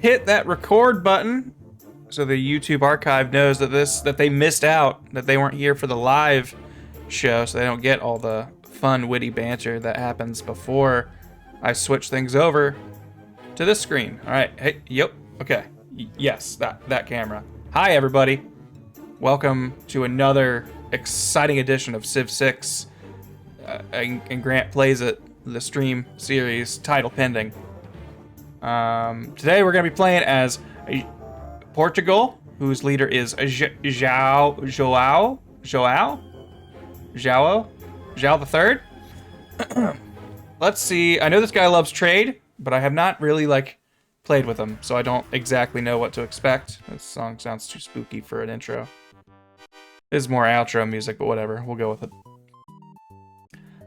hit that record button so the YouTube archive knows that they missed out, that they weren't here for the live show, so they don't get all the fun, witty banter that happens before I switch things over to this screen. All right, hey, yep, okay, yes, that camera. Hi, everybody. Welcome to another exciting edition of Civ VI, and Grant Plays It, the stream series, title pending. Today we're going to be playing as Portugal, whose leader is Joao the Third. Let's see. I know this guy loves trade, but I have not really played with him, so I don't exactly know what to expect. This song sounds too spooky for an intro. This is more outro music, but whatever. We'll go with it.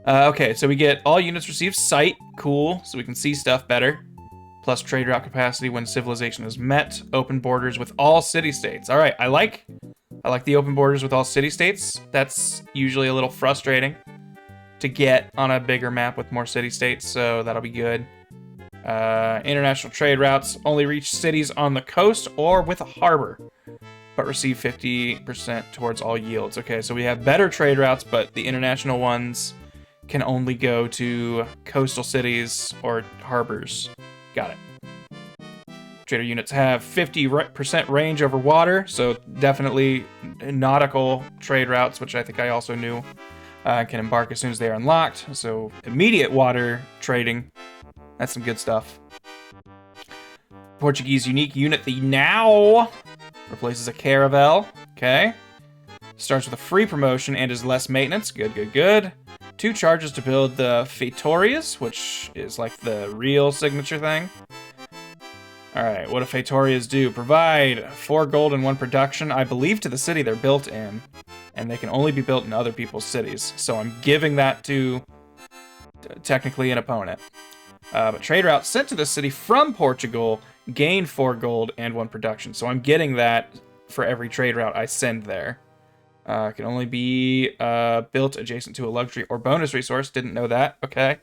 Okay, so we get all units receive sight. Cool, so we can see stuff better. Plus trade route capacity when civilization is met. Open borders with all city-states. All right, I like the open borders with all city-states. That's usually a little frustrating to get on a bigger map with more city-states, so that'll be good. International trade routes only reach cities on the coast or with a harbor, but receive 50% towards all yields. Okay, so we have better trade routes, but the international ones can only go to coastal cities or harbors. Got it. Trader units have 50% range over water, so definitely nautical trade routes, which I think I also knew, can embark as soon as they are unlocked. So immediate water trading, that's some good stuff. Portuguese unique unit, the Now, replaces a caravel. Okay. Starts with a free promotion and is less maintenance. Good, good, good. 2 charges to build the Feitorias, which is like the real signature thing. Alright, what do Feitorias do? Provide 4 gold and 1 production, I believe, to the city they're built in. And they can only be built in other people's cities. So I'm giving that to technically an opponent. But trade routes sent to the city from Portugal gain 4 gold and 1 production. So I'm getting that for every trade route I send there. Can only be built adjacent to a luxury or bonus resource. Didn't know that. Okay.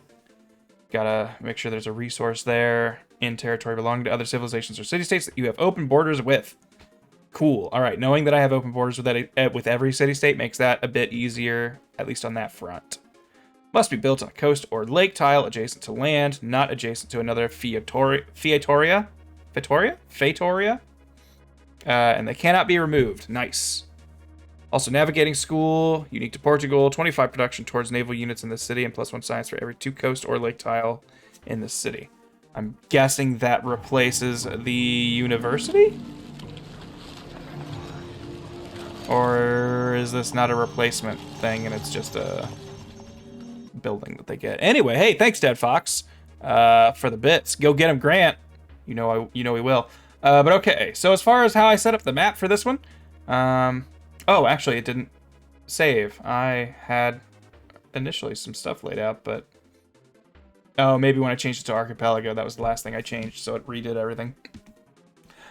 Gotta make sure there's a resource there in territory belonging to other civilizations or city-states that you have open borders with. Cool. All right. Knowing that I have open borders with every city-state makes that a bit easier, at least on that front. Must be built on a coast or lake tile adjacent to land, not adjacent to another Feitoria? And they cannot be removed. Nice. Also, navigating school, unique to Portugal, 25 production towards naval units in the city, and +1 science for every 2 coast or lake tile in the city. I'm guessing that replaces the university? Or is this not a replacement thing and it's just a building that they get? Anyway, hey, thanks, Dad Fox, for the bits. Go get him, Grant. You know he will. But okay, so as far as how I set up the map for this one, oh, actually, it didn't save. I had initially some stuff laid out, but... Oh, maybe when I changed it to Archipelago, that was the last thing I changed, so it redid everything.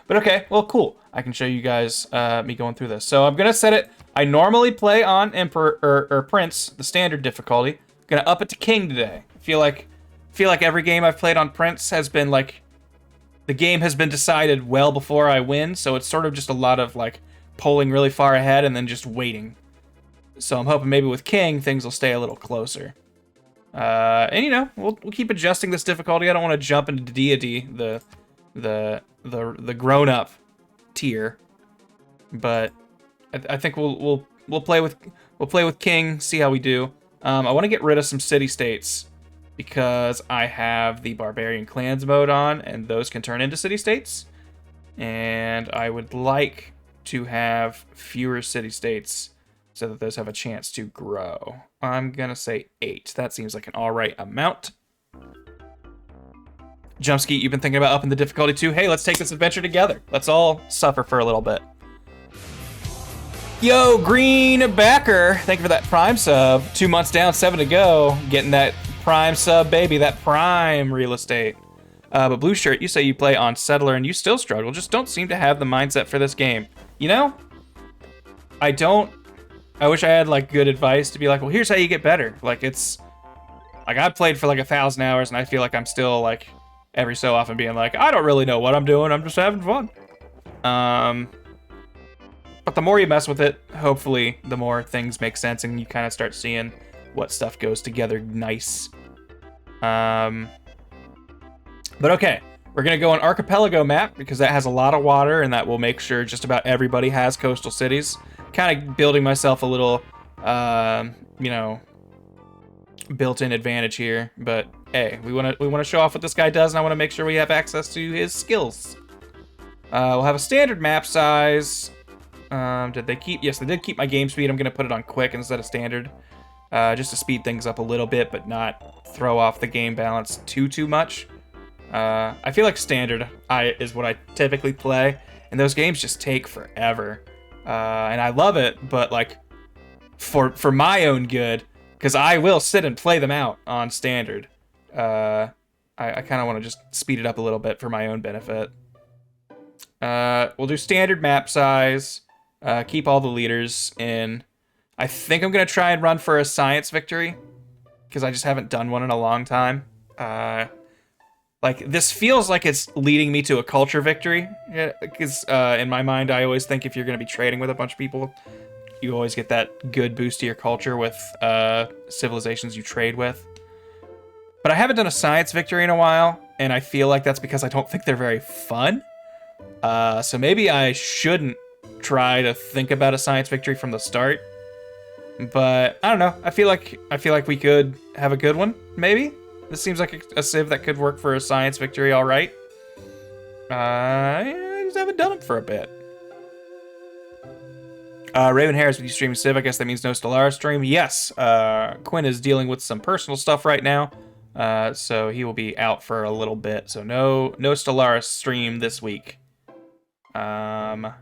But okay, well, cool. I can show you guys me going through this. So I'm going to set it... I normally play on Emperor or Prince, the standard difficulty. I'm going to up it to King today. I feel like every game I've played on Prince has been, the game has been decided well before I win, so it's sort of just a lot of, pulling really far ahead and then just waiting. So I'm hoping maybe with King things will stay a little closer. And we'll keep adjusting this difficulty. I don't want to jump into deity, the grown-up tier, but I think we'll play with King, see how we do. I want to get rid of some city-states because I have the barbarian clans mode on, and those can turn into city-states, and I would like to have fewer city-states so that those have a chance to grow. I'm gonna say 8. That seems like an alright amount. Jumpskeet, you've been thinking about upping the difficulty too? Hey, let's take this adventure together. Let's all suffer for a little bit. Yo, Green Backer, thank you for that Prime sub. 2 months down, 7 to go. Getting that Prime sub, baby, that Prime real estate. But Blue Shirt, you say you play on Settler and you still struggle, just don't seem to have the mindset for this game. You know, I don't. I wish I had good advice to be like, well, here's how you get better. I've played for 1,000 hours and I feel like I'm still every so often being like, I don't really know what I'm doing, I'm just having fun. But the more you mess with it, hopefully the more things make sense and you kind of start seeing what stuff goes together nice. But okay, we're gonna go an archipelago map because that has a lot of water and that will make sure just about everybody has coastal cities. Kind of building myself a little, you know, built-in advantage here. But hey, we wanna show off what this guy does, and I want to make sure we have access to his skills. We'll have a standard map size. Did they keep? Yes, they did keep my game speed. I'm gonna put it on quick instead of standard, just to speed things up a little bit, but not throw off the game balance too much. I feel like standard is what I typically play, and those games just take forever. And I love it, but like for my own good, because I will sit and play them out on standard. I kind of want to just speed it up a little bit for my own benefit. We'll do standard map size. Keep all the leaders in. I think I'm gonna try and run for a science victory, because I just haven't done one in a long time. Like, this feels like it's leading me to a culture victory, because in my mind, I always think if you're going to be trading with a bunch of people, you always get that good boost to your culture with civilizations you trade with. But I haven't done a science victory in a while, and I feel like that's because I don't think they're very fun. So maybe I shouldn't try to think about a science victory from the start. But I don't know. I feel like we could have a good one, maybe. This seems like a civ that could work for a science victory, all right. I just haven't done it for a bit. Raven Harris, with you streaming civ, I guess that means no Stellaris stream. Yes, Quinn is dealing with some personal stuff right now, so he will be out for a little bit. So no Stellaris stream this week. But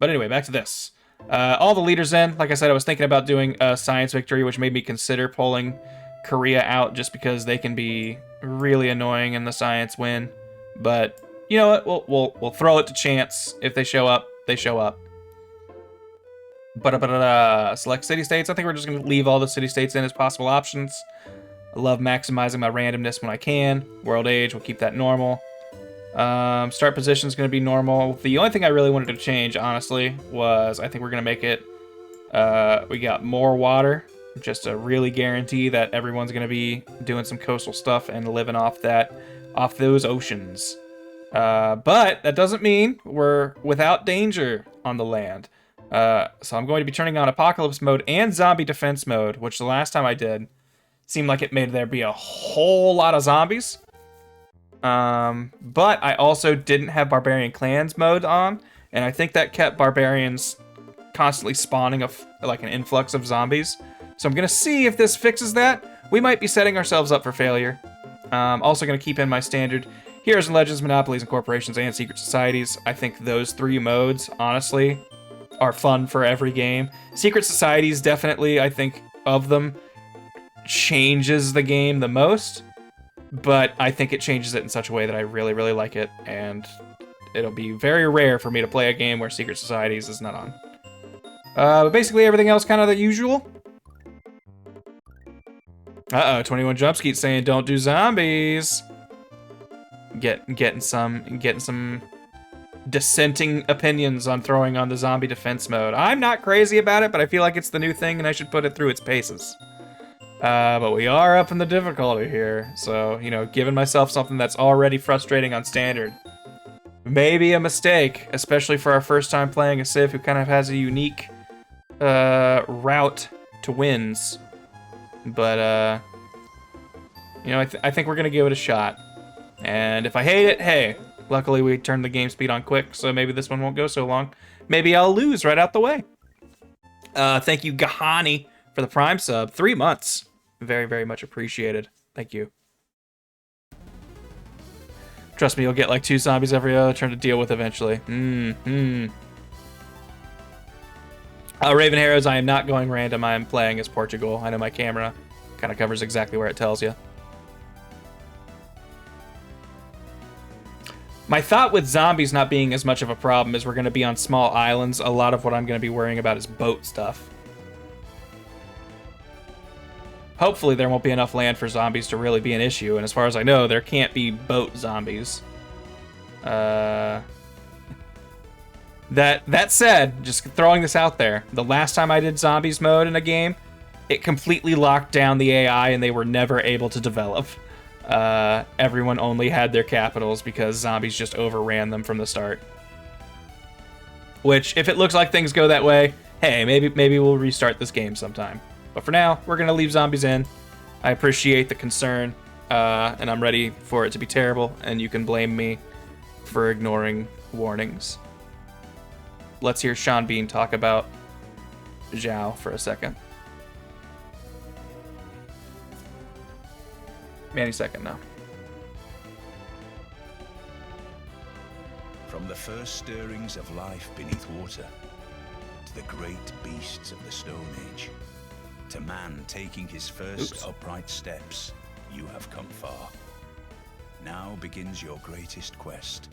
anyway, back to this. All the leaders in. Like I said, I was thinking about doing a science victory, which made me consider pulling Korea out just because they can be really annoying in the science win. But you know what? We'll throw it to chance. If they show up, they show up. Select city states. I think we're just gonna leave all the city states in as possible options. I love maximizing my randomness when I can. World age, we'll keep that normal. Start position is gonna be normal. The only thing I really wanted to change, honestly, was I think we're gonna make it. We got more water. Just to really guarantee that everyone's going to be doing some coastal stuff and living off those oceans. But that doesn't mean we're without danger on the land. So I'm going to be turning on apocalypse mode and zombie defense mode, which the last time I did seemed like it made there be a whole lot of zombies. But I also didn't have barbarian clans mode on, and I think that kept barbarians constantly spawning like an influx of zombies. So I'm going to see if this fixes that. We might be setting ourselves up for failure. Also going to keep in my standard Heroes and Legends, Monopolies and Corporations, and Secret Societies. I think those three modes, honestly, are fun for every game. Secret Societies, definitely, I think, of them, changes the game the most. But I think it changes it in such a way that I really, really like it. And it'll be very rare for me to play a game where Secret Societies is not on. But basically everything else kind of the usual. 21 Jumpskeet saying don't do zombies. Getting some dissenting opinions on throwing on the zombie defense mode. I'm not crazy about it, but I feel like it's the new thing and I should put it through its paces. But we are up in the difficulty here, so, you know, giving myself something that's already frustrating on standard. Maybe a mistake, especially for our first time playing a Civ who kind of has a unique route to wins. But, you know, I think we're going to give it a shot. And if I hate it, hey, luckily we turned the game speed on quick, so maybe this one won't go so long. Maybe I'll lose right out the way. Thank you, Gahani, for the Prime sub. 3 months. Very, very much appreciated. Thank you. Trust me, you'll get like 2 zombies every other turn to deal with eventually. Raven Harrows, I am not going random. I am playing as Portugal. I know my camera kind of covers exactly where it tells you. My thought with zombies not being as much of a problem is we're going to be on small islands. A lot of what I'm going to be worrying about is boat stuff. hopefully there won't be enough land for zombies to really be an issue. And as far as I know, there can't be boat zombies. That said, just throwing this out there, the last time I did zombies mode in a game, it completely locked down the AI and they were never able to develop. Everyone only had their capitals because zombies just overran them from the start. Which, if it looks like things go that way, hey, maybe we'll restart this game sometime. But for now, we're gonna leave zombies in. I appreciate the concern, and I'm ready for it to be terrible, and you can blame me for ignoring warnings. Let's hear Sean Bean talk about Joao for a second. Any second now. From the first stirrings of life beneath water, to the great beasts of the Stone Age, to man taking his first upright steps, you have come far. Now begins your greatest quest.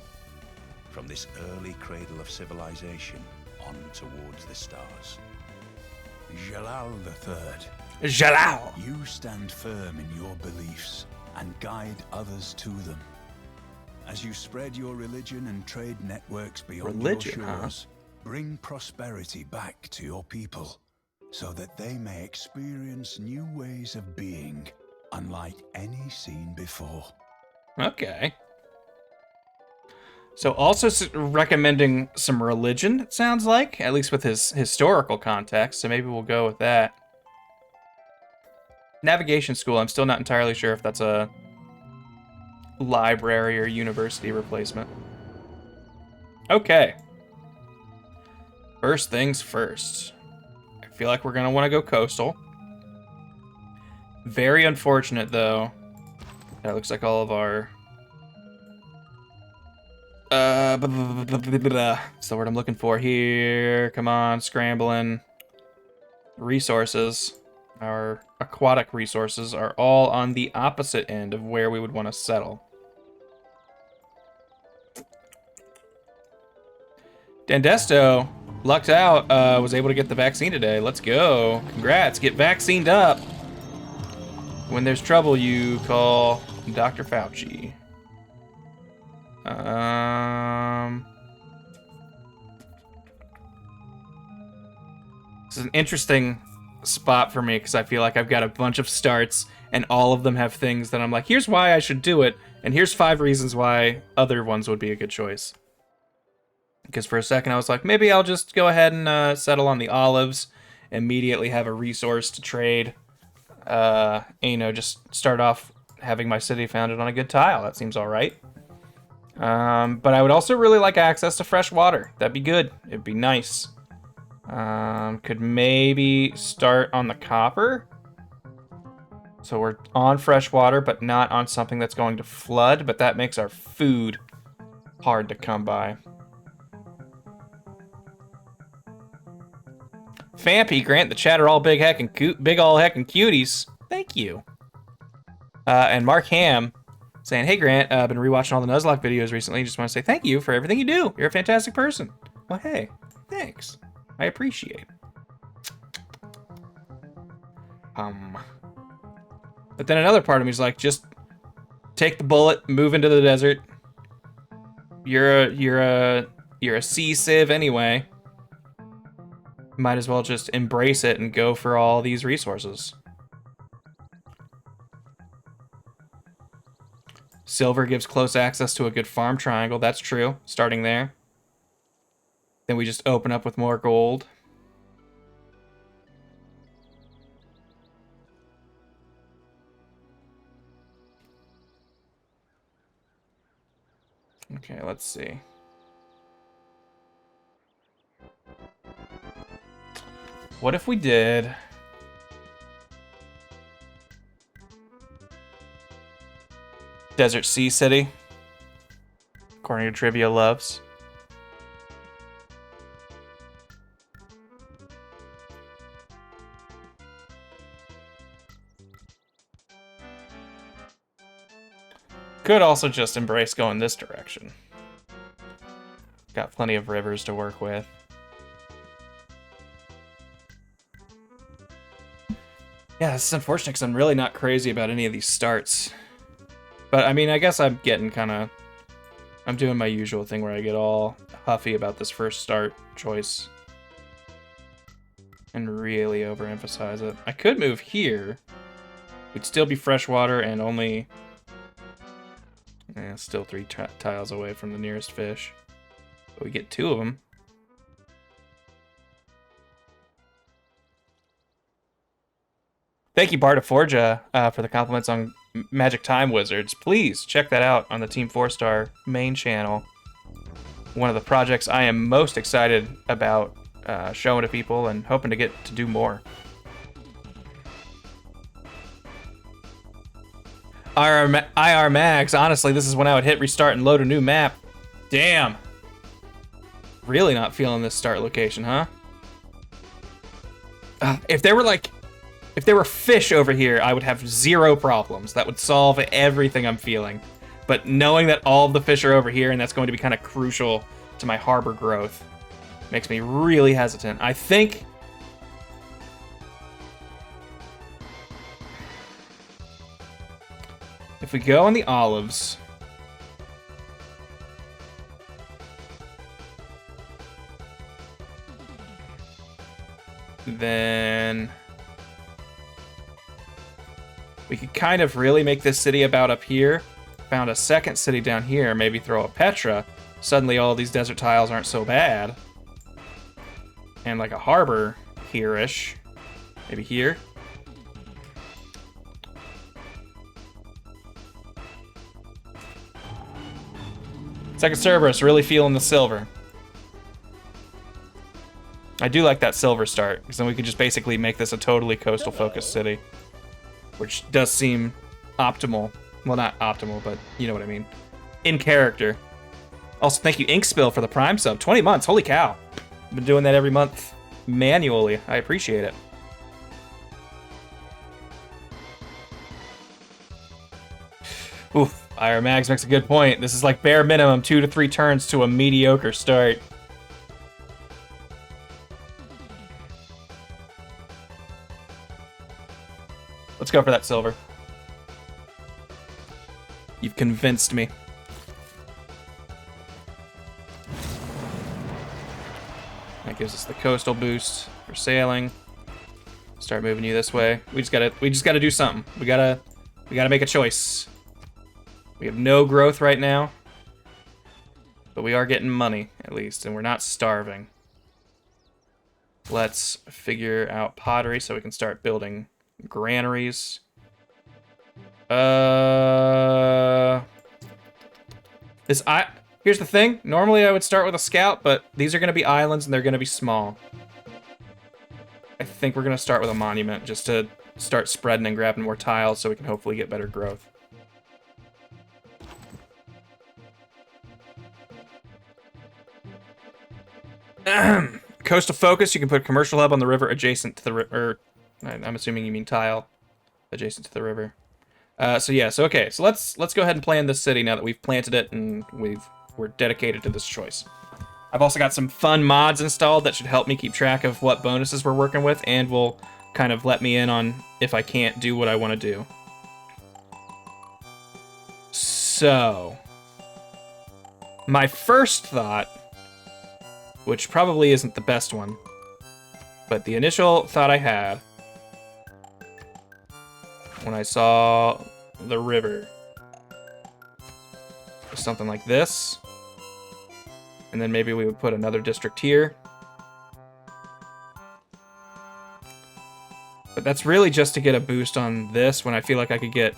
From this early cradle of civilization on towards the stars. Joao III. Joao! You stand firm in your beliefs and guide others to them. As you spread your religion and trade networks beyond your shores, bring prosperity back to your people, so that they may experience new ways of being, unlike any seen before. Okay. So also recommending some religion, it sounds like, at least with his historical context, so maybe we'll go with that. Navigation school, I'm still not entirely sure if that's a library or university replacement. Okay. First things first. I feel like we're going to want to go coastal. Very unfortunate, though. That looks like all of our... That's the word I'm looking for here. Come on, scrambling. Resources. Our aquatic resources are all on the opposite end of where we would want to settle. Dandesto lucked out, was able to get the vaccine today. Let's go. Congrats, get vaccinated up. When there's trouble, you call Dr. Fauci. This is an interesting spot for me because I feel like I've got a bunch of starts and all of them have things that I'm like, here's why I should do it, and here's 5 reasons why other ones would be a good choice. Because for a second I was like, maybe I'll just go ahead and settle on the olives, immediately have a resource to trade, and, you know, just start off having my city founded on a good tile. That seems all right. But I would also really like access to fresh water. That'd be good. It'd be nice. Could maybe start on the copper. So we're on fresh water, but not on something that's going to flood, but that makes our food hard to come by. Fampy, Grant, the chat are all big all heckin' cuties. Thank you. And Mark Ham saying, hey Grant, I've been rewatching all the Nuzlocke videos recently. Just want to say thank you for everything you do. You're a fantastic person. Well, hey, thanks. I appreciate. But then another part of me is like, just take the bullet, move into the desert. You're a sea civ anyway. Might as well just embrace it and go for all these resources. Silver gives close access to a good farm triangle. That's true. Starting there. Then we just open up with more gold. Okay, let's see. What if we did... Desert Sea City, according to Trivia Loves. Could also just embrace going this direction. Got plenty of rivers to work with. Yeah, this is unfortunate because I'm really not crazy about any of these starts. But, I mean, I guess I'm getting kind of... I'm doing my usual thing where I get all huffy about this first start choice. And really overemphasize it. I could move here. We'd still be freshwater and only... still 3 tiles away from the nearest fish. But we get 2 of them. Thank you, Barta Forja, for the compliments on Magic Time Wizards. Please check that out on the Team 4-Star main channel. One of the projects I am most excited about showing to people and hoping to get to do more. IR Mags, honestly, this is when I would hit restart and load a new map. Damn. Really not feeling this start location, huh? If there were fish over here, I would have 0 problems. That would solve everything I'm feeling. But knowing that all of the fish are over here and that's going to be kind of crucial to my harbor growth makes me really hesitant. I think... if we go on the olives... then... we could kind of really make this city about up here. Found a second city down here, maybe throw a Petra. Suddenly all these desert tiles aren't so bad. And like a harbor here-ish. Maybe here. Second Cerberus, really feeling the silver. I do like that silver start, because then we could just basically make this a totally coastal-focused city. Which does seem optimal. Well, not optimal, but you know what I mean. In character. Also, thank you, Inkspill, for the Prime sub. 20 months, holy cow. I've been doing that every month manually. I appreciate it. Oof, IR Mags makes a good point. This is like bare minimum 2 to 3 turns to a mediocre start. Let's go for that silver. You've convinced me. That gives us the coastal boost for sailing. Start moving you this way. We just gotta do something. We gotta make a choice. We have no growth right now, but we are getting money at least, and we're not starving. Let's figure out pottery so we can start building granaries. Here's the thing. Normally I would start with a scout, but these are going to be islands and they're going to be small. I think we're going to start with a monument just to start spreading and grabbing more tiles so we can hopefully get better growth. Coastal focus, you can put a commercial hub on the river adjacent to the river. I'm assuming you mean tile adjacent to the river. Okay, so let's go ahead and plan this city now that we've planted it and we're dedicated to this choice. I've also got some fun mods installed that should help me keep track of what bonuses we're working with and will kind of let me in on if I can't do what I want to do. So, my first thought, which probably isn't the best one, but the initial thought I had when I saw the river was something like this. And then maybe we would put another district here. But that's really just to get a boost on this when I feel like I could get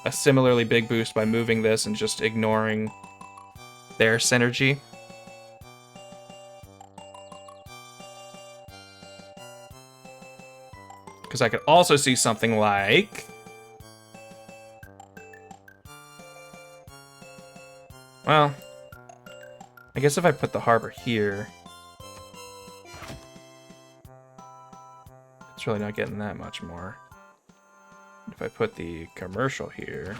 a similarly big boost by moving this and just ignoring their synergy. Because I could also see something like... well, I guess if I put the harbor here, it's really not getting that much more. If I put the commercial here,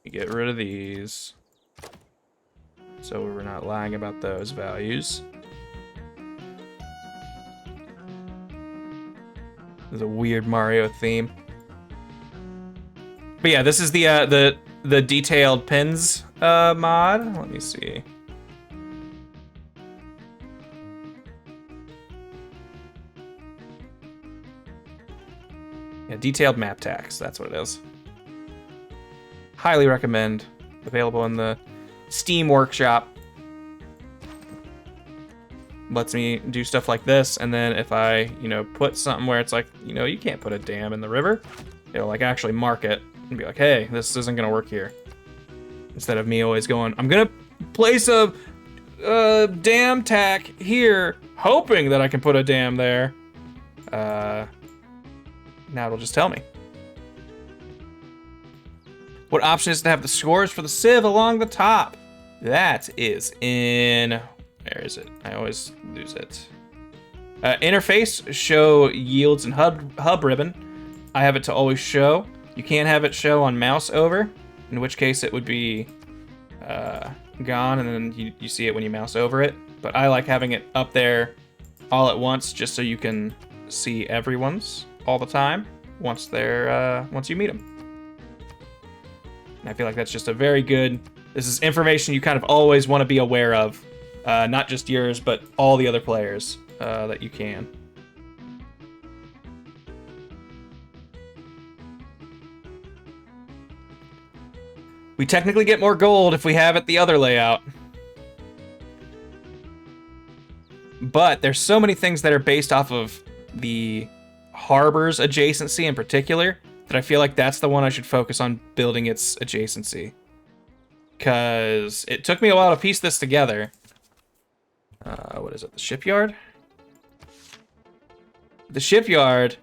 you get rid of these, so we're not lying about those values. There's a weird Mario theme. But yeah, this is the detailed pins mod. Let me see. Yeah, detailed map tax. That's what it is. Highly recommend. Available in the Steam Workshop. Lets me do stuff like this, and then if I, put something where it's like, you can't put a dam in the river, it'll like actually mark it and be like, hey, this isn't gonna work here. Instead of me always going, I'm gonna place a dam tack here, hoping that I can put a dam there. Now it'll just tell me. What option is to have the scores for the Civ along the top? That is in, where is it? I always lose it. Interface, show yields and hub ribbon. I have it to always show. You can't have it show on mouse over, in which case it would be gone, and then you see it when you mouse over it. But I like having it up there all at once, just so you can see everyone's all the time once you meet them. And I feel like that's just a very good. This is information you kind of always want to be aware of, not just yours, but all the other players that you can. We technically get more gold if we have it the other layout. But there's so many things that are based off of the harbor's adjacency in particular that I feel like that's the one I should focus on building its adjacency. Because it took me a while to piece this together. What is it? The shipyard? The shipyard,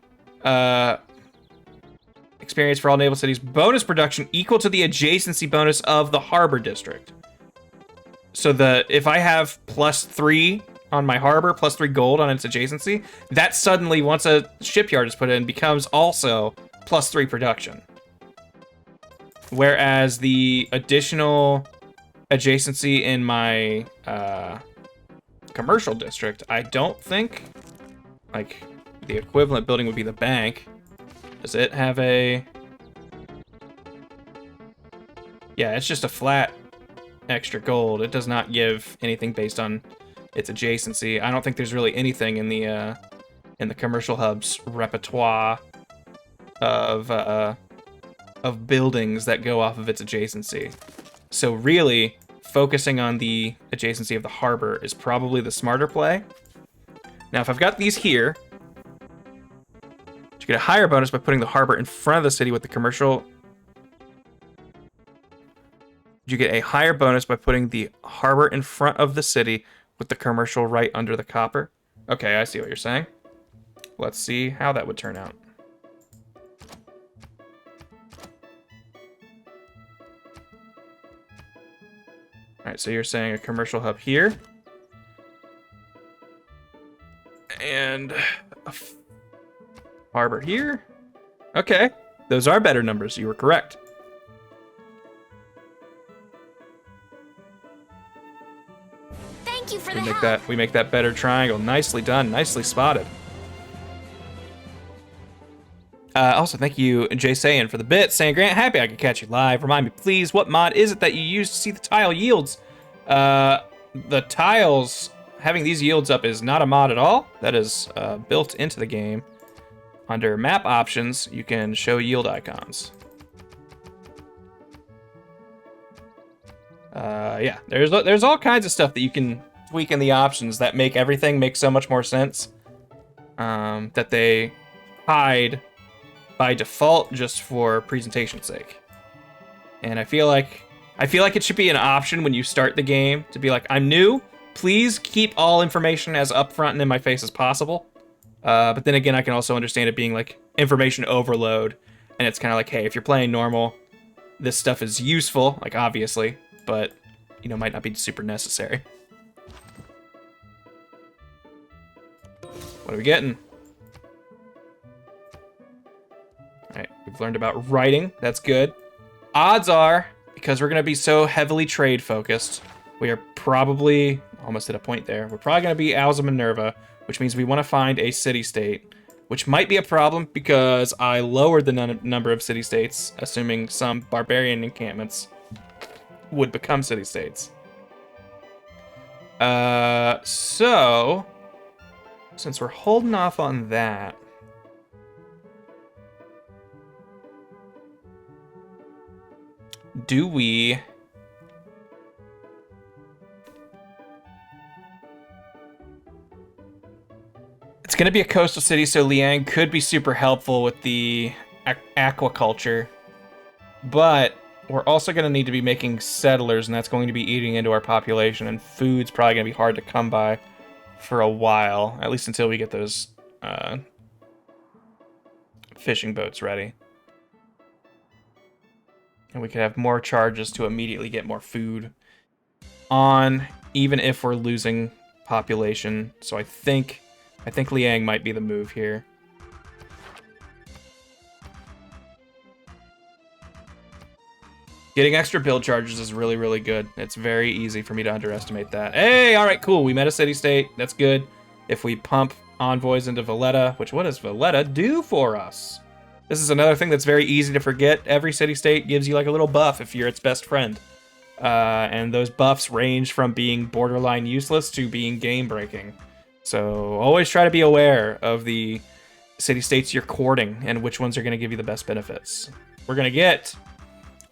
experience for all naval cities, bonus production equal to the adjacency bonus of the harbor district. So if I have +3 on my harbor, +3 gold on its adjacency, that suddenly, once a shipyard is put in, becomes also +3 production. Whereas the additional adjacency in my commercial district, I don't think, like, the equivalent building would be the bank. Does it have a... Yeah, it's just a flat extra gold. It does not give anything based on its adjacency. I don't think there's really anything in the commercial hub's repertoire of buildings that go off of its adjacency. So really, focusing on the adjacency of the harbor is probably the smarter play. Now, if I've got these here, you get a higher bonus by putting the harbor in front of the city with the commercial. You get a higher bonus by putting the harbor in front of the city with the commercial right under the copper. Okay, I see what you're saying. Let's see how that would turn out. All right, so you're saying a commercial hub here. And a harbor here. Okay, those are better numbers. You were correct. Thank you for the help. We make that better triangle. Nicely done. Nicely spotted. Also, thank you, Jay Sayin, for the bit. Saying, Grant, happy I could catch you live. Remind me, please, what mod is it that you use to see the tile yields? The tiles, having these yields up is not a mod at all. That is built into the game. Under map options, you can show yield icons. Yeah, there's all kinds of stuff that you can tweak in the options that make everything make so much more sense. That they hide by default just for presentation's sake. And I feel like it should be an option when you start the game to be like, I'm new, please keep all information as upfront and in my face as possible. But then again, I can also understand it being like information overload, and it's kind of like, hey, if you're playing normal, this stuff is useful, like obviously, but might not be super necessary. What are we getting? All right, we've learned about writing. That's good. Odds are, because we're going to be so heavily trade focused, we are probably almost at a point there. We're probably going to be Alza Minerva, which means we want to find a city-state which might be a problem because I lowered the number of city-states, assuming some barbarian encampments would become city-states. So, since we're holding off on that, do we... It's going to be a coastal city, so Liang could be super helpful with the aquaculture. But we're also going to need to be making settlers, and that's going to be eating into our population, and food's probably going to be hard to come by for a while, at least until we get those fishing boats ready. And we could have more charges to immediately get more food on, even if we're losing population. So I think Liang might be the move here. Getting extra build charges is really, really good. It's very easy for me to underestimate that. Hey, all right, cool. We met a city-state. That's good. If we pump envoys into Valletta, which what does Valletta do for us? This is another thing that's very easy to forget. Every city-state gives you like a little buff if you're its best friend. And those buffs range from being borderline useless to being game-breaking. So always try to be aware of the city-states you're courting and which ones are going to give you the best benefits. We're going to get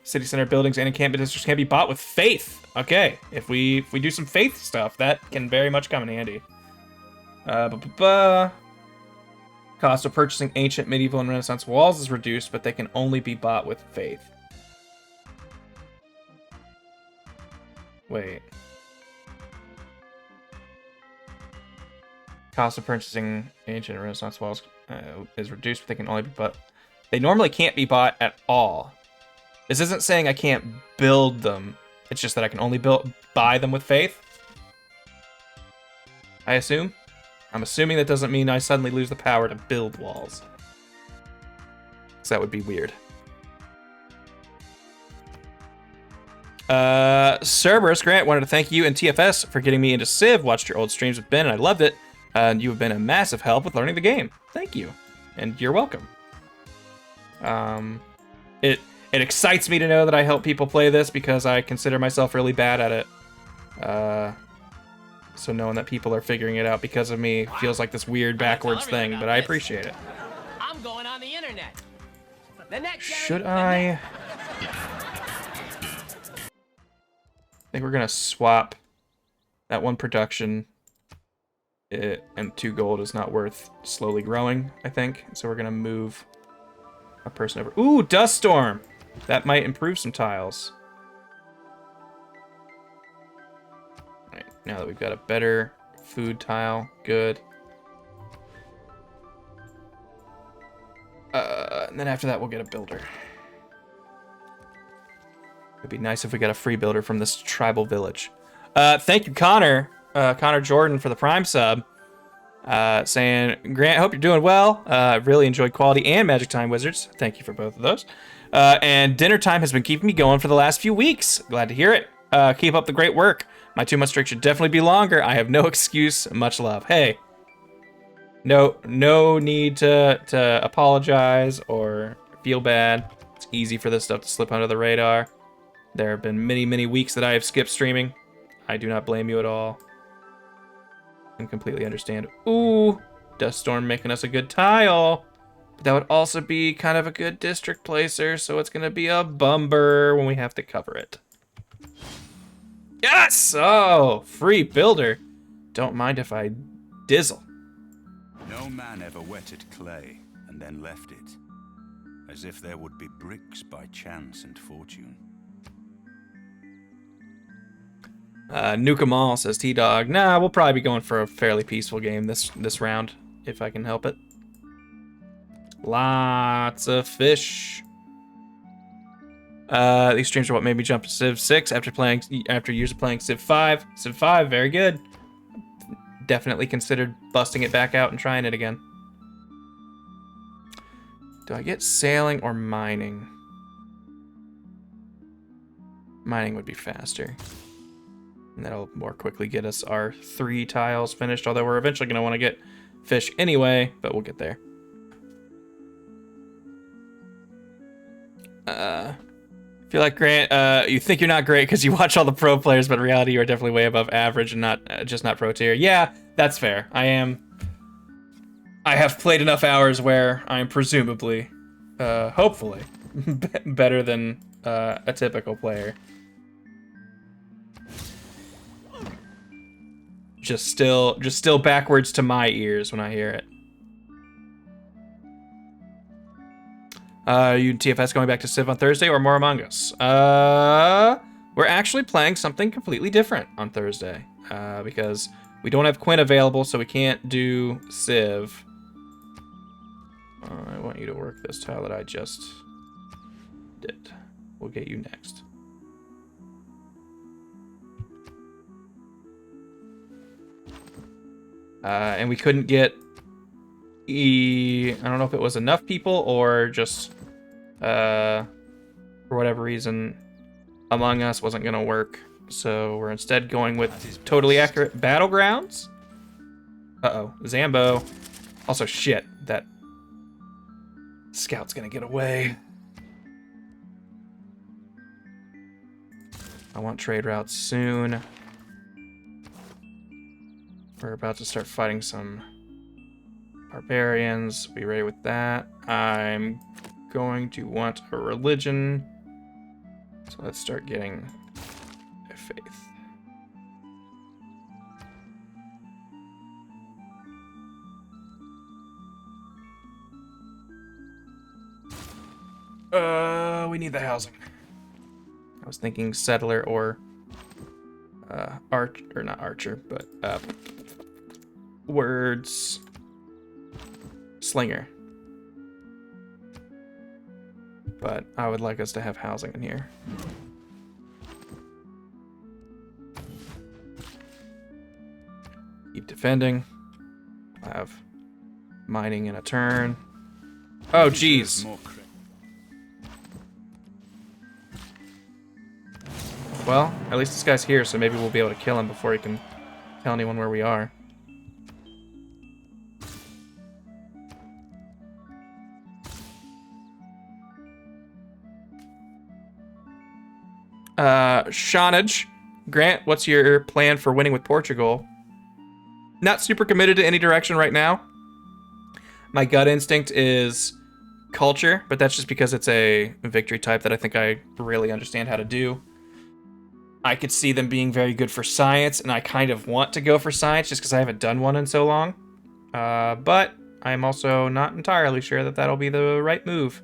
city center buildings and encampment districts can be bought with faith. Okay, if we do some faith stuff, that can very much come in handy. Cost of purchasing ancient, medieval, and Renaissance walls is reduced, but they can only be bought with faith. Wait. Cost of purchasing ancient and Renaissance walls is reduced, but they can only be bought. They normally can't be bought at all. This isn't saying I can't build them. It's just that I can only buy them with faith. I assume. I'm assuming that doesn't mean I suddenly lose the power to build walls. So that would be weird. Cerberus Grant wanted to thank you and TFS for getting me into Civ. Watched your old streams with Ben and I loved it. And you have been a massive help with learning the game. Thank you. And you're welcome. It excites me to know that I help people play this because I consider myself really bad at it. So knowing that people are figuring it out because of me feels like this weird backwards thing, but I appreciate it. I'm going on the internet. Should I? I think we're gonna swap that one production. And 2 gold is not worth slowly growing, I think. So we're gonna move a person over. Ooh, Dust Storm! That might improve some tiles. Alright, now that we've got a better food tile, good. And then after that, we'll get a builder. It'd be nice if we got a free builder from this tribal village. Thank you, Connor. Connor Jordan for the Prime sub. Saying, Grant, hope you're doing well. Really enjoyed Quality and Magic Time Wizards. Thank you for both of those. And dinner time has been keeping me going for the last few weeks. Glad to hear it. Keep up the great work. My 2-month streak should definitely be longer. I have no excuse. Much love. Hey, no need to apologize or feel bad. It's easy for this stuff to slip under the radar. There have been many, many weeks that I have skipped streaming. I do not blame you at all. And completely understand. Ooh, Dust Storm making us a good tile. But that would also be kind of a good district placer, so it's gonna be a bummer when we have to cover it. Yes! Oh, free builder. Don't mind if I dizzle. No man ever wetted clay and then left it, as if there would be bricks by chance and fortune. Nuke 'em all, says T-Dog. Nah, we'll probably be going for a fairly peaceful game this round, if I can help it. Lots of fish. These streams are what made me jump to Civ 6 after years of playing Civ 5. Civ 5, very good. Definitely considered busting it back out and trying it again. Do I get sailing or mining? Mining would be faster. And that'll more quickly get us our 3 tiles finished, although we're eventually going to want to get fish anyway, but we'll get there. I feel like Grant, you think you're not great because you watch all the pro players, but in reality you are definitely way above average and not just not pro tier. Yeah, that's fair. I am. I have played enough hours where I am presumably, hopefully, better than a typical player. Just still backwards to my ears when I hear it. You and TFS going back to Civ on Thursday or more Among Us? We're actually playing something completely different on Thursday because we don't have Quinn available, so we can't do Civ. I want you to work this tile that I just did. We'll get you next. And we couldn't get I don't know if it was enough people or just for whatever reason Among Us wasn't gonna work, so we're instead going with Totally Accurate Battlegrounds. Zambo. Also, shit, that scout's gonna get away. I want trade routes soon. We're about to start fighting some barbarians. Be ready with that. I'm going to want a religion. So let's start getting a faith. We need the housing. I was thinking settler or not archer, but words slinger. But I would like us to have housing in here. Keep defending. I'll have mining in a turn. Oh, geez. Well, at least this guy's here, so maybe we'll be able to kill him before he can tell anyone where we are. Shawnage. Grant, what's your plan for winning with Portugal? Not super committed to any direction right now. My gut instinct is culture, but that's just because it's a victory type that I think I really understand how to do. I could see them being very good for science, and I kind of want to go for science just because I haven't done one in so long. But I'm also not entirely sure that that'll be the right move.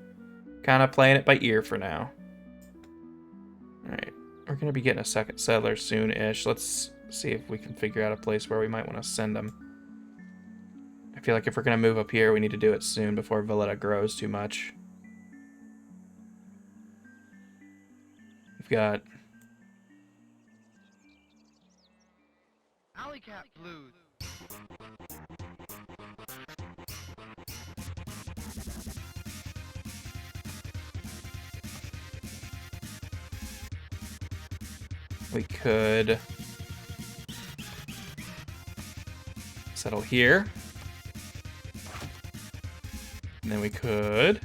Kind of playing it by ear for now. Alright, we're going to be getting a second settler soon-ish. Let's see if we can figure out a place where we might want to send them. I feel like if we're going to move up here, we need to do it soon before Valletta grows too much. We've got... Alleycat Blues. We could settle here. And then we could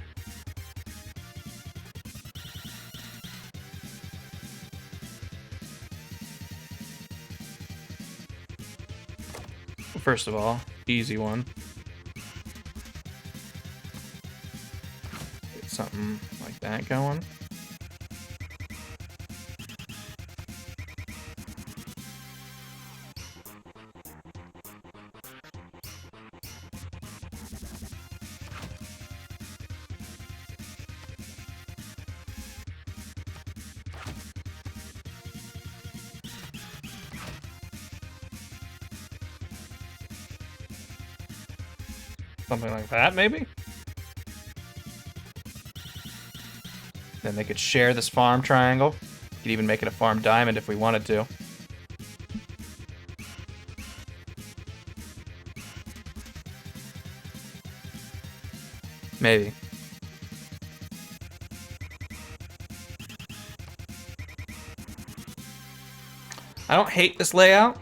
first of all, easy one. Get something like that going. Something like that, maybe? Then they could share this farm triangle. Could even make it a farm diamond if we wanted to. Maybe. I don't hate this layout.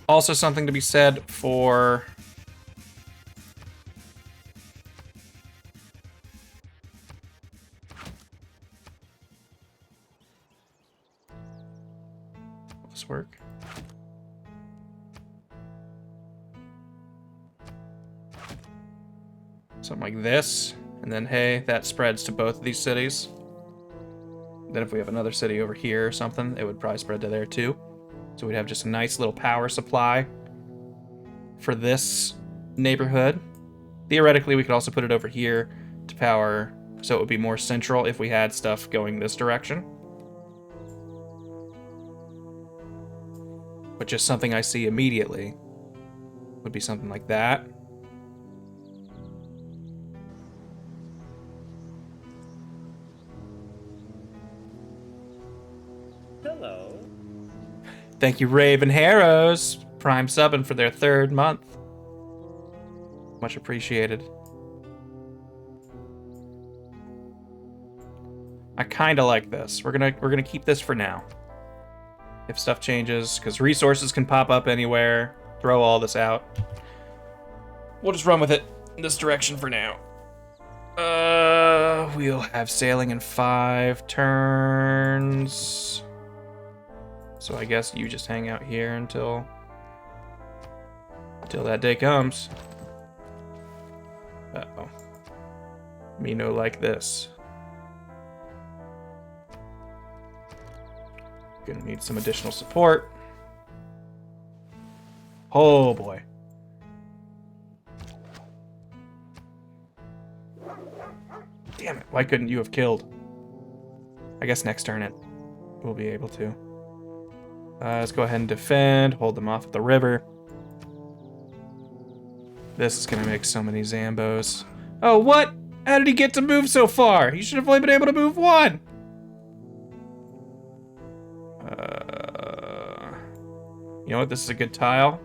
Also something to be said for... Something like this. And then, hey, that spreads to both of these cities. Then if we have another city over here or something, it would probably spread to there too. So we'd have just a nice little power supply for this neighborhood. Theoretically, we could also put it over here to power, so it would be more central if we had stuff going this direction. But just something I see immediately would be something like that. Hello. Thank you, Raven Harrows, Prime subbing for their 3rd month. Much appreciated. I kind of like this. We're gonna keep this for now. If stuff changes, because resources can pop up anywhere. Throw all this out. We'll just run with it in this direction for now. We'll have sailing in 5 turns. So I guess you just hang out here until that day comes. Uh-oh. Me no like this. Gonna need some additional support. Oh boy. Damn it, why couldn't you have killed? I guess next turn we'll be able to. Let's go ahead and defend, hold them off at the river. This is gonna make so many Zambos. Oh, what? How did he get to move so far? He should have only been able to move 1. You know what? This is a good tile.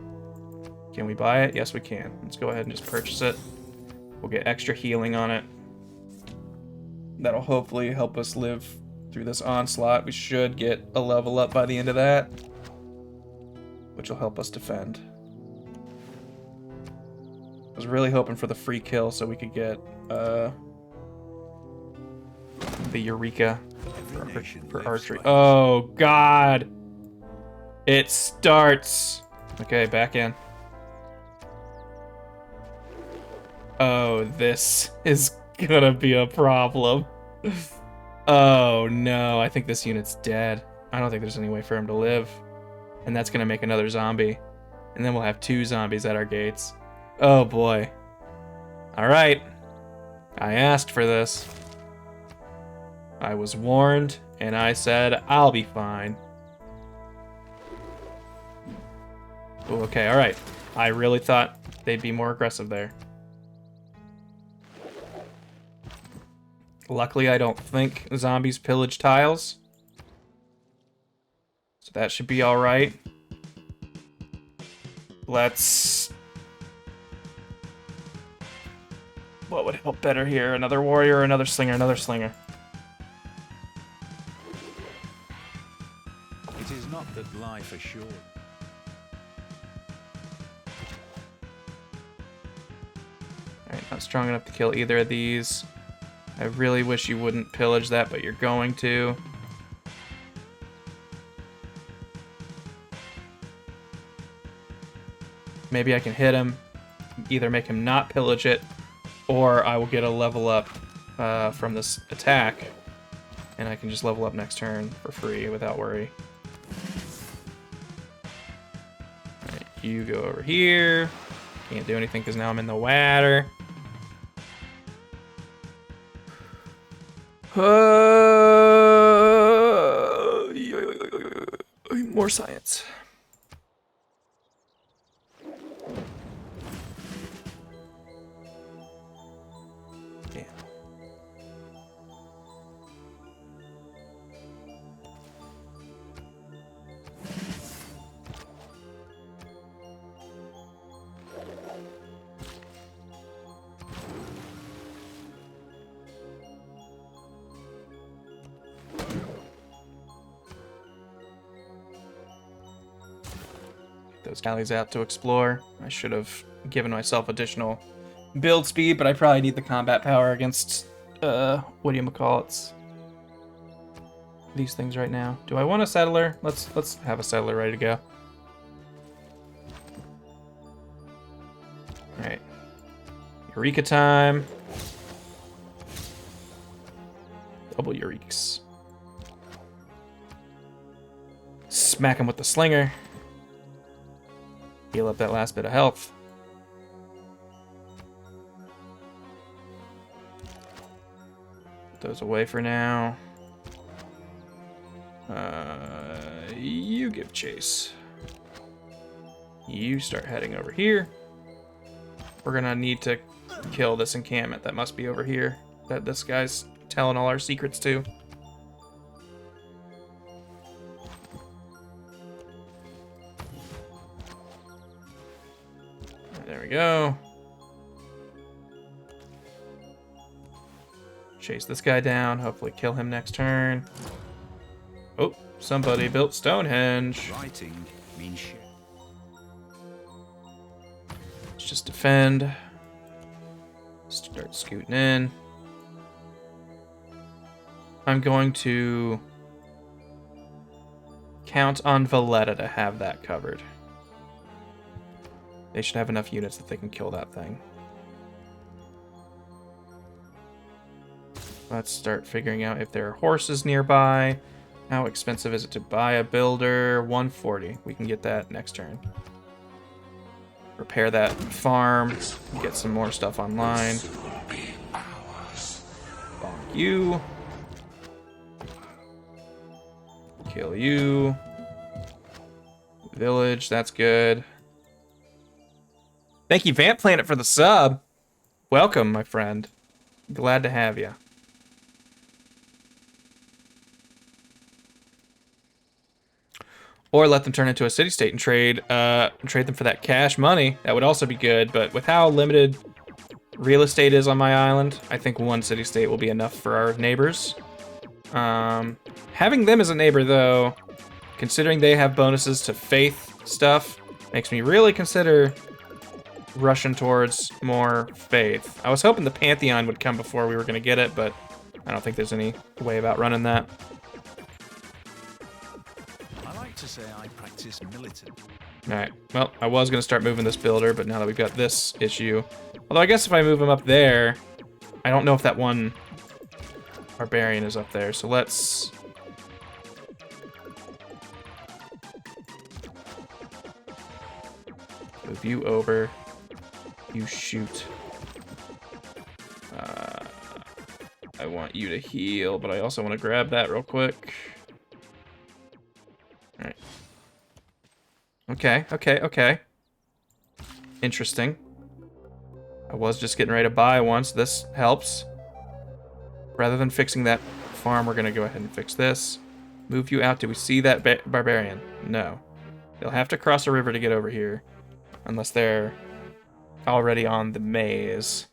Can we buy it? Yes, we can. Let's go ahead and just purchase it. We'll get extra healing on it. That'll hopefully help us live through this onslaught. We should get a level up by the end of that, which will help us defend. I was really hoping for the free kill so we could get the Eureka for archery. Oh, God. It starts. Okay, back in. Oh, this is gonna be a problem. Oh, no. I think this unit's dead. I don't think there's any way for him to live. And that's gonna make another zombie. And then we'll have 2 zombies at our gates. Oh, boy. All right. I asked for this. I was warned, and I said, I'll be fine. Ooh, okay, all right. I really thought they'd be more aggressive there. Luckily, I don't think zombies pillage tiles. So that should be all right. Let's... What would help better here? Another warrior, another slinger, another slinger. It is not that life assured. Alright, not strong enough to kill either of these. I really wish you wouldn't pillage that, but you're going to. Maybe I can hit him, either make him not pillage it, or I will get a level up from this attack, and I can just level up next turn for free without worry. Alright, you go over here. Can't do anything because now I'm in the water. More science. Yeah. Those galleys out to explore. I should have given myself additional build speed, but I probably need the combat power against whatchamacallits. These things right now. Do I want a settler? Let's have a settler ready to go. Alright. Eureka time. Double Eurekas. Smack him with the slinger. Heal up that last bit of health. Put those away for now. You give chase. You start heading over here. We're gonna need to kill this encampment that must be over here, that this guy's telling all our secrets to. There we go. Chase this guy down, hopefully kill him next turn. Oh, somebody built Stonehenge. Writing means shit. Let's just defend. Start scooting in. I'm going to count on Valletta to have that covered. They should have enough units that they can kill that thing. Let's start figuring out if there are horses nearby. How expensive is it to buy a builder? 140. We can get that next turn. Repair that farm. Get some more stuff online. Bonk you. Kill you. Village, that's good. Thank you, Vamp Planet, for the sub. Welcome, my friend. Glad to have you. Or let them turn into a city-state and trade them for that cash money. That would also be good, but with how limited real estate is on my island, I think one city-state will be enough for our neighbors. Having them as a neighbor, though, considering they have bonuses to faith stuff, makes me really consider rushing towards more faith. I was hoping the Pantheon would come before we were going to get it, but I don't think there's any way about running that. To say I practice militant. Alright, well, I was going to start moving this builder, but now that we've got this issue... Although I guess if I move him up there, I don't know if that one barbarian is up there, so let's... move you over. You shoot. I want you to heal, but I also want to grab that real quick. Alright. Okay. Interesting. I was just getting ready to buy one, so this helps. Rather than fixing that farm, we're gonna go ahead and fix this. Move you out. Do we see that barbarian? No. They'll have to cross a river to get over here. Unless they're already on the maze.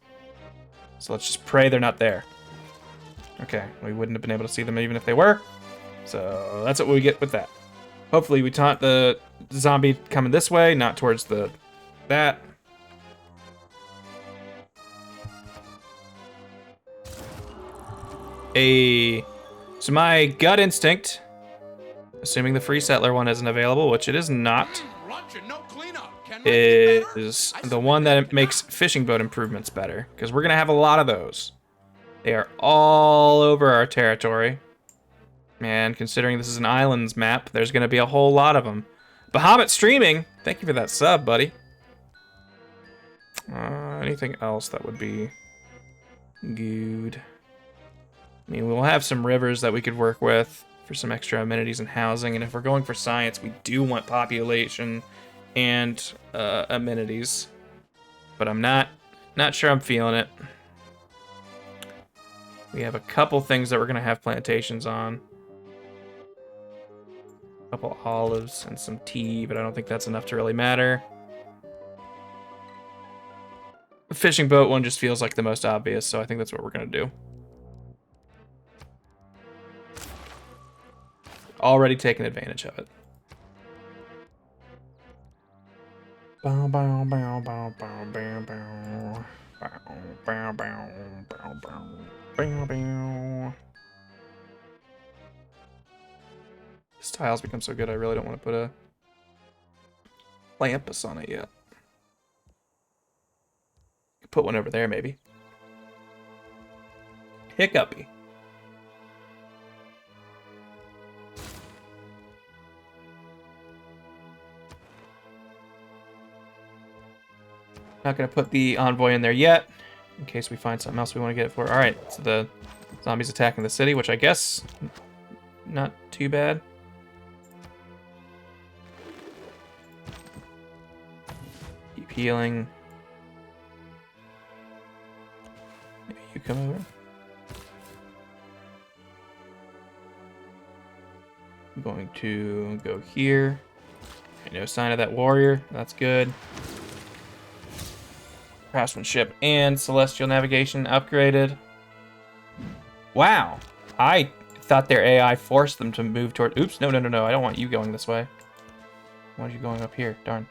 So let's just pray they're not there. Okay, we wouldn't have been able to see them even if they were. So that's what we get with that. Hopefully we taunt the zombie coming this way, not towards that. So my gut instinct, assuming the free settler one isn't available, which it is not, is the one that makes fishing boat improvements better, because we're gonna have a lot of those. They are all over our territory. And considering this is an islands map, there's going to be a whole lot of them. Bahamut Streaming, thank you for that sub, buddy. Anything else that would be good? I mean, we'll have some rivers that we could work with for some extra amenities and housing. And if we're going for science, we do want population and amenities. But I'm not sure I'm feeling it. We have a couple things that we're going to have plantations on. A couple olives and some tea, but I don't think that's enough to really matter. The fishing boat one just feels like the most obvious, so I think that's what we're gonna do. Already taking advantage of it. Bow, bow, bow, bow, bow, bow, bow. Bow, bow, bow, bow, bow. Bow, bow. This tile's become so good, I really don't want to put a lampus on it yet. Put one over there, maybe. Hiccupy. Not going to put the envoy in there yet, in case we find something else we want to get it for. All right, so the zombies attacking the city, which I guess not too bad. Keep healing. Maybe you come over. I'm going to go here. Okay, no sign of that warrior. That's good. Craftsmanship and celestial navigation upgraded. Wow. I thought their AI forced them to move toward... Oops, no. I don't want you going this way. I want you going up here. Darn.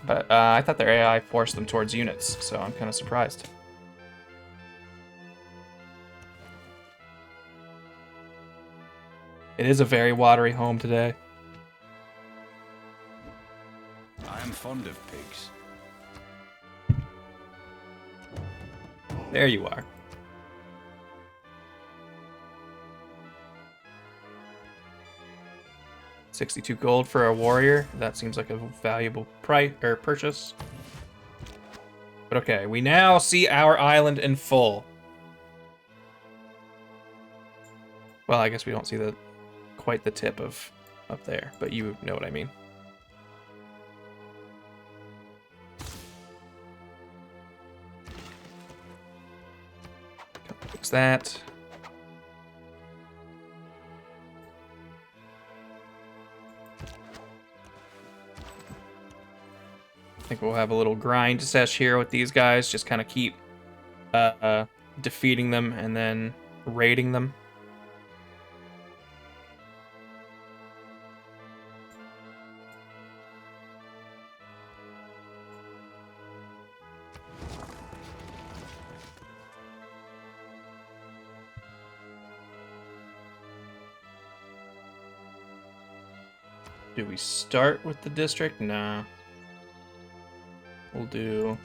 But I thought their AI forced them towards units, so I'm kind of surprised. It is a very watery home today. I am fond of pigs. There you are. $62 gold for a warrior. That seems like a valuable price or purchase. But okay, we now see our island in full. Well, I guess we don't see quite the tip of up there, but you know what I mean. Fix that. I think we'll have a little grind sesh here with these guys. Just kind of keep defeating them and then raiding them. Do we start with the district? Nah. We'll do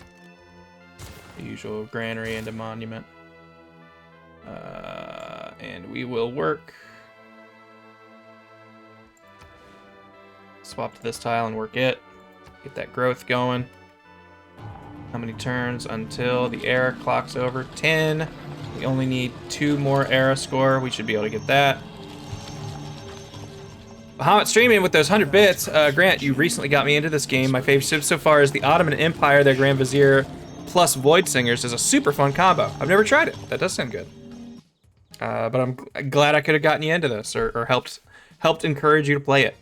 the usual granary and a monument. And we will work. Swap to this tile and work it. Get that growth going. How many turns until the era clocks over? 10. We only need 2 more era score. We should be able to get that. Bahamut streaming with those 100 bits. Grant, you recently got me into this game. My favorite civ so far is the Ottoman Empire, their Grand Vizier plus Void Singers is a super fun combo. I've never tried it. That does sound good. But I'm glad I could have gotten you into this or helped encourage you to play it.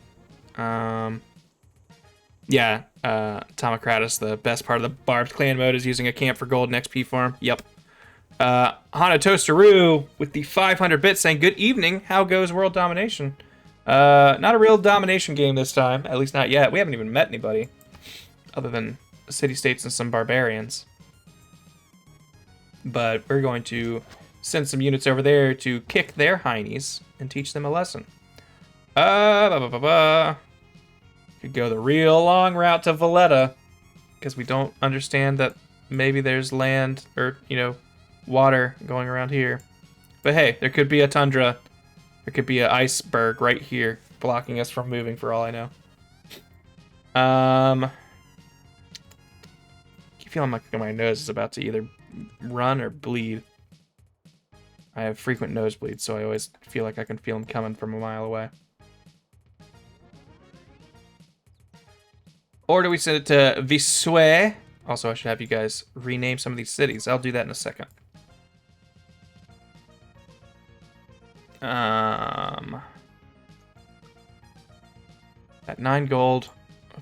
Yeah, Tomocratus, the best part of the Barbed Clan mode is using a camp for gold and XP farm. Yep. Hana Toasteroo with the 500 bits saying, good evening, how goes World Domination? Not a real domination game this time, at least not yet. We haven't even met anybody other than city-states and some barbarians. But we're going to send some units over there to kick their heinies and teach them a lesson. Could go the real long route to Valletta because we don't understand that maybe there's land or, you know, water going around here. But hey, there could be a tundra. There could be an iceberg right here blocking us from moving for all I know. Keep feeling like my nose is about to either run or bleed. I have frequent nosebleeds, so I always feel like I can feel them coming from a mile away. Or do we send it to Visue? Also, I should have you guys rename some of these cities. I'll do that in a second. That 9 gold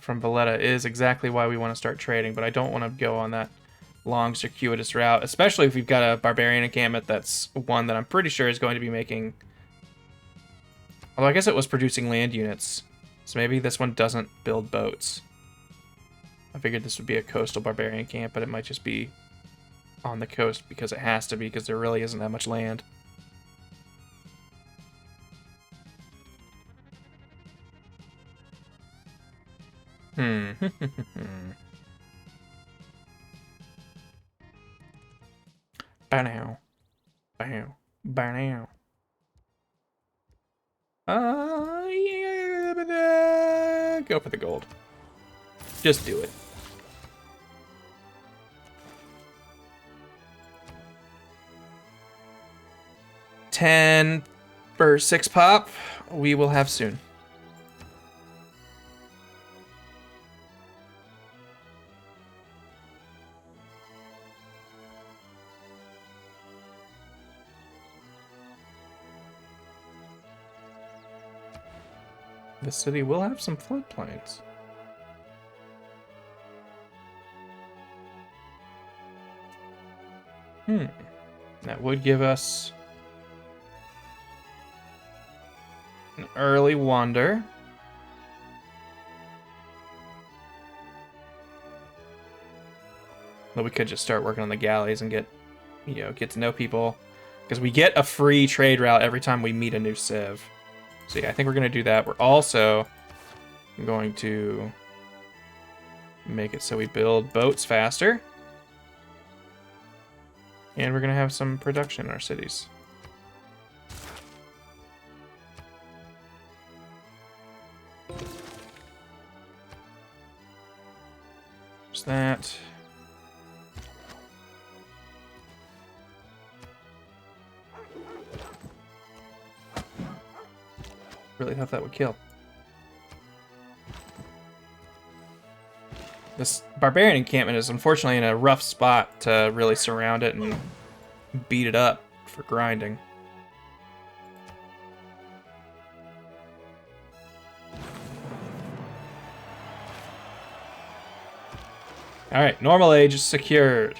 from Valletta is exactly why we want to start trading, but I don't want to go on that long, circuitous route, especially if we've got a barbarian encampment that's one that I'm pretty sure is going to be making... Although I guess it was producing land units, so maybe this one doesn't build boats. I figured this would be a coastal barbarian camp, but it might just be on the coast because it has to be, because there really isn't that much land. Hmm. Bow. Bow. Bow. Yeah, but, go for the gold. Just do it. $10 for 6 pop. We will have soon. The city will have some floodplains. That would give us an early wonder. But we could just start working on the galleys and get to know people. Because we get a free trade route every time we meet a new civ. So yeah, I think we're going to do that. We're also going to make it so we build boats faster. And we're going to have some production in our cities. There's that. Really thought that would kill. This barbarian encampment is unfortunately in a rough spot to really surround it and beat it up for grinding. Alright, normal age is secured.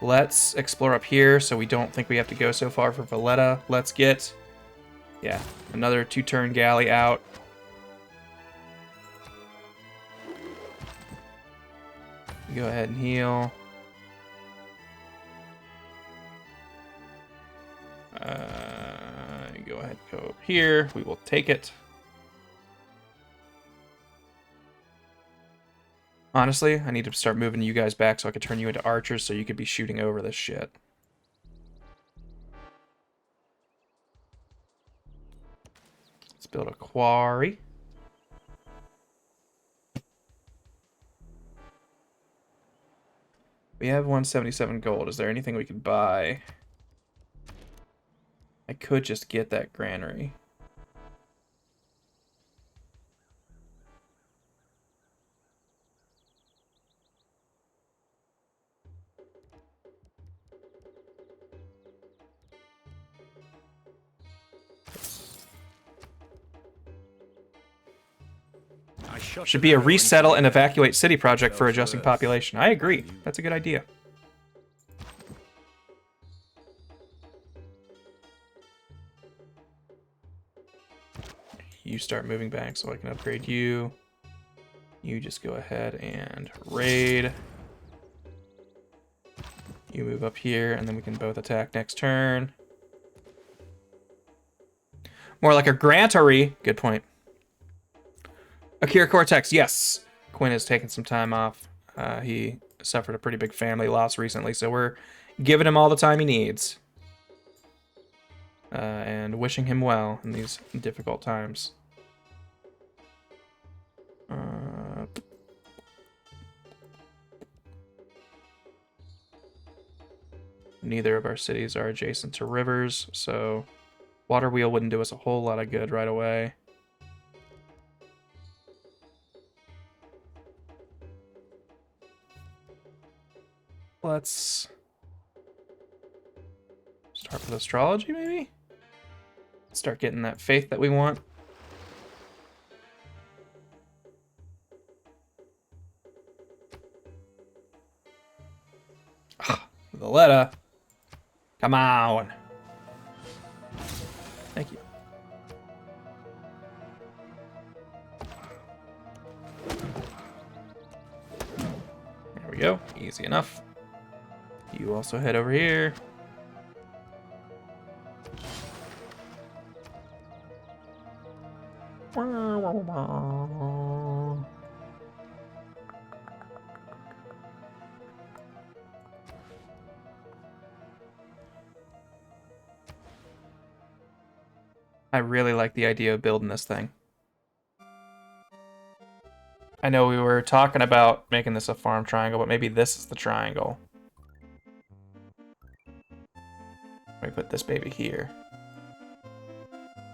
Let's explore up here so we don't think we have to go so far for Valletta. Let's get, yeah, another 2-turn galley out. Go ahead and heal. Go ahead and go over here. We will take it. Honestly, I need to start moving you guys back so I could turn you into archers so you could be shooting over this shit. Let's build a quarry. We have 177 gold. Is there anything we could buy? I could just get that granary. Should be a resettle and evacuate city project for adjusting population. I agree. That's a good idea. You start moving back so I can upgrade you. You just go ahead and raid. You move up here, and then we can both attack next turn. More like a grantory. Good point. Akira Cortex, yes. Quinn has taken some time off. He suffered a pretty big family loss recently, so we're giving him all the time he needs. And wishing him well in these difficult times. Neither of our cities are adjacent to rivers, so water wheel wouldn't do us a whole lot of good right away. Let's start with astrology, maybe? Start getting that faith that we want. Valletta. Come on. Thank you. There we go. Easy enough. You also head over here. I really like the idea of building this thing. I know we were talking about making this a farm triangle, but maybe this is the triangle. Let me put this baby here.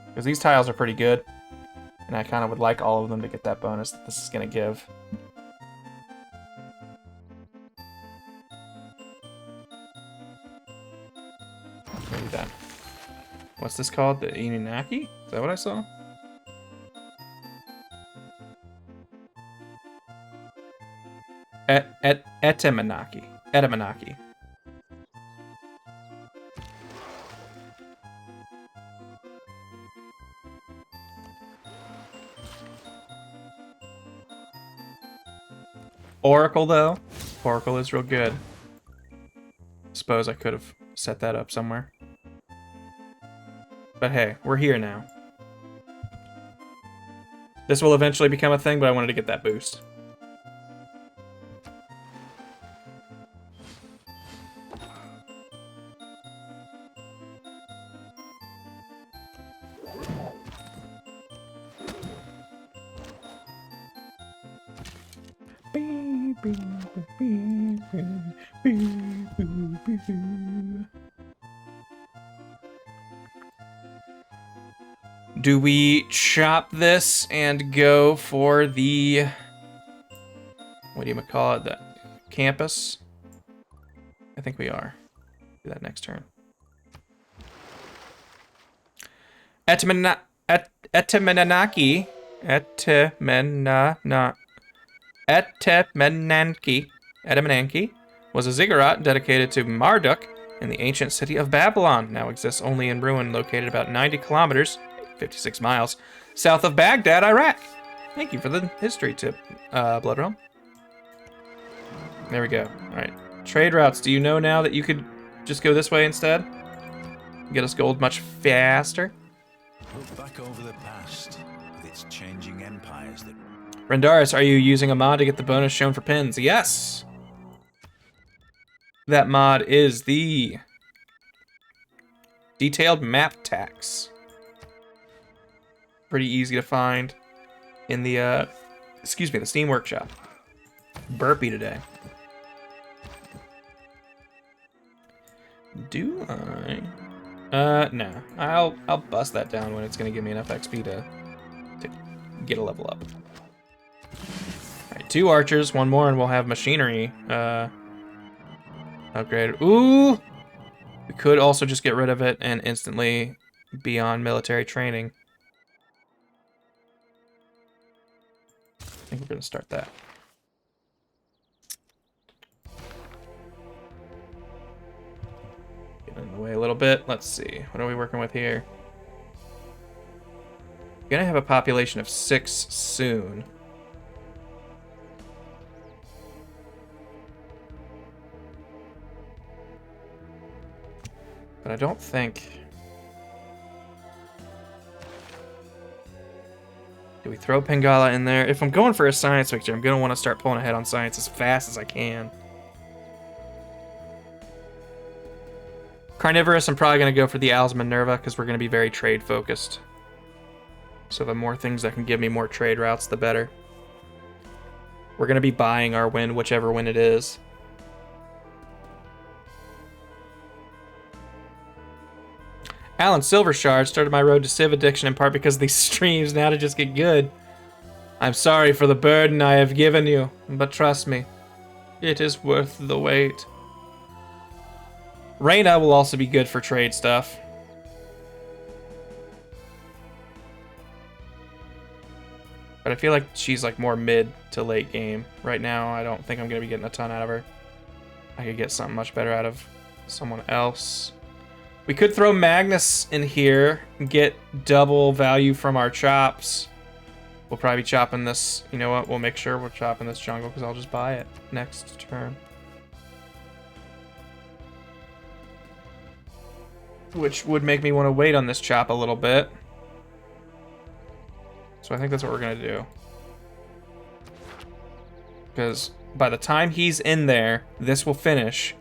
Because these tiles are pretty good. And I kind of would like all of them to get that bonus that this is going to give. Maybe that. What's this called? The Inunaki? Is that what I saw? Etemanaki. Etemanaki. Oracle, though. Oracle is real good. Suppose I could have set that up somewhere. But hey, we're here now. This will eventually become a thing, but I wanted to get that boost. Do we chop this and go for the, what do you call it, the campus? I think we are. Do that next turn. Etemenanki was a ziggurat dedicated to Marduk in the ancient city of Babylon. Now exists only in ruin, located about 90 kilometers, 56 miles, south of Baghdad, Iraq. Thank you for the history tip, Blood Realm. There we go. All right. Trade routes. Do you know now that you could just go this way instead? Get us gold much faster? Look back over the past with its changing empires that... Rendaris, are you using a mod to get the bonus shown for pins? Yes! That mod is the Detailed Map Tax. Pretty easy to find in the, the Steam Workshop. Burpee today. Do I? No. I'll bust that down when it's gonna give me enough XP to get a level up. Alright, 2 archers, 1 more, and we'll have machinery upgraded. Ooh! We could also just get rid of it and instantly be on military training. I think we're gonna start that. Get in the way a little bit. Let's see. What are we working with here? Gonna have a population of 6 soon. But I don't think... Do we throw Pengala in there? If I'm going for a science victory, I'm going to want to start pulling ahead on science as fast as I can. Carnivorous, I'm probably going to go for the Owls of Minerva because we're going to be very trade focused. So the more things that can give me more trade routes, the better. We're going to be buying our win, whichever win it is. Alan Silvershard started my road to Civ addiction in part because of these streams, now to just get good. I'm sorry for the burden I have given you, but trust me, it is worth the wait. Reyna will also be good for trade stuff. But I feel like she's like more mid to late game. Right now, I don't think I'm going to be getting a ton out of her. I could get something much better out of someone else. We could throw Magnus in here and get double value from our chops. We'll probably be chopping this. You know what? We'll make sure we're chopping this jungle because I'll just buy it next turn. Which would make me want to wait on this chop a little bit. So I think that's what we're going to do. Because by the time he's in there, this will finish.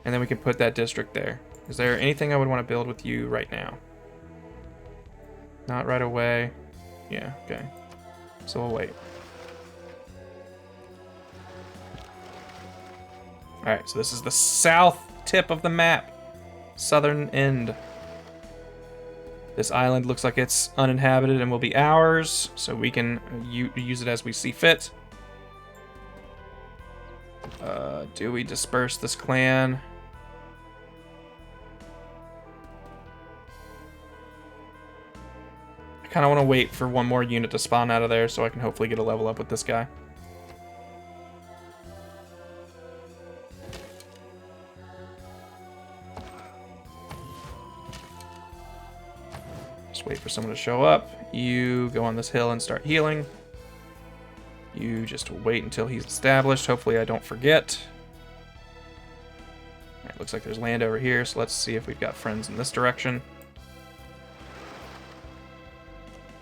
And then we can put that district there. Is there anything I would want to build with you right now? Not right away. Yeah, okay. So we'll wait. Alright, so this is the south tip of the map. Southern end. This island looks like it's uninhabited and will be ours, so we can use it as we see fit. Do we disperse this clan? I kind of want to wait for one more unit to spawn out of there so I can hopefully get a level up with this guy. Just wait for someone to show up. You go on this hill and start healing. You just wait until he's established. Hopefully I don't forget. Alright, looks like there's land over here, so let's see if we've got friends in this direction.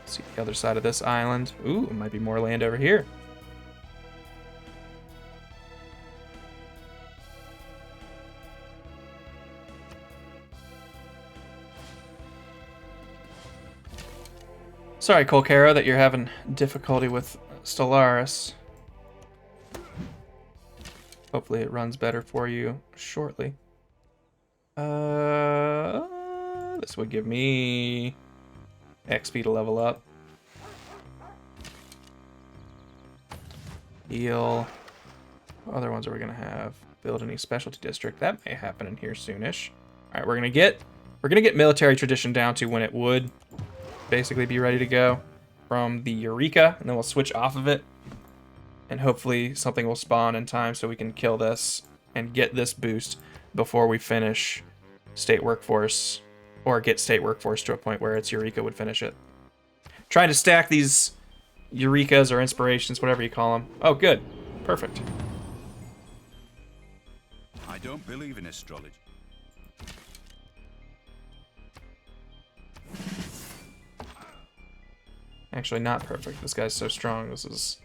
See the other side of this island. Ooh, might be more land over here. Sorry, Colcaro, that you're having difficulty with Stellaris. Hopefully it runs better for you shortly. This would give me XP to level up. Heal. What other ones are we gonna have? Build any specialty district. That may happen in here soonish. Alright, we're gonna get military tradition down to when it would basically be ready to go from the Eureka, and then we'll switch off of it. And hopefully something will spawn in time so we can kill this and get this boost before we finish state workforce, or get state workforce to a point where its Eureka would finish it. Trying to stack these Eurekas or inspirations, whatever you call them. Oh, good. Perfect. I don't believe in astrology. Actually, not perfect. This guy's so strong. This is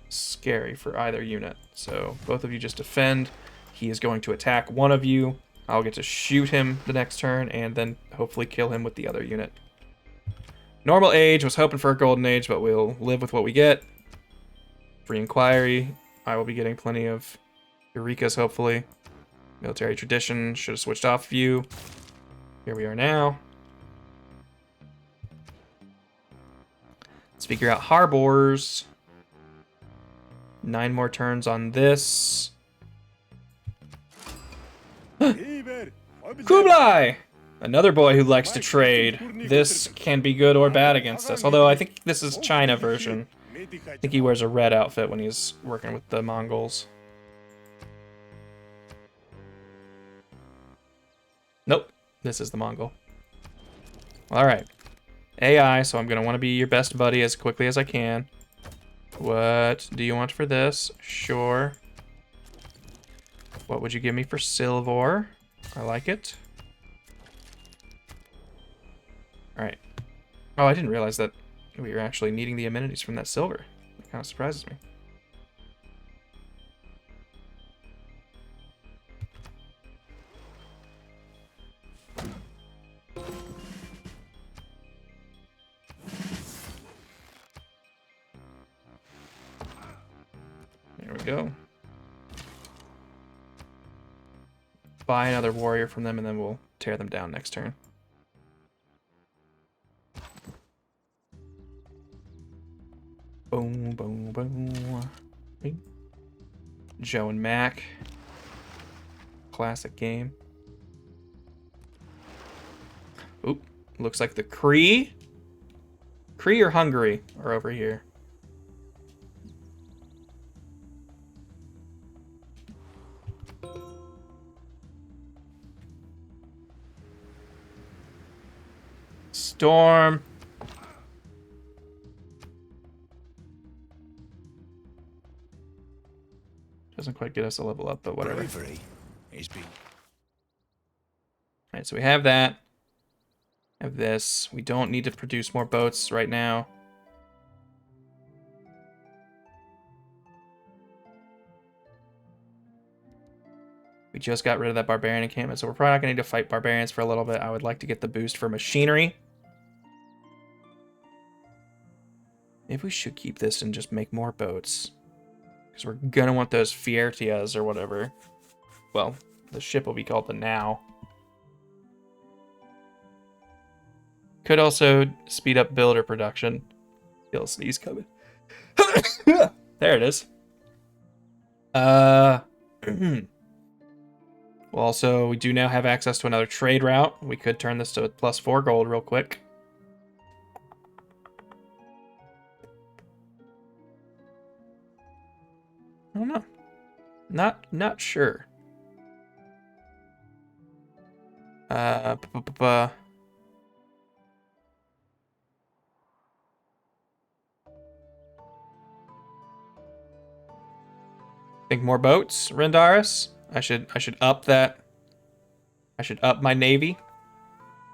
scary for either unit. So both of you just defend. He is going to attack one of you. I'll get to shoot him the next turn and then hopefully kill him with the other unit. Normal age. Was hoping for a golden age, but we'll live with what we get. Free inquiry. I will be getting plenty of Eurekas, hopefully. Military tradition. Should have switched off of you. Here we are now. Let's figure out harbors. 9 more turns on this. Kublai! Another boy who likes to trade. This can be good or bad against us. Although I think this is China version. I think he wears a red outfit when he's working with the Mongols. Nope. This is the Mongol. Alright. AI, so I'm going to want to be your best buddy as quickly as I can. What do you want for this? Sure. What would you give me for silver? I like it. Alright. Oh, I didn't realize that we were actually needing the amenities from that silver. That kind of surprises me. There we go. Buy another warrior from them, and then we'll tear them down next turn. Boom, boom, boom. Joe and Mac. Classic game. Oop. Looks like the Cree or Hungary are over here. Storm. Doesn't quite get us a level up, but whatever. Bravery is being... Alright, so we have that. Have this. We don't need to produce more boats right now. We just got rid of that barbarian encampment, so we're probably not going to need to fight barbarians for a little bit. I would like to get the boost for machinery. Maybe we should keep this and just make more boats. Because we're gonna want those Fiertias or whatever. Well, the ship will be called the Now. Could also speed up builder production. Feel a sneeze coming. There it is. Well, also, we do now have access to another trade route. We could turn this to +4 gold real quick. I don't know. Not sure. Think more boats, Rendaris? I should up that. I should up my navy.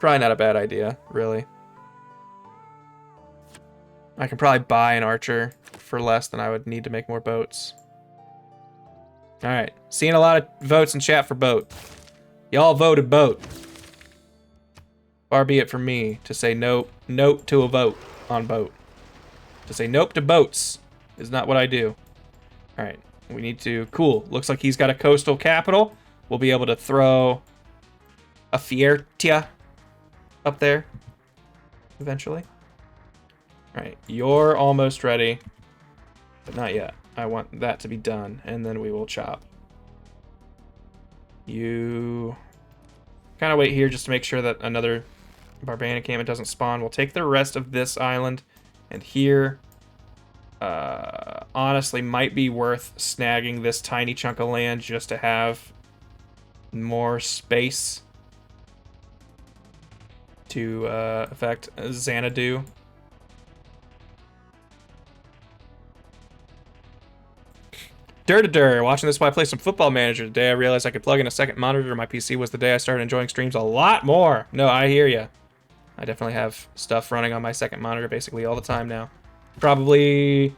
Probably not a bad idea, really. I can probably buy an archer for less than I would need to make more boats. All right, seeing a lot of votes in chat for boat. Y'all voted boat. Far be it from me to say nope to a vote on boat. To say nope to boats is not what I do. All right, we need to, cool. Looks like he's got a coastal capital. We'll be able to throw a Fiertia up there eventually. All right, you're almost ready, but not yet. I want that to be done, and then we will chop. You kind of wait here just to make sure that another barbarian encampment doesn't spawn. We'll take the rest of this island, and here, honestly, might be worth snagging this tiny chunk of land just to have more space to affect Xanadu. Dur, watching this while I play some Football Manager. The day I realized I could plug in a second monitor to my PC was the day I started enjoying streams a lot more. No, I hear ya. I definitely have stuff running on my second monitor basically all the time now. Probably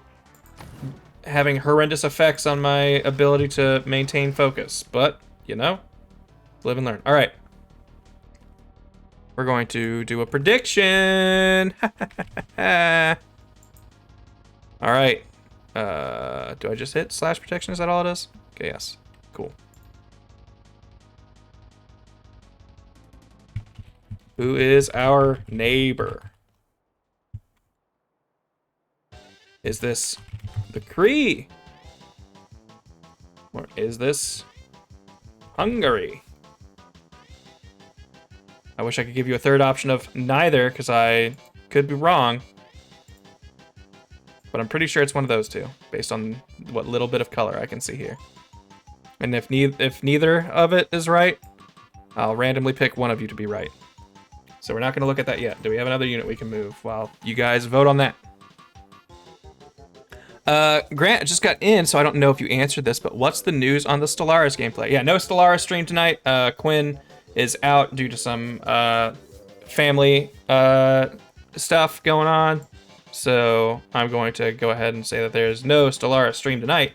having horrendous effects on my ability to maintain focus, but, you know, live and learn. All right. We're going to do a prediction. All right. Do I just hit slash protection? Is that all it is? Okay, yes. Cool. Who is our neighbor? Is this the Cree? Or is this Hungary? I wish I could give you a third option of neither, because I could be wrong. But I'm pretty sure it's one of those two, based on what little bit of color I can see here. And if neither of it is right, I'll randomly pick one of you to be right. So we're not going to look at that yet. Do we have another unit we can move while you guys vote on that? Grant just got in, so I don't know if you answered this, but what's the news on the Stellaris gameplay? Yeah, no Stellaris stream tonight. Quinn is out due to some family stuff going on. So I'm going to go ahead and say that there's no Stellaris stream tonight.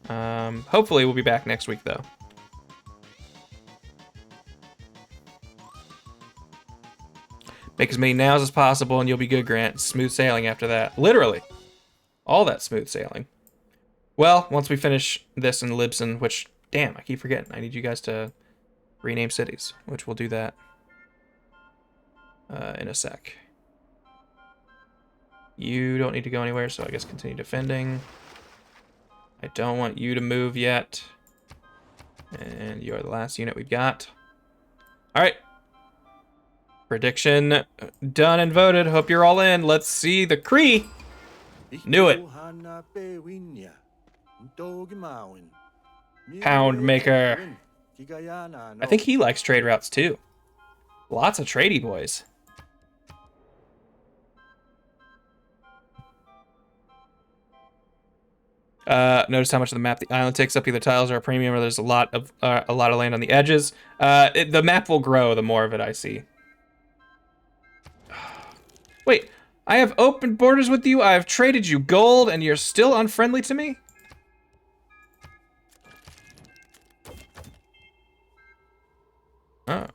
Hopefully we'll be back next week, though. Make as many nows as possible and you'll be good, Grant. Smooth sailing after that. Literally. All that smooth sailing. Well, once we finish this in Libsyn, which, damn, I keep forgetting. I need you guys to rename cities, which we'll do that in a sec. You don't need to go anywhere, so I guess continue defending. I don't want you to move yet. And you're the last unit we've got. All right. Prediction done and voted. Hope you're all in. Let's see the Cree. Knew it. Pound Maker. I think he likes trade routes too. Lots of tradey boys. Notice how much of the map the island takes up. Either tiles or a premium, or there's a lot of land on the edges. The map will grow the more of it I see. Wait, I have open borders with you. I have traded you gold, and you're still unfriendly to me? Oh.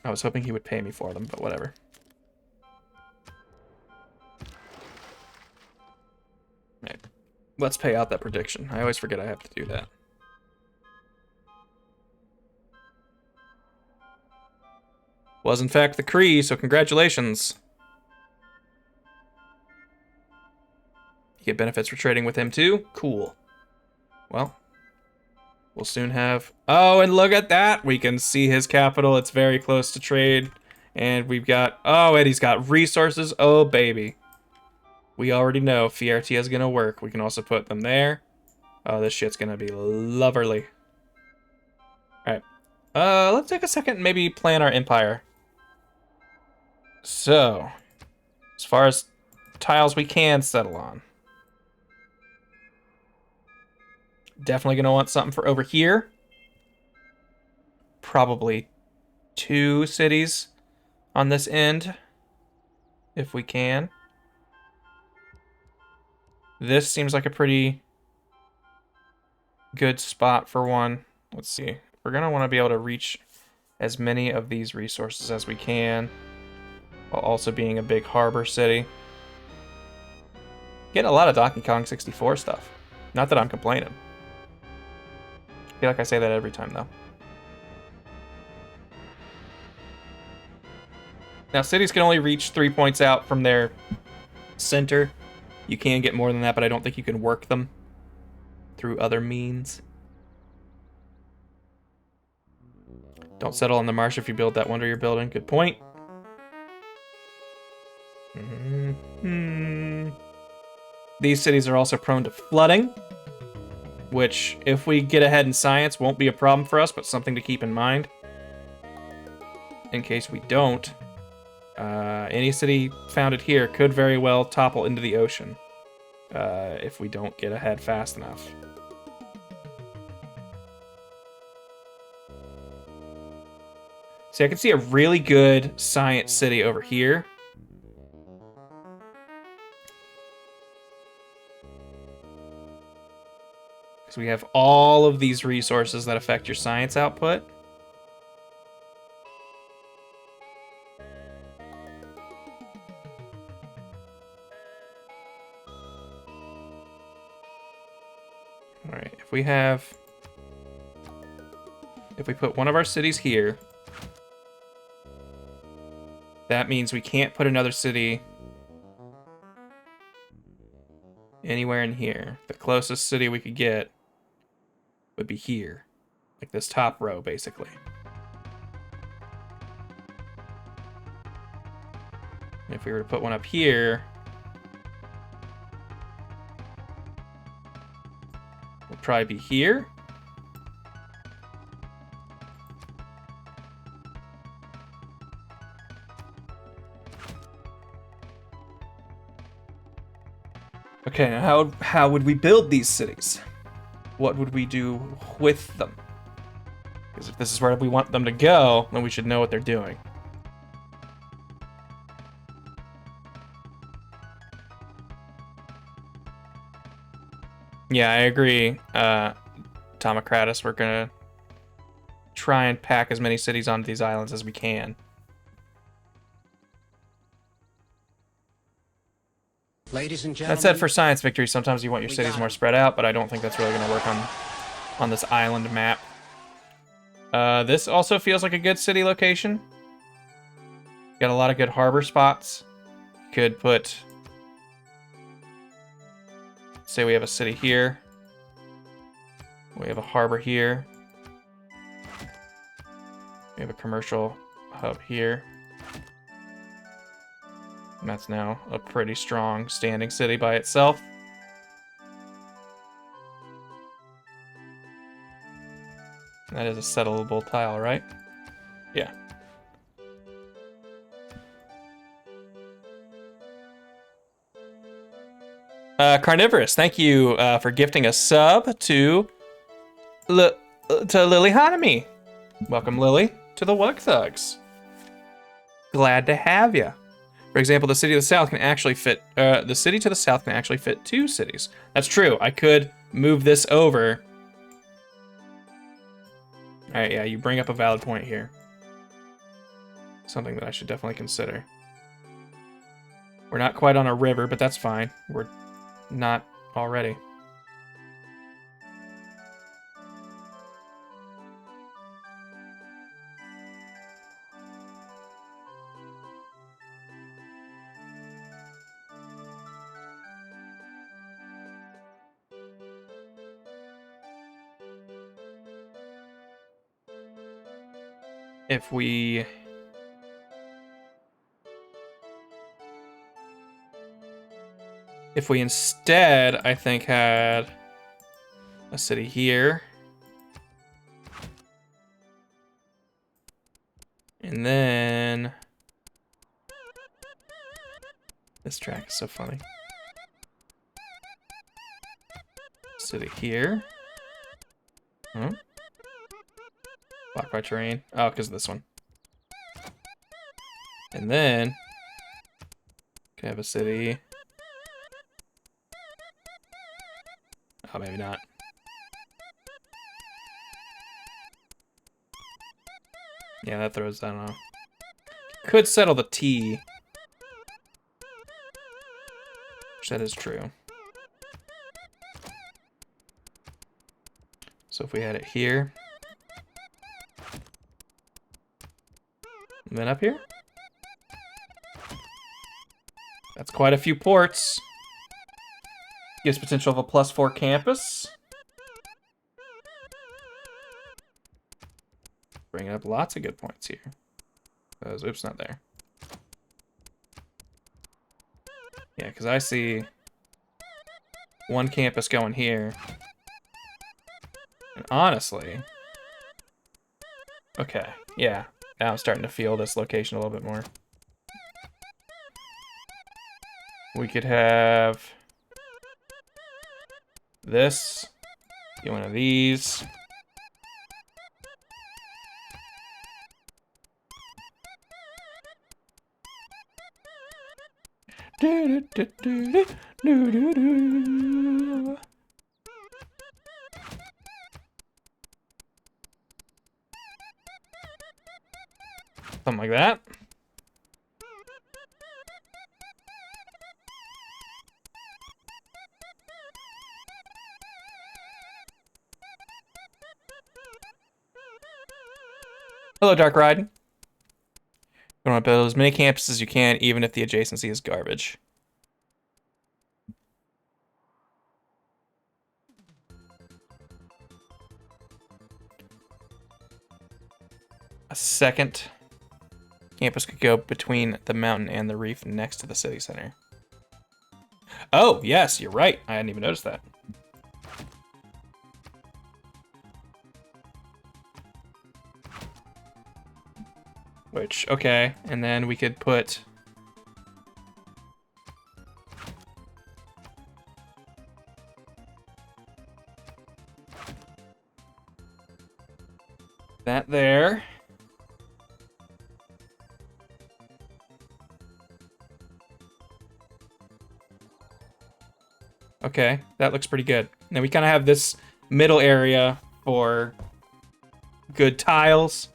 I was hoping he would pay me for them, but whatever. Right. Let's pay out that prediction. I always forget I have to do that. Was in fact the Cree, so congratulations. You get benefits for trading with him too? Cool. Well, we'll soon have... Oh, and look at that! We can see his capital. It's very close to trade. And we've got... Oh, and he's got resources. Oh, baby. We already know Fiertia is going to work. We can also put them there. Oh, this shit's going to be lovely. Alright. Let's take a second and maybe plan our empire. So, as far as tiles we can settle on. Definitely going to want something for over here. Probably 2 cities on this end, if we can. This seems like a pretty good spot for one. Let's see. We're going to want to be able to reach as many of these resources as we can, while also being a big harbor city. Getting a lot of Donkey Kong 64 stuff. Not that I'm complaining. I feel like I say that every time, though. Now, cities can only reach 3 points out from their center. You can get more than that, but I don't think you can work them through other means. Don't settle on the marsh if you build that wonder you're building. Good point. These cities are also prone to flooding, which, if we get ahead in science, won't be a problem for us, but something to keep in mind. In case we don't, any city founded here could very well topple into the ocean if we don't get ahead fast enough. See, I can see a really good science city over here. So we have all of these resources that affect your science output. All right, if we put one of our cities here, that means we can't put another city anywhere in here. The closest city we could get would be here. Like this top row, basically. And if we were to put one up here, would probably be here. Okay, now how would we build these cities? What would we do with them? Because if this is where we want them to go, then we should know what they're doing. Yeah, I agree, Tomocratus. We're gonna try and pack as many cities onto these islands as we can. Ladies and gentlemen, That said, for science victory, sometimes you want your cities more spread out, but I don't think that's really going to work on this island map. This also feels like a good city location. Got a lot of good harbor spots. Could put... Say we have a city here. We have a harbor here. We have a commercial hub here. And that's now a pretty strong standing city by itself. That is a settleable tile, right? Yeah. Carnivorous, thank you for gifting a sub to Lily Hanami. Welcome, Lily, to the Wug Thugs. Glad to have you. For example, the city to the south can actually fit. The city to the south can actually fit 2 cities. That's true. I could move this over. All right, yeah, you bring up a valid point here. something that I should definitely consider. We're not quite on a river, but that's fine. We're not already. If we instead, I think, had a city here. And then this track is so funny. City here. Hmm? Blocked by terrain. Oh, because of this one. And then can have a city. Oh, maybe not. Yeah, that throws, I don't know. Could settle the T. Which that is true. So if we had it here. And then up here. That's quite a few ports. Gives potential of a +4 campus. Bringing up lots of good points here. Oops, not there. Yeah, because I see one campus going here. And honestly... Okay, yeah. Now I'm starting to feel this location a little bit more. We could have... this. Get one of these. Something like that. Hello, Dark Ride. You want to build as many campuses as you can, even if the adjacency is garbage. A second campus could go between the mountain and the reef next to the city center. Oh, yes, you're right. I hadn't even noticed that. Which, okay, and then we could put... that there. Okay, that looks pretty good. Now we kind of have this middle area for good tiles,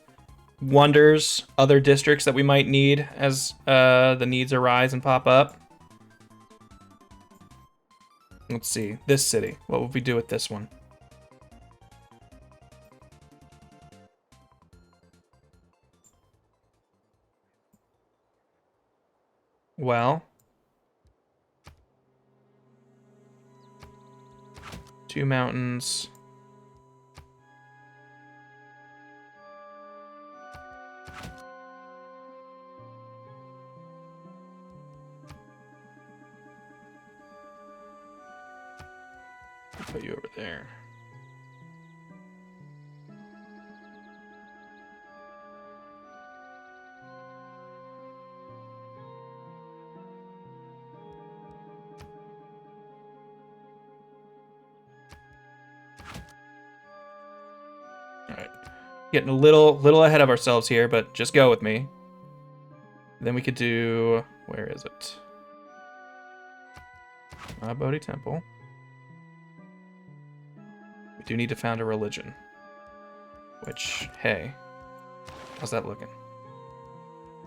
wonders, other districts that we might need as the needs arise and pop up. Let's see, this city. What would we do with this one? Well, 2 mountains. I'll put you over there. Getting a little ahead of ourselves here, but just go with me. Then we could do... where is it? Bodhi Temple. We do need to found a religion. Which, hey, how's that looking?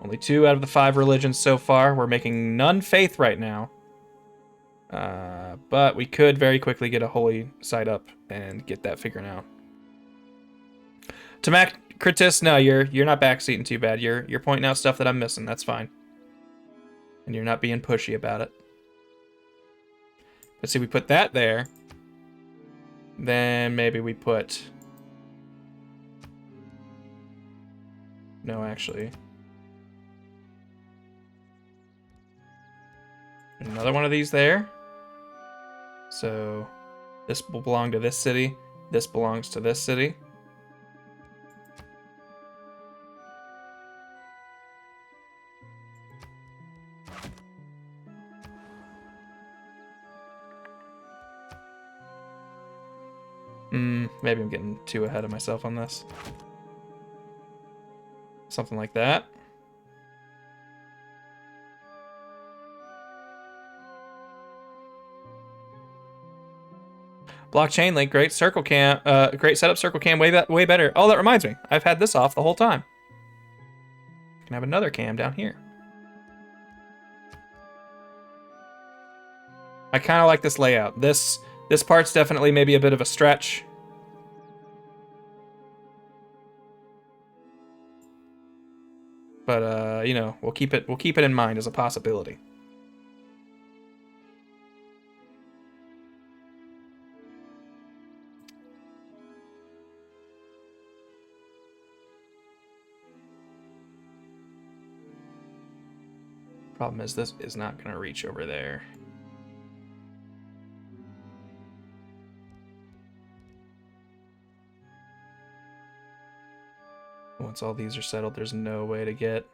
Only 2 out of the 5 religions so far. We're making none faith right now. But we could very quickly get a holy site up and get that figured out. Tamacritus, no, you're not backseating too bad. You're pointing out stuff that I'm missing. That's fine. And you're not being pushy about it. Let's see, we put that there. Then maybe we put... No, actually. Another one of these there. So this will belong to this city. This belongs to this city. Maybe I'm getting too ahead of myself on this. Something like that. Blockchain link, great circle cam, great setup, circle cam, way better. Oh, that reminds me, I've had this off the whole time. Can have another cam down here. I kind of like this layout. This part's definitely maybe a bit of a stretch. But you know, we'll keep it in mind as a possibility. Problem is, this is not going to reach over there. Once all these are settled, there's no way to get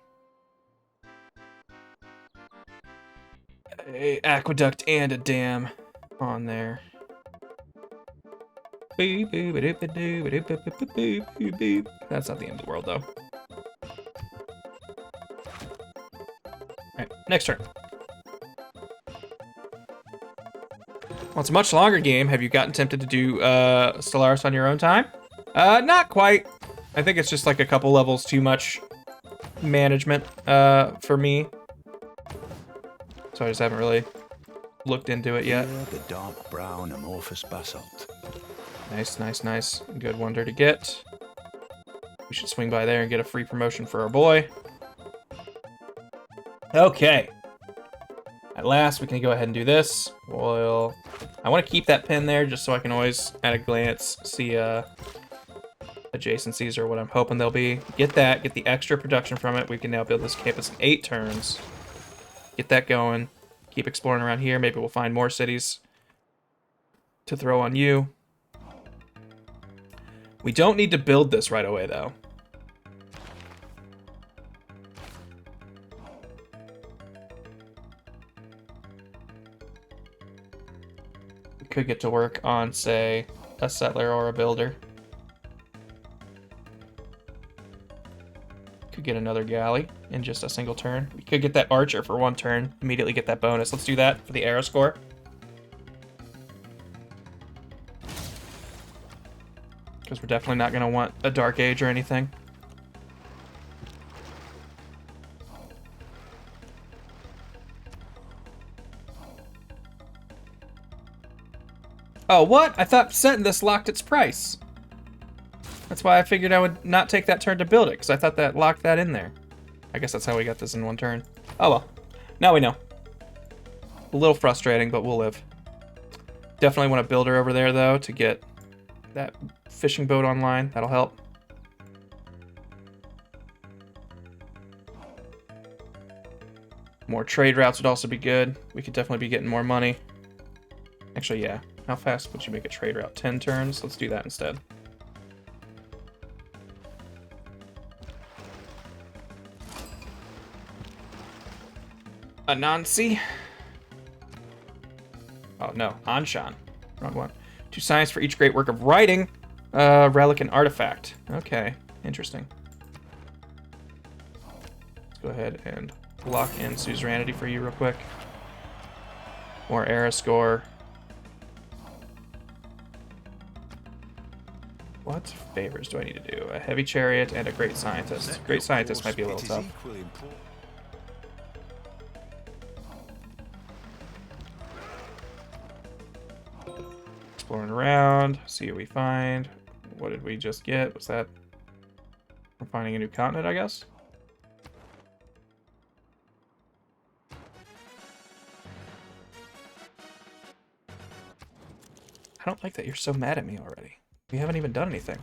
an aqueduct and a dam on there. That's not the end of the world, though. Alright, next turn. Well, it's a much longer game. Have you gotten tempted to do Stellaris on your own time? Not quite. I think it's just like a couple levels too much management for me. So I just haven't really looked into it yet. Here, the dark brown amorphous basalt. Nice, nice, nice. Good wonder to get. We should swing by there and get a free promotion for our boy. Okay. At last, we can go ahead and do this. I want to keep that pin there just so I can always, at a glance, see adjacencies or what I'm hoping they'll be. Get that, get the extra production from it. We can now build this campus in 8 turns. Get that going. Keep exploring around here. Maybe we'll find more cities to throw on you. We don't need to build this right away, though. We could get to work on, say, a settler or a builder. Could get another galley in just a single turn. We could get that archer for 1 turn, immediately get that bonus. Let's do that for the arrow score. Because we're definitely not going to want a dark age or anything. Oh, what? I thought setting this locked its price. That's why I figured I would not take that turn to build it, because I thought that locked that in there. I guess that's how we got this in 1 turn. Oh well. Now we know. A little frustrating, but we'll live. Definitely want a builder over there, though, to get that fishing boat online. That'll help. More trade routes would also be good. We could definitely be getting more money. Actually, yeah. How fast would you make a trade route? 10 turns? Let's do that instead. Anansi. Oh no, Anshan. Wrong one. 2 science for each great work of writing. Relic and artifact. Okay, interesting. Let's go ahead and lock in suzerainty for you real quick. More era score. What favors do I need to do? A heavy chariot and a great scientist. Great scientist might be a little tough. Exploring around, see what we find. What did we just get? What's that? We're finding a new continent, I guess? I don't like that you're so mad at me already. We haven't even done anything.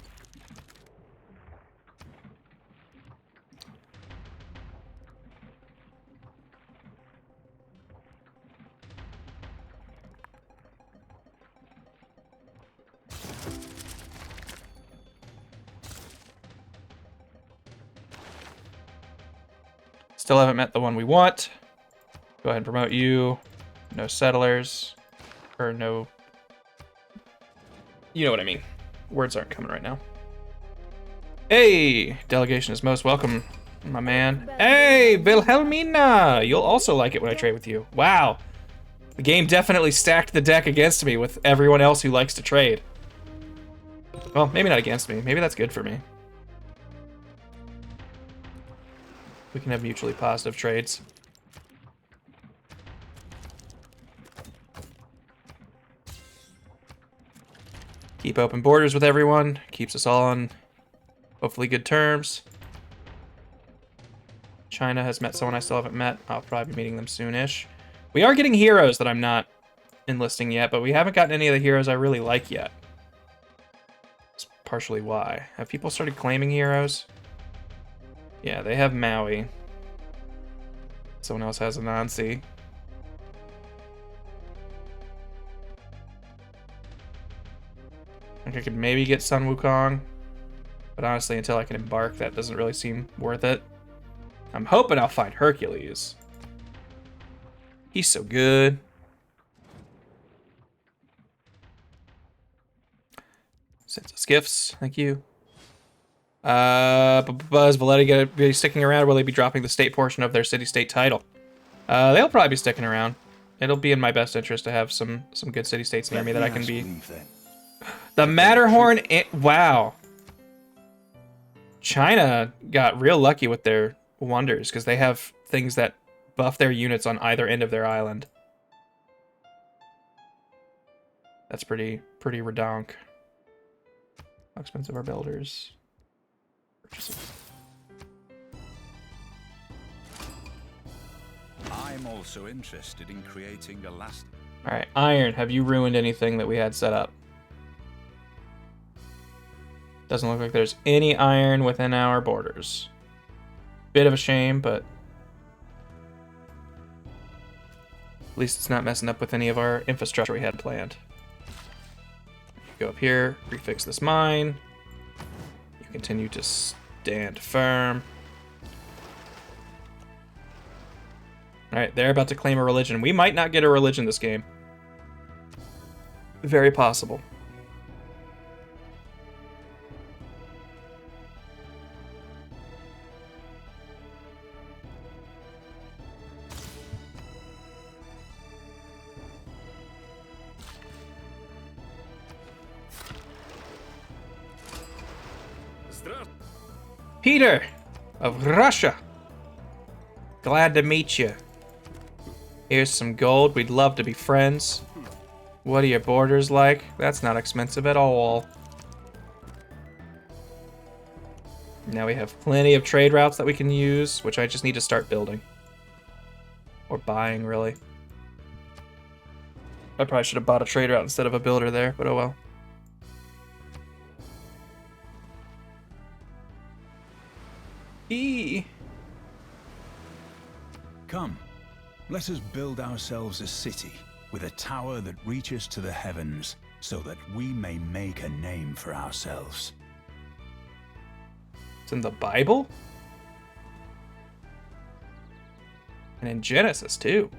Still haven't met the one we want. Go ahead and promote you. No settlers. Or no... You know what I mean. Words aren't coming right now. Hey! Delegation is most welcome, my man. Hey, Wilhelmina! You'll also like it when I trade with you. Wow. The game definitely stacked the deck against me with everyone else who likes to trade. Well, maybe not against me. Maybe that's good for me. We can have mutually positive trades. Keep open borders with everyone. Keeps us all on hopefully good terms. China has met someone I still haven't met. I'll probably be meeting them soonish. We are getting heroes that I'm not enlisting yet, but we haven't gotten any of the heroes I really like yet. That's partially why. Have people started claiming heroes? Yeah, they have Maui. Someone else has Anansi. I think I could maybe get Sun Wukong. But honestly, until I can embark, that doesn't really seem worth it. I'm hoping I'll find Hercules. He's so good. Sends us gifts. Thank you. Is Valletta gonna be sticking around? Will they be dropping the state portion of their city-state title? They'll probably be sticking around. It'll be in my best interest to have some good city-states near me that I can be. The Matterhorn. Wow. China got real lucky with their wonders because they have things that buff their units on either end of their island. That's pretty redonk. How expensive are builders? I'm also interested in creating a last. All right, iron. Have you ruined anything that we had set up? Doesn't look like there's any iron within our borders. Bit of a shame, but at least it's not messing up with any of our infrastructure we had planned. Go up here, refix this mine. You continue to stand firm. All right, they're about to claim a religion. We might not get a religion this game. Very possible. Peter of Russia. Glad to meet you. Here's some gold. We'd love to be friends. What are your borders like? That's not expensive at all. Now we have plenty of trade routes that we can use, which I just need to start building. Or buying, really. I probably should have bought a trade route instead of a builder there, but oh well. Come, let us build ourselves a city with a tower that reaches to the heavens so that we may make a name for ourselves. It's in the Bible? And in Genesis, too.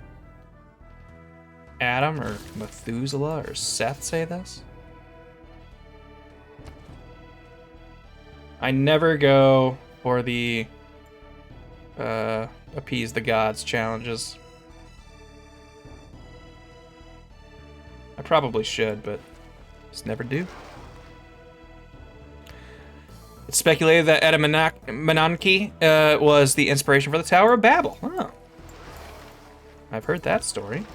Adam or Methuselah or Seth say this? I never go for the appease the gods challenges. I probably should, but just never do. It's speculated that Menanke was the inspiration for the Tower of Babel. Oh. I've heard that story.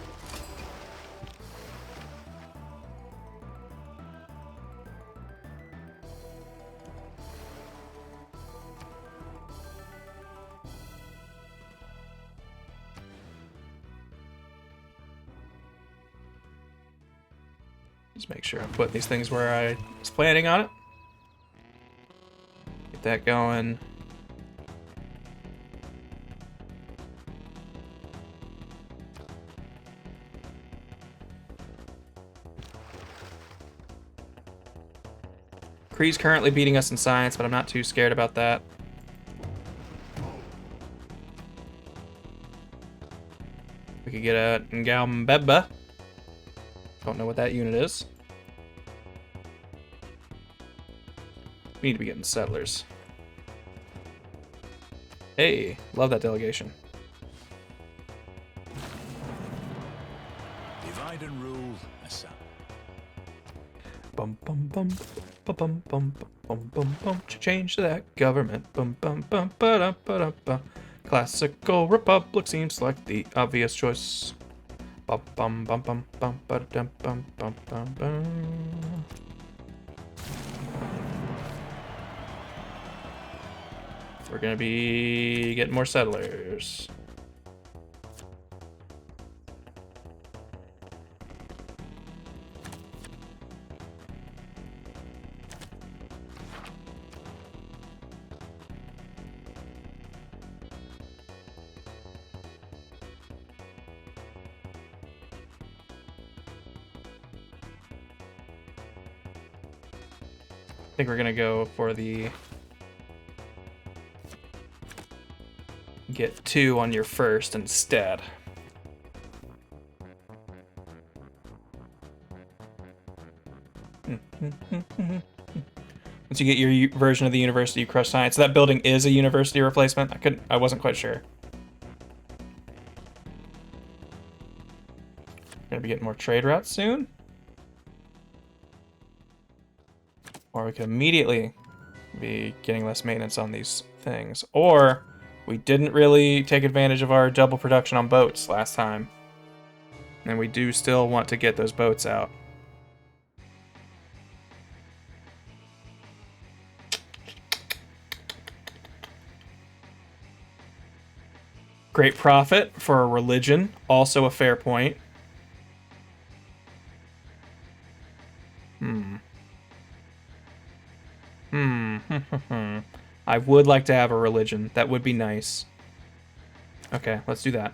Just make sure I put these things where I was planning on it. Get that going. Kree's currently beating us in science, but I'm not too scared about that. We could get a Ngambeba. Don't know what that unit is. We need to be getting settlers. Hey, love that delegation. Divide and rule, Assam. Bum bum bum bum bum bum bum bum bum. Change that government. Bum bum bum ba da ba da ba. Classical republic seems like the obvious choice. Bum bum bum bum bum ba da bum bum bum bum. We're gonna be getting more settlers. I think we're gonna go for the get 2 on your first instead. Once you get your version of the university, you crush science. So that building is a university replacement. I wasn't quite sure. Gonna be getting more trade routes soon. Or we could immediately be getting less maintenance on these things. Or we didn't really take advantage of our double production on boats last time. And we do still want to get those boats out. Great profit for a religion, also a fair point. I would like to have a religion. That would be nice. Okay, let's do that.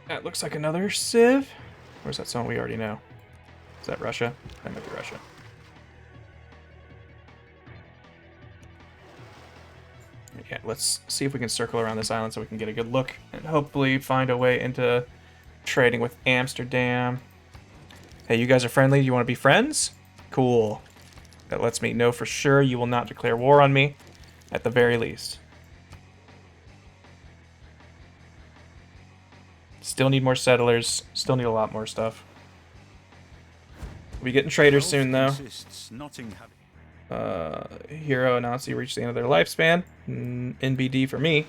That looks like another Civ. Or is that someone we already know? Is that Russia? That might be Russia. Yeah, let's see if we can circle around this island so we can get a good look and hopefully find a way into trading with Amsterdam. Hey, you guys are friendly. Do you want to be friends? Cool. That lets me know for sure you will not declare war on me, at the very least. Still need more settlers. Still need a lot more stuff. We'll be getting traders soon, though. Hero and Nazi reached the end of their lifespan. NBD for me.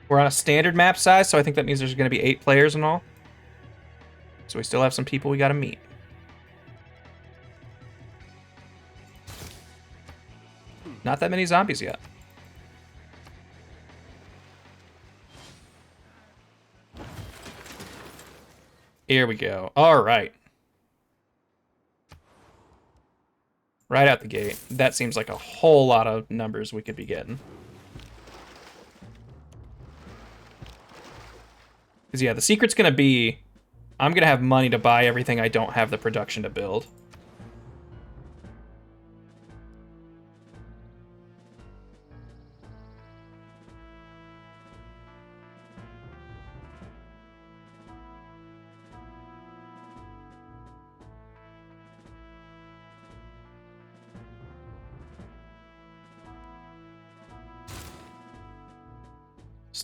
We're on a standard map size, so I think that means there's going to be 8 players in all. So we still have some people we got to meet. Not that many zombies yet. Here we go. All right. Right out the gate. That seems like a whole lot of numbers we could be getting. Because, yeah, the secret's going to be I'm going to have money to buy everything I don't have the production to build.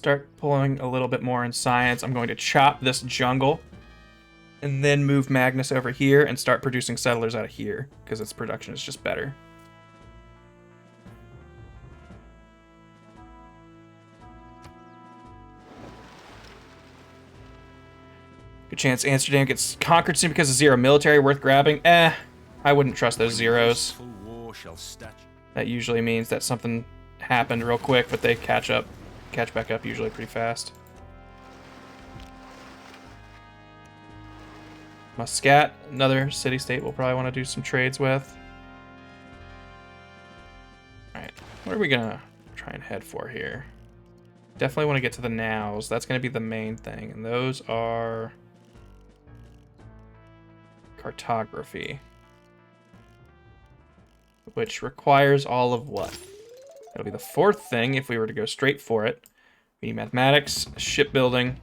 start pulling a little bit more in science. I'm going to chop this jungle and then move Magnus over here and start producing settlers out of here because its production is just better. Good chance Amsterdam gets conquered soon because of 0 military worth grabbing. I wouldn't trust those zeros. That usually means that something happened real quick, but they catch back up usually pretty fast. Muscat, another city-state we'll probably want to do some trades with. Alright, what are we gonna try and head for here? Definitely want to get to the nows. That's gonna be the main thing, and those are cartography, which requires all of what? That'll be the 4th thing if we were to go straight for it. We need mathematics, shipbuilding.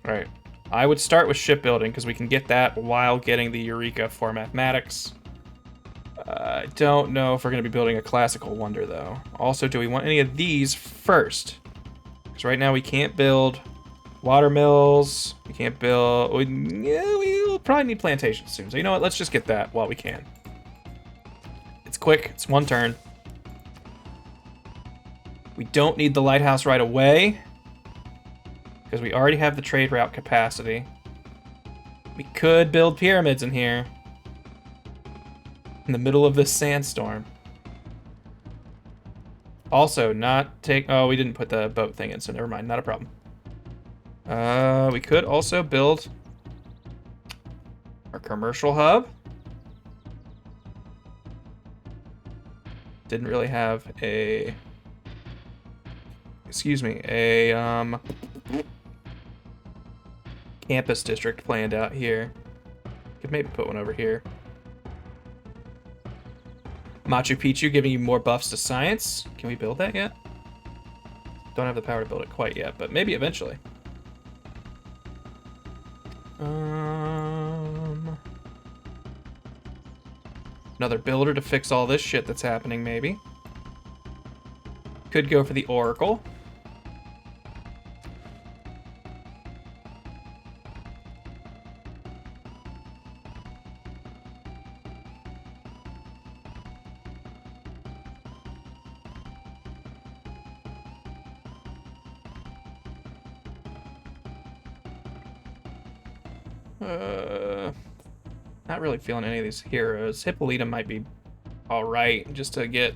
All right, I would start with shipbuilding because we can get that while getting the Eureka for mathematics. I don't know if we're going to be building a classical wonder, though. Also, do we want any of these first? Because right now we can't build water mills. We can't build... we'll probably need plantations soon. So you know what? Let's just get that while we can. It's quick. It's 1 turn. We don't need the lighthouse right away because we already have the trade route capacity. We could build pyramids in here in the middle of this sandstorm. Also, not take... Oh, we didn't put the boat thing in, so never mind. Not a problem. We could also build our commercial hub. Didn't really have a... Excuse me, a campus district planned out here. Could maybe put one over here. Machu Picchu giving you more buffs to science. Can we build that yet? Don't have the power to build it quite yet, but maybe eventually. Another builder to fix all this shit that's happening, maybe. Could go for the Oracle. Not really feeling any of these heroes. Hippolyta might be alright just to get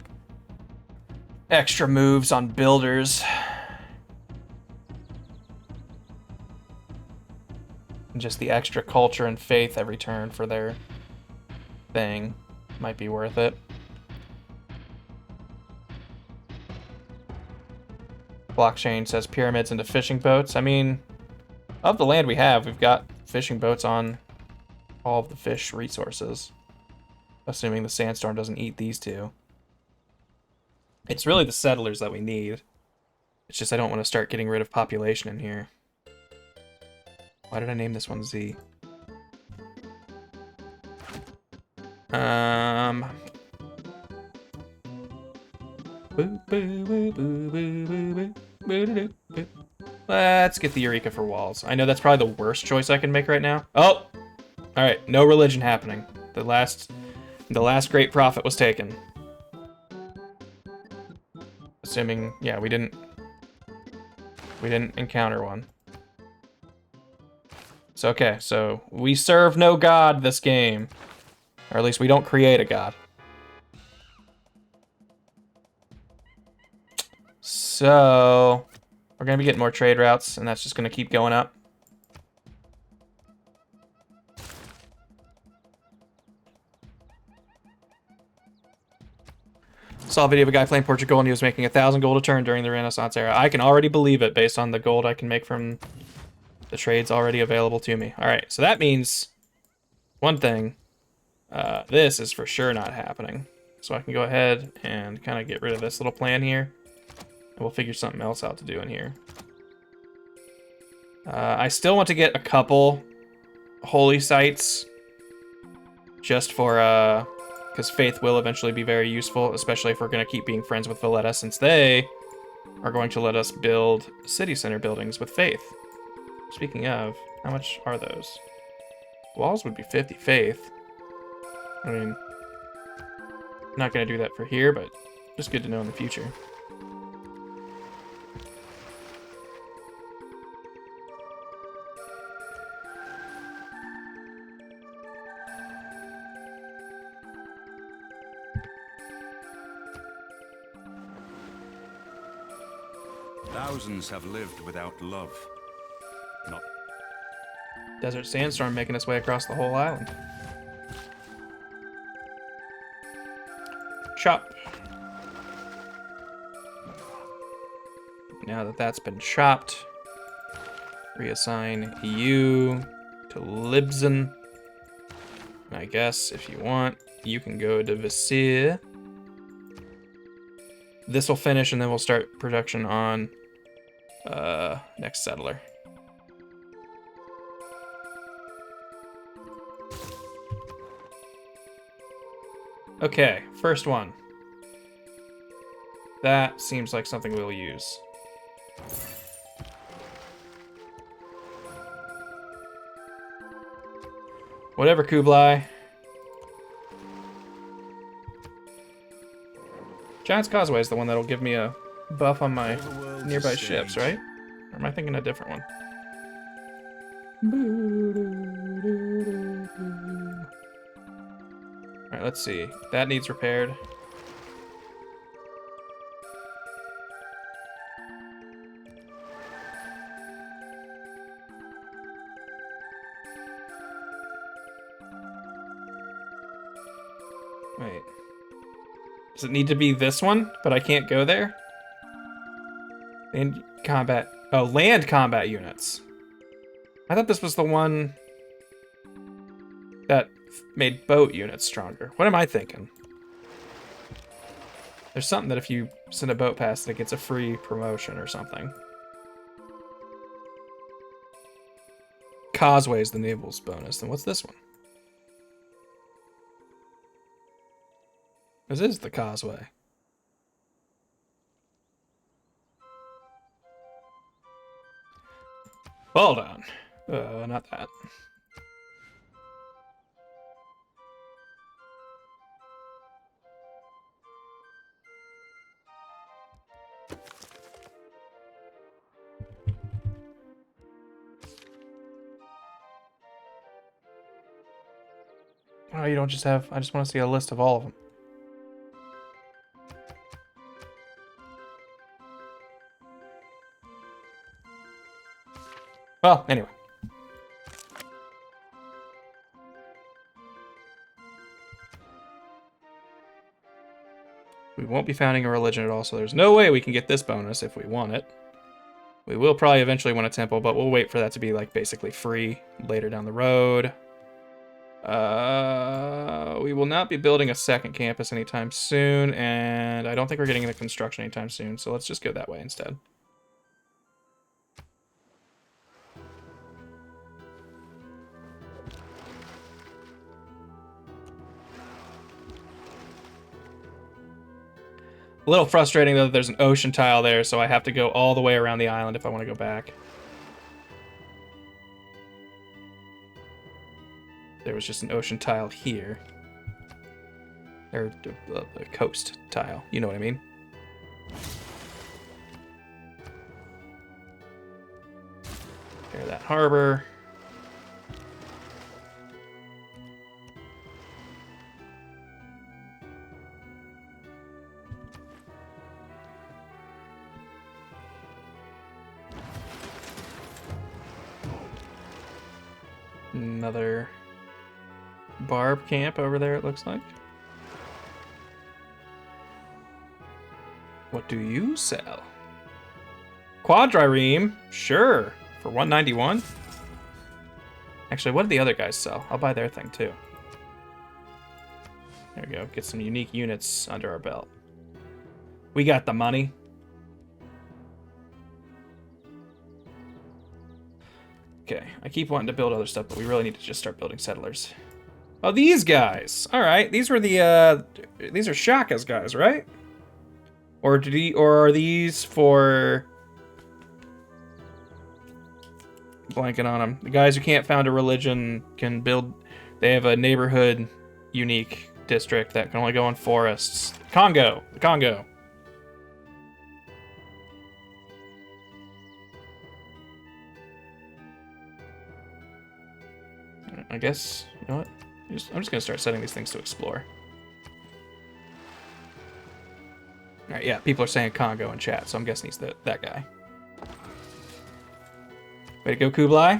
extra moves on builders. And just the extra culture and faith every turn for their thing might be worth it. Blockchain says pyramids into fishing boats. I mean, of the land we have, we've got fishing boats on all of the fish resources, assuming the sandstorm doesn't eat these two. It's really the settlers that we need. It's just I don't want to start getting rid of population in here. Why did I name this one Z? Let's get the Eureka for walls. I know that's probably the worst choice I can make right now. Oh! Alright, no religion happening. The last great prophet was taken. Assuming, yeah, we didn't encounter one. So, okay, so we serve no god this game. Or at least we don't create a god. So, we're gonna be getting more trade routes, and that's just gonna keep going up. Saw a video of a guy playing Portugal and he was making 1,000 gold a turn during the Renaissance era. I can already believe it based on the gold I can make from the trades already available to me. All right, so that means one thing. This is for sure not happening. So I can go ahead and kind of get rid of this little plan here. And we'll figure something else out to do in here. I still want to get a couple holy sites just for... because faith will eventually be very useful, especially if we're going to keep being friends with Valletta, since they are going to let us build city center buildings with faith. Speaking of, how much are those? Walls would be 50 faith. I mean, not going to do that for here, but just good to know in the future. Thousands have lived without love. Not Desert sandstorm making its way across the whole island. Chop. Now that that's been chopped, reassign you to Libzen. I guess if you want, you can go to Vasir. This will finish, and then we'll start production on next settler. Okay, first one. That seems like something we'll use. Whatever, Kublai. Giant's Causeway is the one that'll give me a buff on my nearby ships, right? Or am I thinking a different one? Alright, let's see. That needs repaired. Wait. Does it need to be this one? But I can't go there? Land combat. Oh, land combat units. I thought this was the one that made boat units stronger. What am I thinking? There's something that if you send a boat past it, it gets a free promotion or something. Causeway is the naval's bonus. Then what's this one? This is the Causeway. Hold on. Not that. Oh, you don't just have... I just want to see a list of all of them. Well, anyway. We won't be founding a religion at all, so there's no way we can get this bonus if we want it. We will probably eventually want a temple, but we'll wait for that to be like basically free later down the road. We will not be building a second campus anytime soon, and I don't think we're getting into construction anytime soon, so let's just go that way instead. A little frustrating though that there's an ocean tile there, so I have to go all the way around the island if I want to go back. There was just an ocean tile here. Or a coast tile, you know what I mean? Repair that harbor. Another barb camp over there, it looks like. What do you sell? Quadrireme? Sure. For 191? Actually, what did the other guys sell? I'll buy their thing too. There we go. Get some unique units under our belt. We got the money. Okay, I keep wanting to build other stuff, but we really need to just start building settlers. Oh, these guys! Alright, these were the, these are Shaka's guys, right? Or are these for blanking on them? The guys who can't found a religion can build. They have a neighborhood unique district that can only go in forests. Congo, the Congo. I guess, you know what? I'm just gonna start setting these things to explore. All right, yeah, people are saying Congo in chat, so I'm guessing he's that guy. Way to go, Kublai.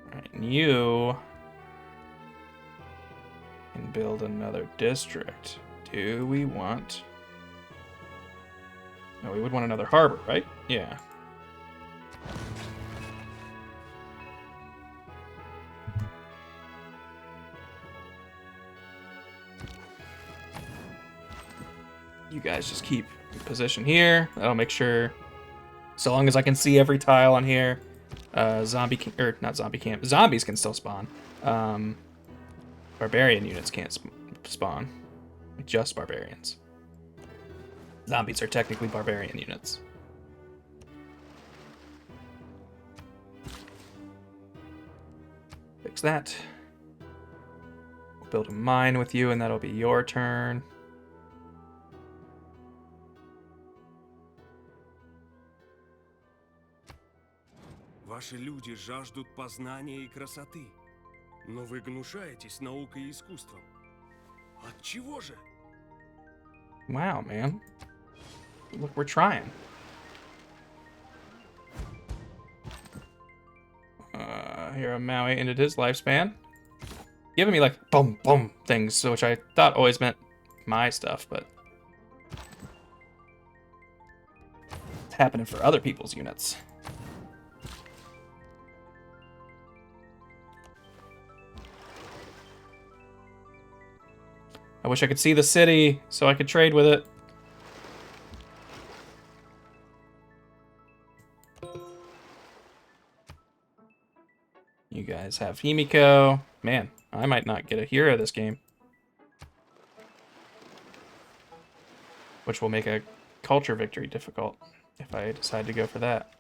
All right, and you can build another district. Do we want... No, we would want another harbor, right? Yeah. You guys just keep your position here. That'll make sure, so long as I can see every tile on here, zombies can still spawn. Barbarian units can't spawn. Just barbarians. Zombies are technically barbarian units. Fix that. We'll build a mine with you, and that'll be your turn. Ваши люди жаждут познания и красоты, но вы гнушаетесь наукой и искусством. От чего же? Wow, man. Look, we're trying. Here, Maui ended his lifespan. Giving me like boom, boom things, which I thought always meant my stuff, but it's happening for other people's units. I wish I could see the city so I could trade with it. You guys have Himiko. Man, I might not get a hero this game. Which will make a culture victory difficult if I decide to go for that.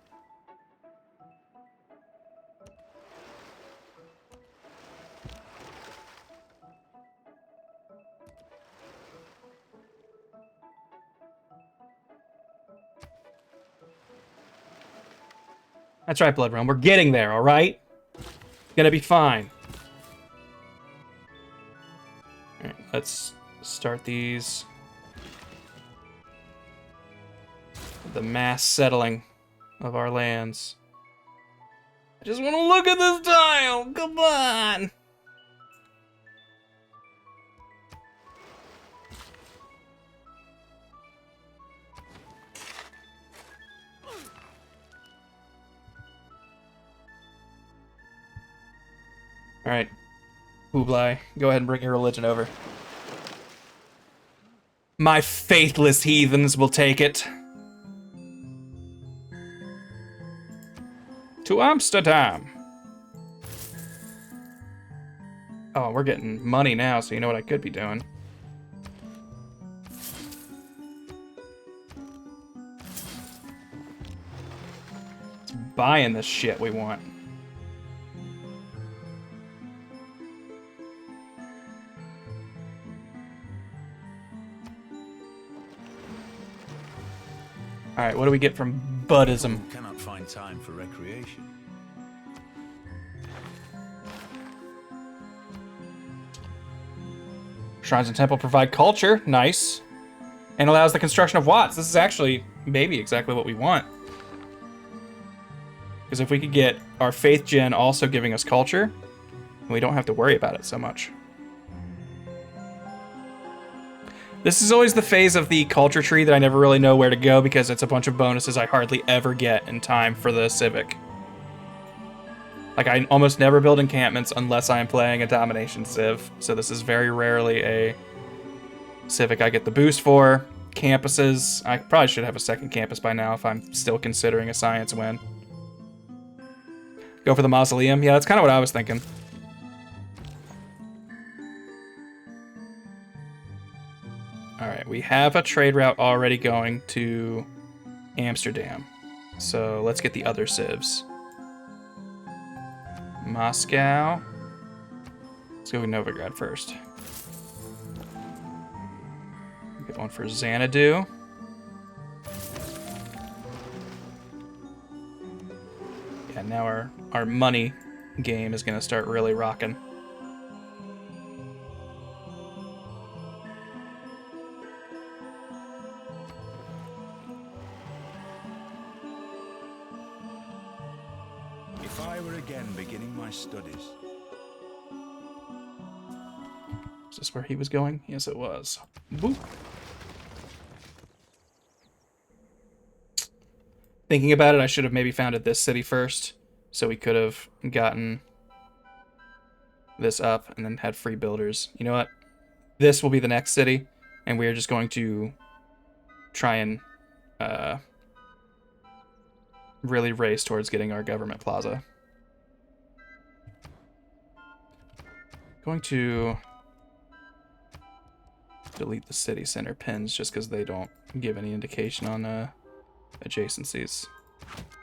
That's right, Blood Realm. We're getting there, all right? Gonna be fine. All right, let's start these. The mass settling of our lands. I just want to look at this tile. Come on. All right, Kublai, go ahead and bring your religion over. My faithless heathens will take it. To Amsterdam. Oh, we're getting money now, so you know what I could be doing. It's buying the shit we want. All right, what do we get from Buddhism? Cannot find time for recreation. Shrines and temple provide culture, nice, and allows the construction of Watts. This is actually maybe exactly what we want. Because if we could get our faith gen also giving us culture, we don't have to worry about it so much. This is always the phase of the culture tree that I never really know where to go because it's a bunch of bonuses I hardly ever get in time for the Civic. Like, I almost never build encampments unless I am playing a domination Civ, so this is very rarely a Civic I get the boost for. Campuses, I probably should have a second campus by now if I'm still considering a science win. Go for the mausoleum? Yeah, that's kind of what I was thinking. we have a trade route already going to Amsterdam. So let's get the other civs. Moscow. Let's go with Novigrad first. Get one for Xanadu. Yeah, now our money game is gonna start really rocking. If I were again beginning my studies. Is this where he was going? Yes, it was. Boop. Thinking about it, I should have maybe founded this city first, so we could have gotten this up and then had free builders. You know what? This will be the next city, and we are just going to try and really race towards getting our government plaza. Going to delete the city center pins just because they don't give any indication on adjacencies.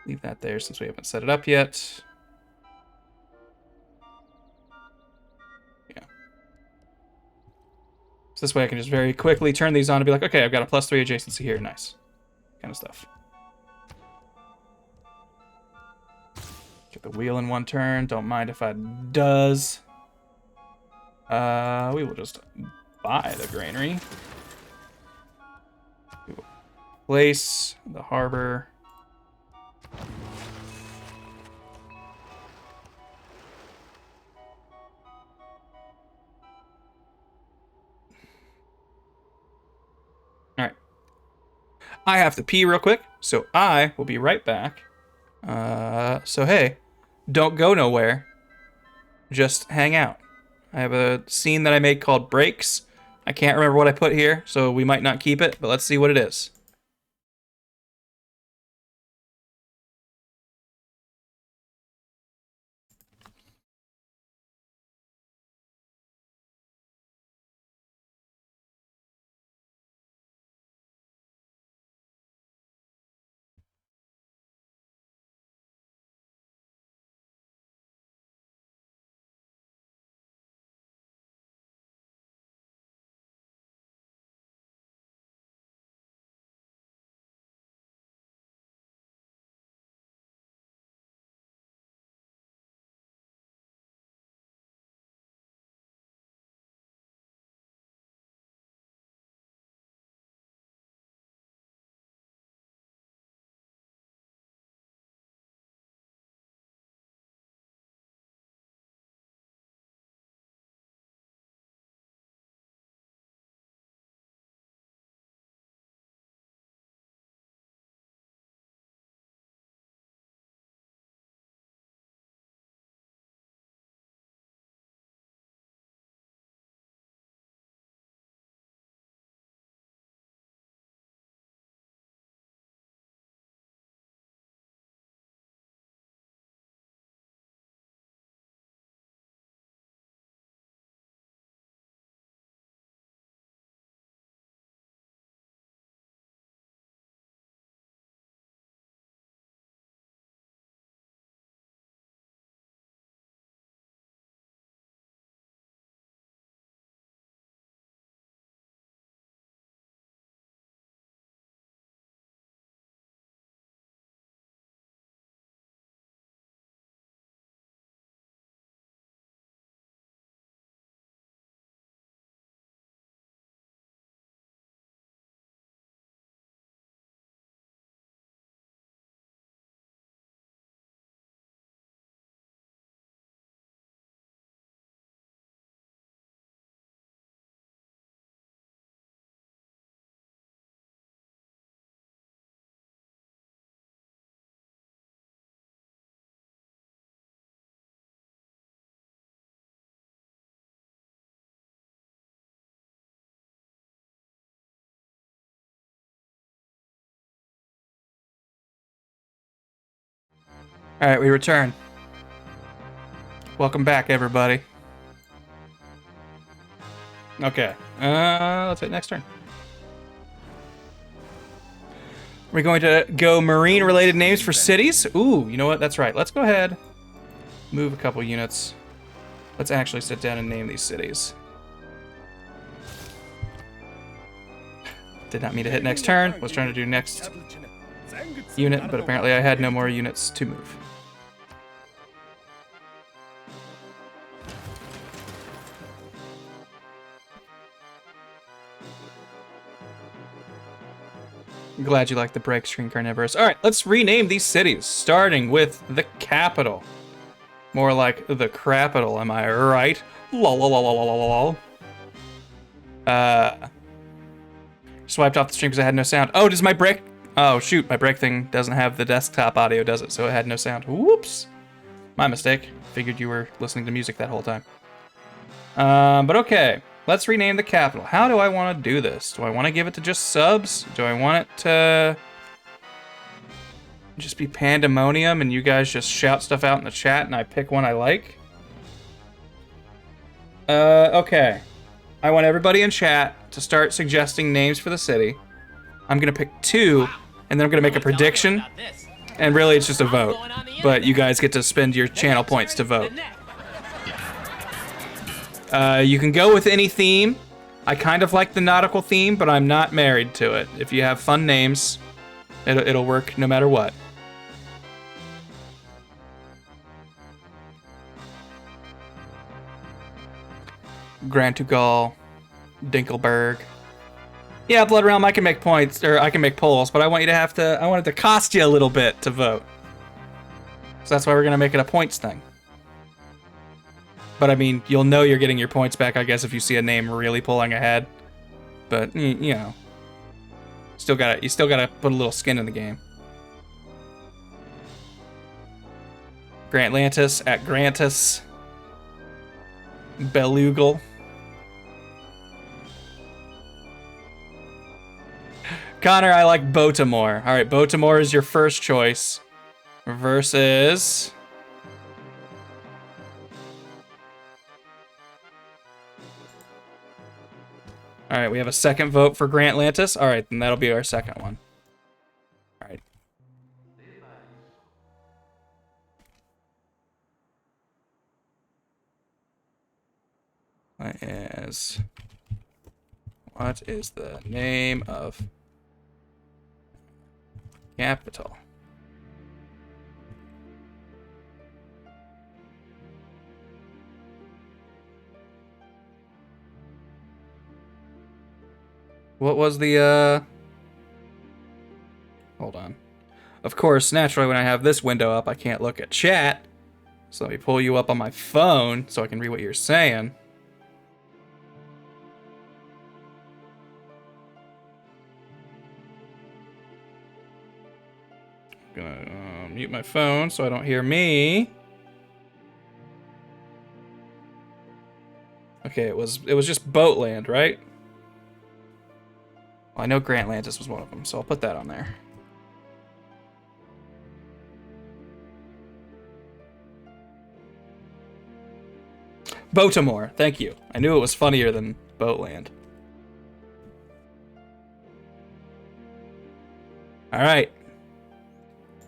Leave that there since we haven't set it up yet. Yeah. So this way I can just very quickly turn these on and be like, okay, I've got a +3 adjacency here. Nice. Kind of stuff. Get the wheel in one turn. Don't mind if it does. We will just buy the granary. We will place the harbor. All right. I have to pee real quick, so I will be right back. So hey, don't go nowhere. Just hang out. I have a scene that I made called Breaks. I can't remember what I put here, so we might not keep it, but let's see what it is. All right, we return. Welcome back, everybody. Okay, let's hit next turn. We're going to go marine-related names for cities. Ooh, you know what? That's right. Let's go ahead, move a couple units. Let's actually sit down and name these cities. Did not mean to hit next turn. Was trying to do next unit, but apparently I had no more units to move. I'm glad you like the break screen, Carnivorous. All right, let's rename these cities, starting with the capital. More like the crapital, am I right? Lol. Swiped off the stream because I had no sound. Oh, does my break... Oh, shoot, my break thing doesn't have the desktop audio, does it? So it had no sound. Whoops. My mistake. Figured you were listening to music that whole time. But okay. Let's rename the capital. How do I want to do this? Do I want to give it to just subs? Do I want it to just be pandemonium and you guys just shout stuff out in the chat and I pick one I like? Okay. I want everybody in chat to start suggesting names for the city. I'm going to pick 2, and then I'm going to make a prediction. And really, it's just a vote. But you guys get to spend your channel points to vote. You can go with any theme. I kind of like the nautical theme, but I'm not married to it. If you have fun names, it'll work no matter what. Grantugal, Dinkelberg. Yeah, Blood Realm, I can make points, or I can make polls, but I want it to cost you a little bit to vote. So that's why we're gonna make it a points thing. But I mean, you'll know you're getting your points back, I guess, if you see a name really pulling ahead. But, you know, you still gotta put a little skin in the game. Grantlantis at Grantus. Belugal. Connor, I like Baltimore. All right, Baltimore is your first choice. Versus... All right, we have a second vote for Grantlantis. All right, then that'll be our second one. All right. What is the name of capital? What was the, hold on. Of course, naturally, when I have this window up, I can't look at chat. So let me pull you up on my phone so I can read what you're saying. I'm gonna mute my phone so I don't hear me. Okay, it was just Boatland, right? Well, I know Grantlantis was one of them, so I'll put that on there. Baltimore, thank you. I knew it was funnier than Boatland. All right.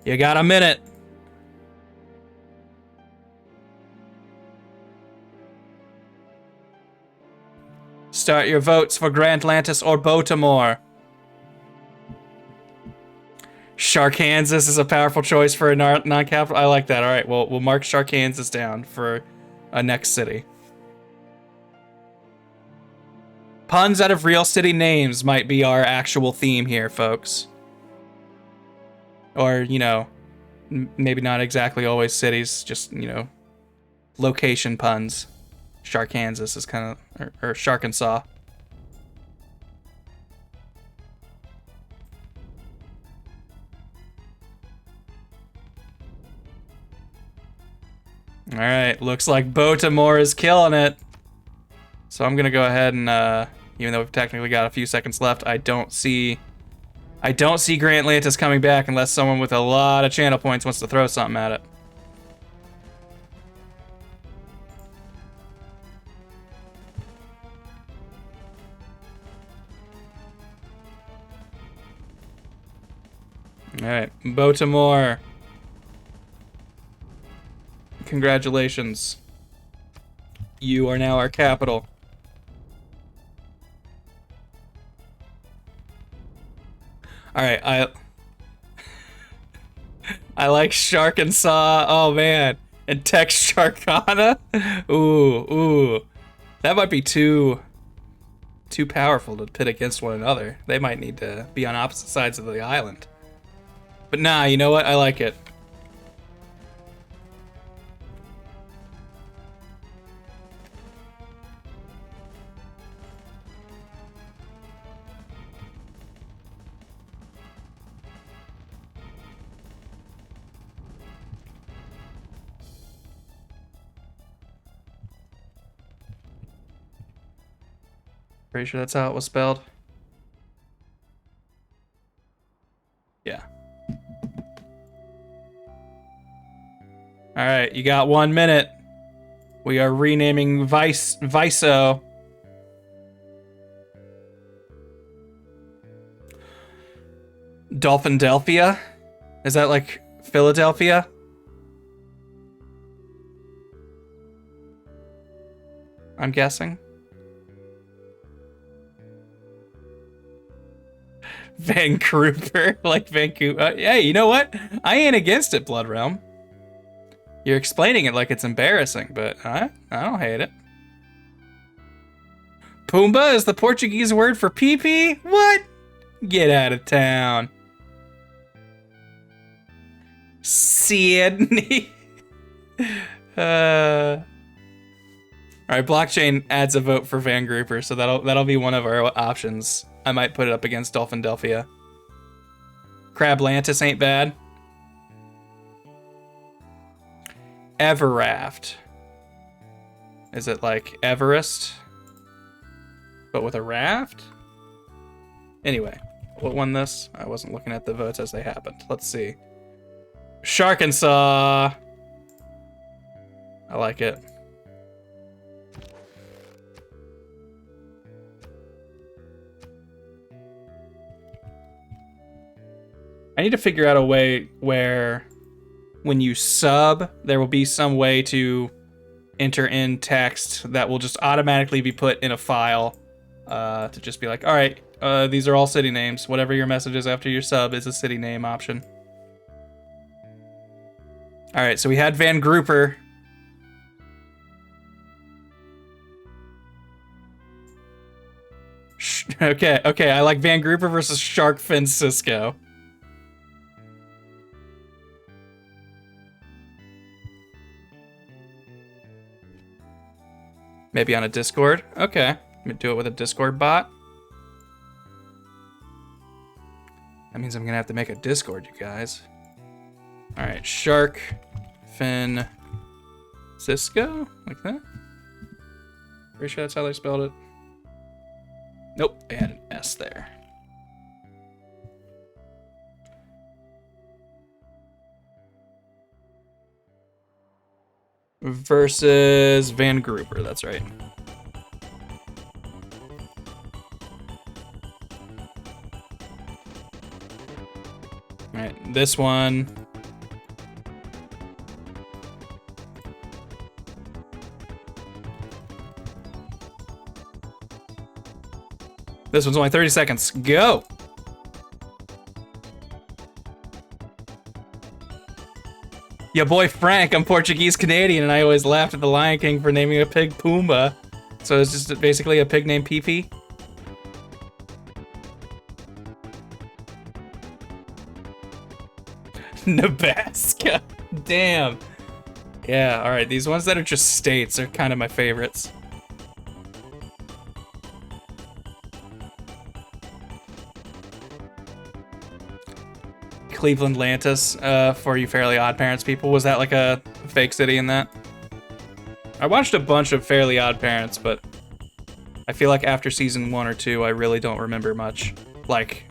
You got a minute. Start your votes for Grantlantis or Baltimore. Sharkansas is a powerful choice for a non-capital. I like that. All right, well, we'll mark Sharkansas down for a next city. Puns out of real city names might be our actual theme here, folks. Or, you know, maybe not exactly always cities, just, you know, location puns. Sharkansas is kind of, or Sharkansaw. All right, looks like Baltimore is killing it. So I'm gonna go ahead and, even though we've technically got a few seconds left, I don't see Grantlantis coming back unless someone with a lot of channel points wants to throw something at it. right, Baltimore. Congratulations. You are now our capital. All right, I like Shark and Saw. Oh man, and Tex Sharkana. Ooh, that might be too powerful to pit against one another. They might need to be on opposite sides of the island. But nah, you know what? I like it. Pretty sure that's how it was spelled. Yeah. All right, you got 1 minute. We are renaming Viso. Dolphindelphia? Is that like Philadelphia? I'm guessing. Vancouver, like Vancouver. Hey, you know what? I ain't against it, Blood Realm. You're explaining it like it's embarrassing, but I don't hate it. Pumbaa is the Portuguese word for pee-pee? What? Get out of town. Sydney. All right, blockchain adds a vote for Van Grouper, so that'll be one of our options. I might put it up against Dolphindelphia. Crablantis ain't bad. Everaft. Is it like Everest, but with a raft? Anyway, what won this? I wasn't looking at the votes as they happened. Let's see. Shark and Saw. I like it. I need to figure out a way where when you sub, there will be some way to enter in text that will just automatically be put in a file to just be like, all right, these are all city names. Whatever your message is after your sub is a city name option. All right, so we had Van Grouper. Okay, I like Van Grouper versus Shark Fin Cisco. Maybe on a Discord? Okay. Let me do it with a Discord bot. That means I'm gonna have to make a Discord, you guys. Alright, Shark, Fin, Cisco? Like that? Pretty sure that's how they spelled it. Nope, they had an S there. Versus Van Grouper, that's right. Alright, this one. This one's only 30 seconds. Go! Your boy Frank, I'm Portuguese Canadian, and I always laughed at the Lion King for naming a pig Pumbaa. So it's just basically a pig named Pee-Pee? Nebraska. Damn. Yeah, alright, these ones that are just states are kind of my favorites. Cleveland Lantis, for you Fairly Odd Parents people. Was that like a fake city in that? I watched a bunch of Fairly Odd Parents, but I feel like after season 1 or 2, I really don't remember much. Like,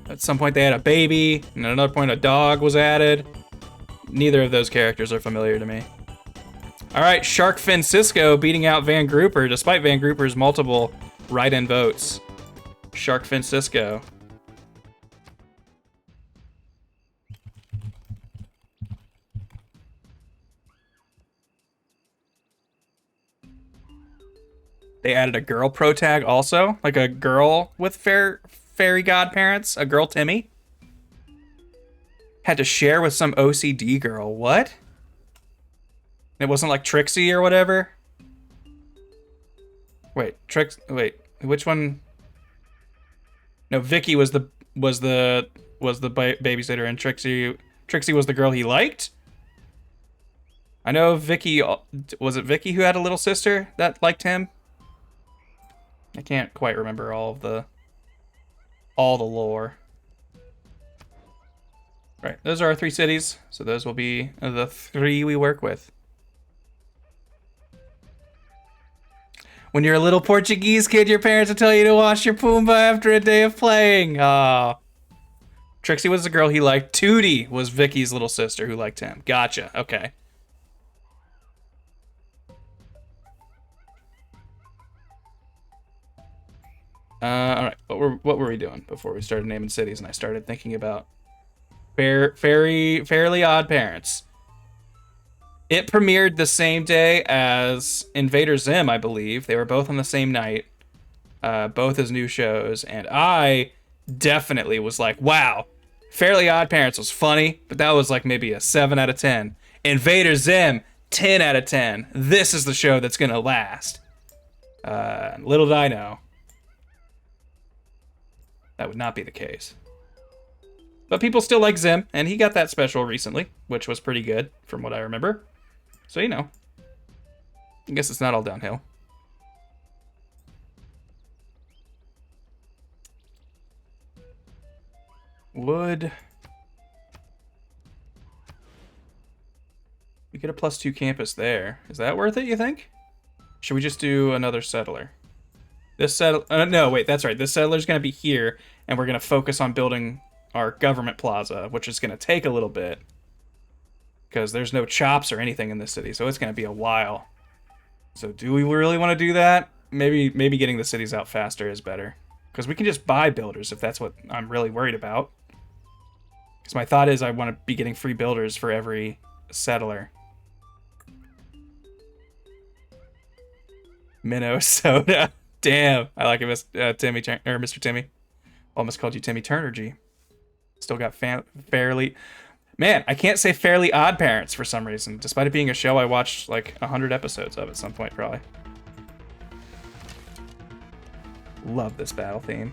at some point they had a baby, and at another point a dog was added. Neither of those characters are familiar to me. Alright, Shark Fin Cisco beating out Van Grouper, despite Van Grouper's multiple write-in votes. Shark Fin Cisco. They added a girl protag also, like a girl with fairy godparents, a girl Timmy. Had to share with some OCD girl. What? It wasn't like Trixie or whatever? Wait, wait, which one? No, Vicky was the babysitter, and Trixie was the girl he liked? I know Vicky, was it Vicky who had a little sister that liked him? I can't quite remember all the lore. Right, those are our 3 cities, so those will be the 3 we work with. When you're a little Portuguese kid, your parents will tell you to wash your Pumbaa after a day of playing. Aw. Trixie was the girl he liked. Tootie was Vicky's little sister who liked him. Gotcha, okay. Alright, what were we doing before we started naming cities and I started thinking about Fairly Odd Parents? It premiered the same day as Invader Zim, I believe. They were both on the same night, both as new shows, and I definitely was like, wow, Fairly Odd Parents was funny, but that was like maybe a 7 out of 10. Invader Zim, 10 out of 10. This is the show that's gonna last. Little did I know that would not be the case. But people still like Zim, and he got that special recently, which was pretty good from what I remember. So, you know, I guess it's not all downhill. Would we get a +2 campus there? Is that worth it, you think? Should we just do another settler? This settler, no, wait, that's right. This settler's going to be here, and we're going to focus on building our government plaza, which is going to take a little bit because there's no chops or anything in this city, so it's going to be a while. So do we really want to do that? Maybe getting the cities out faster is better because we can just buy builders if that's what I'm really worried about. Because my thought is I want to be getting free builders for every settler. Minnow soda. Damn, I like it, Mr. Timmy. Almost called you Timmy Turner, G. Still got fairly... Man, I can't say Fairly Odd Parents for some reason, despite it being a show I watched like 100 episodes of at some point, probably. Love this battle theme.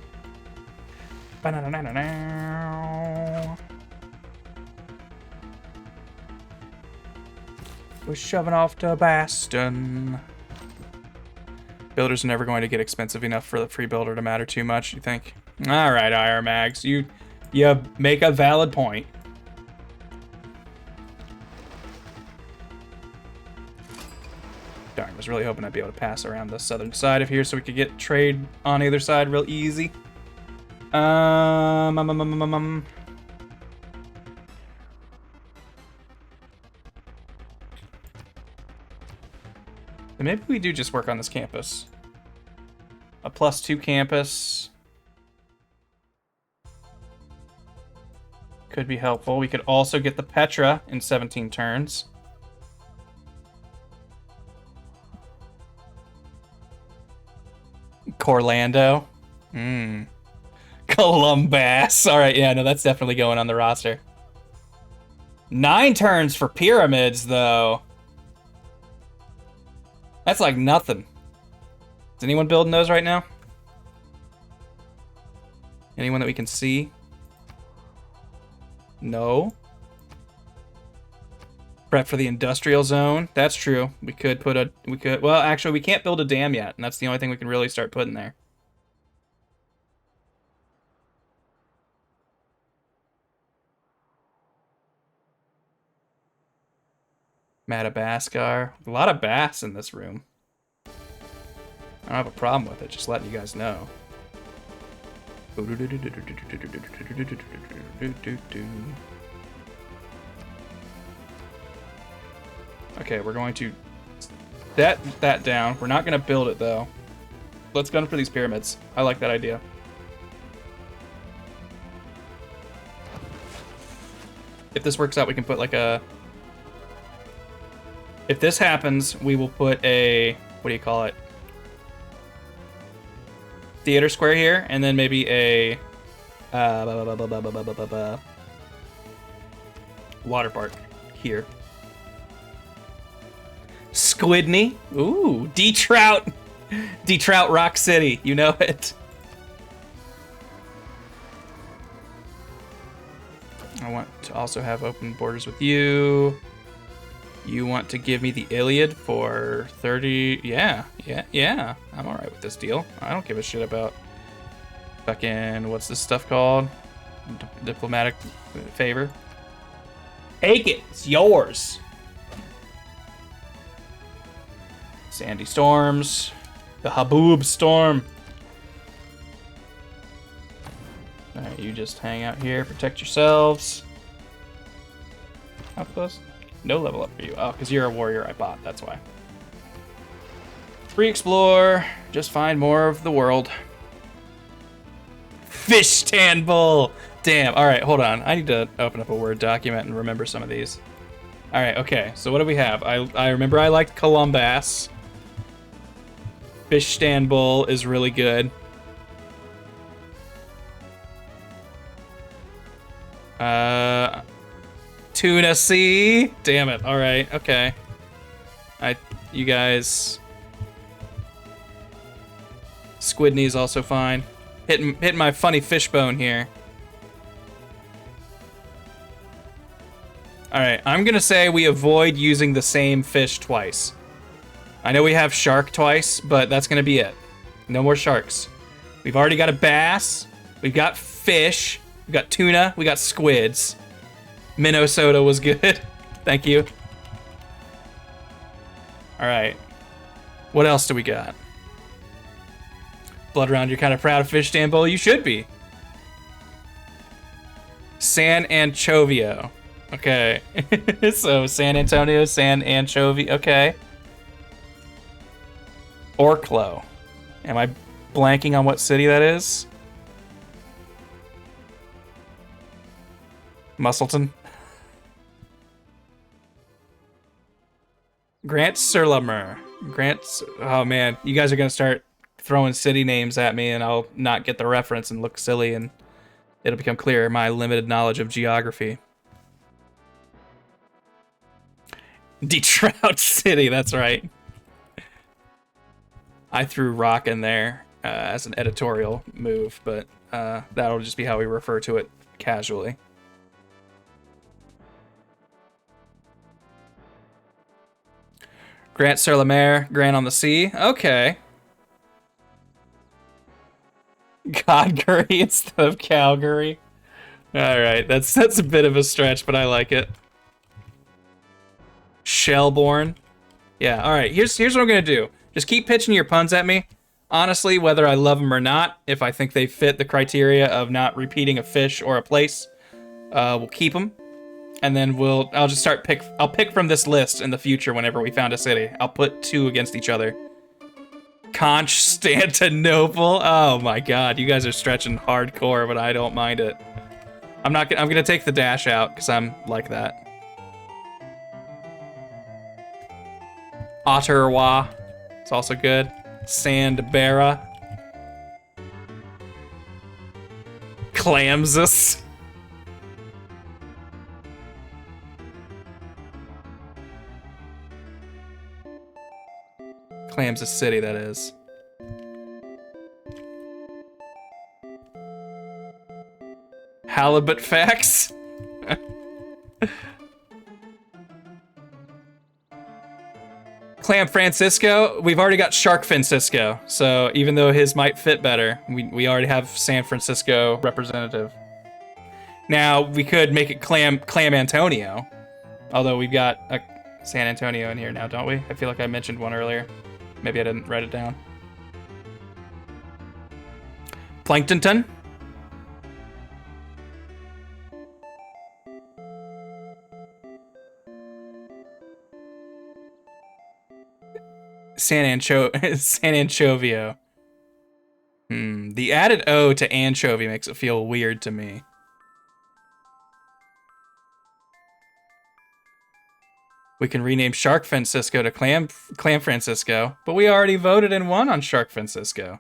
We're shoving off to Baston. Builders are never going to get expensive enough for the free builder to matter too much, you think? All right, IR Mags, you make a valid point. Darn, I was really hoping I'd be able to pass around the southern side of here so we could get trade on either side real easy. Maybe we do just work on this campus. A +2 campus could be helpful. We could also get the Petra in 17 turns. Corlando. Columbus. All right, yeah, no, that's definitely going on the roster. 9 turns for pyramids, though. That's like nothing. Is anyone building those right now? Anyone that we can see? No. Prep for the industrial zone. That's true. We could put well, actually, we can't build a dam yet, and that's the only thing we can really start putting there. Madagascar. A lot of bass in this room. I don't have a problem with it, just letting you guys know. Okay, we're going to set that down. We're not going to build it, though. Let's gun for these pyramids. I like that idea. If this works out, we can put like a... If this happens, we will put a... What do you call it? theater square here, and then maybe a water park here. Squidney. Ooh, D-Trout. D-Trout Rock City. You know it. I want to also have open borders with you. You want to give me the Iliad for 30? Yeah. I'm all right with this deal. I don't give a shit about fucking, what's this stuff called? Diplomatic favor. Take it. It's yours. Sandy Storms. The Haboob Storm. Alright, you just hang out here. Protect yourselves. How close? No level up for you. Oh, because you're a warrior I bought. That's why. Re-explore. Just find more of the world. Fish stand bull. Damn. All right, hold on. I need to open up a Word document and remember some of these. All right, okay. So what do we have? I remember I liked Columbus. Fish stand bull is really good. Tuna Sea. Damn it. All right. Okay. You guys. Squidney is also fine. Hitting my funny fishbone here. All right. I'm gonna say we avoid using the same fish twice. I know we have shark twice, but that's gonna be it. No more sharks. We've already got a bass. We've got fish. We got tuna. We got squids. Minnesota was good. Thank you. All right. What else do we got? Blood Round, you're kind of proud of Fish Stand Bull. You should be. San Anchovio. Okay. So San Antonio, San Anchovy. Okay. Orklo. Am I blanking on what city that is? Musselton. Grant Surlamer. Oh man, you guys are gonna start throwing city names at me and I'll not get the reference and look silly and it'll become clear my limited knowledge of geography. Detroit City, that's right. I threw rock in there as an editorial move, but that'll just be how we refer to it casually. Grant sur la Mer, Grant on the Sea. Okay. Godgurry instead of Calgary. All right, that's a bit of a stretch, but I like it. Shelbourne. Yeah. All right. Here's what I'm gonna do. Just keep pitching your puns at me. Honestly, whether I love them or not, if I think they fit the criteria of not repeating a fish or a place, we'll keep them. And then I'll just I'll pick from this list in the future whenever we found a city. I'll put two against each other. Constantinople. Oh my god, you guys are stretching hardcore, but I don't mind it. I'm gonna take the dash out because I'm like that. Ottawa. It's also good. Sandbara. Clamsus. Clamsus City, that is. Halibut Facts? Clam Francisco? We've already got Shark Francisco, so even though his might fit better, we already have San Francisco representative. Now, we could make it Clam Antonio, although we've got a San Antonio in here now, don't we? I feel like I mentioned one earlier. Maybe I didn't write it down. Planktonton? San Anchovio. The added O to anchovy makes it feel weird to me. We can rename Shark Francisco to Clam Francisco, but we already voted and won on Shark Francisco.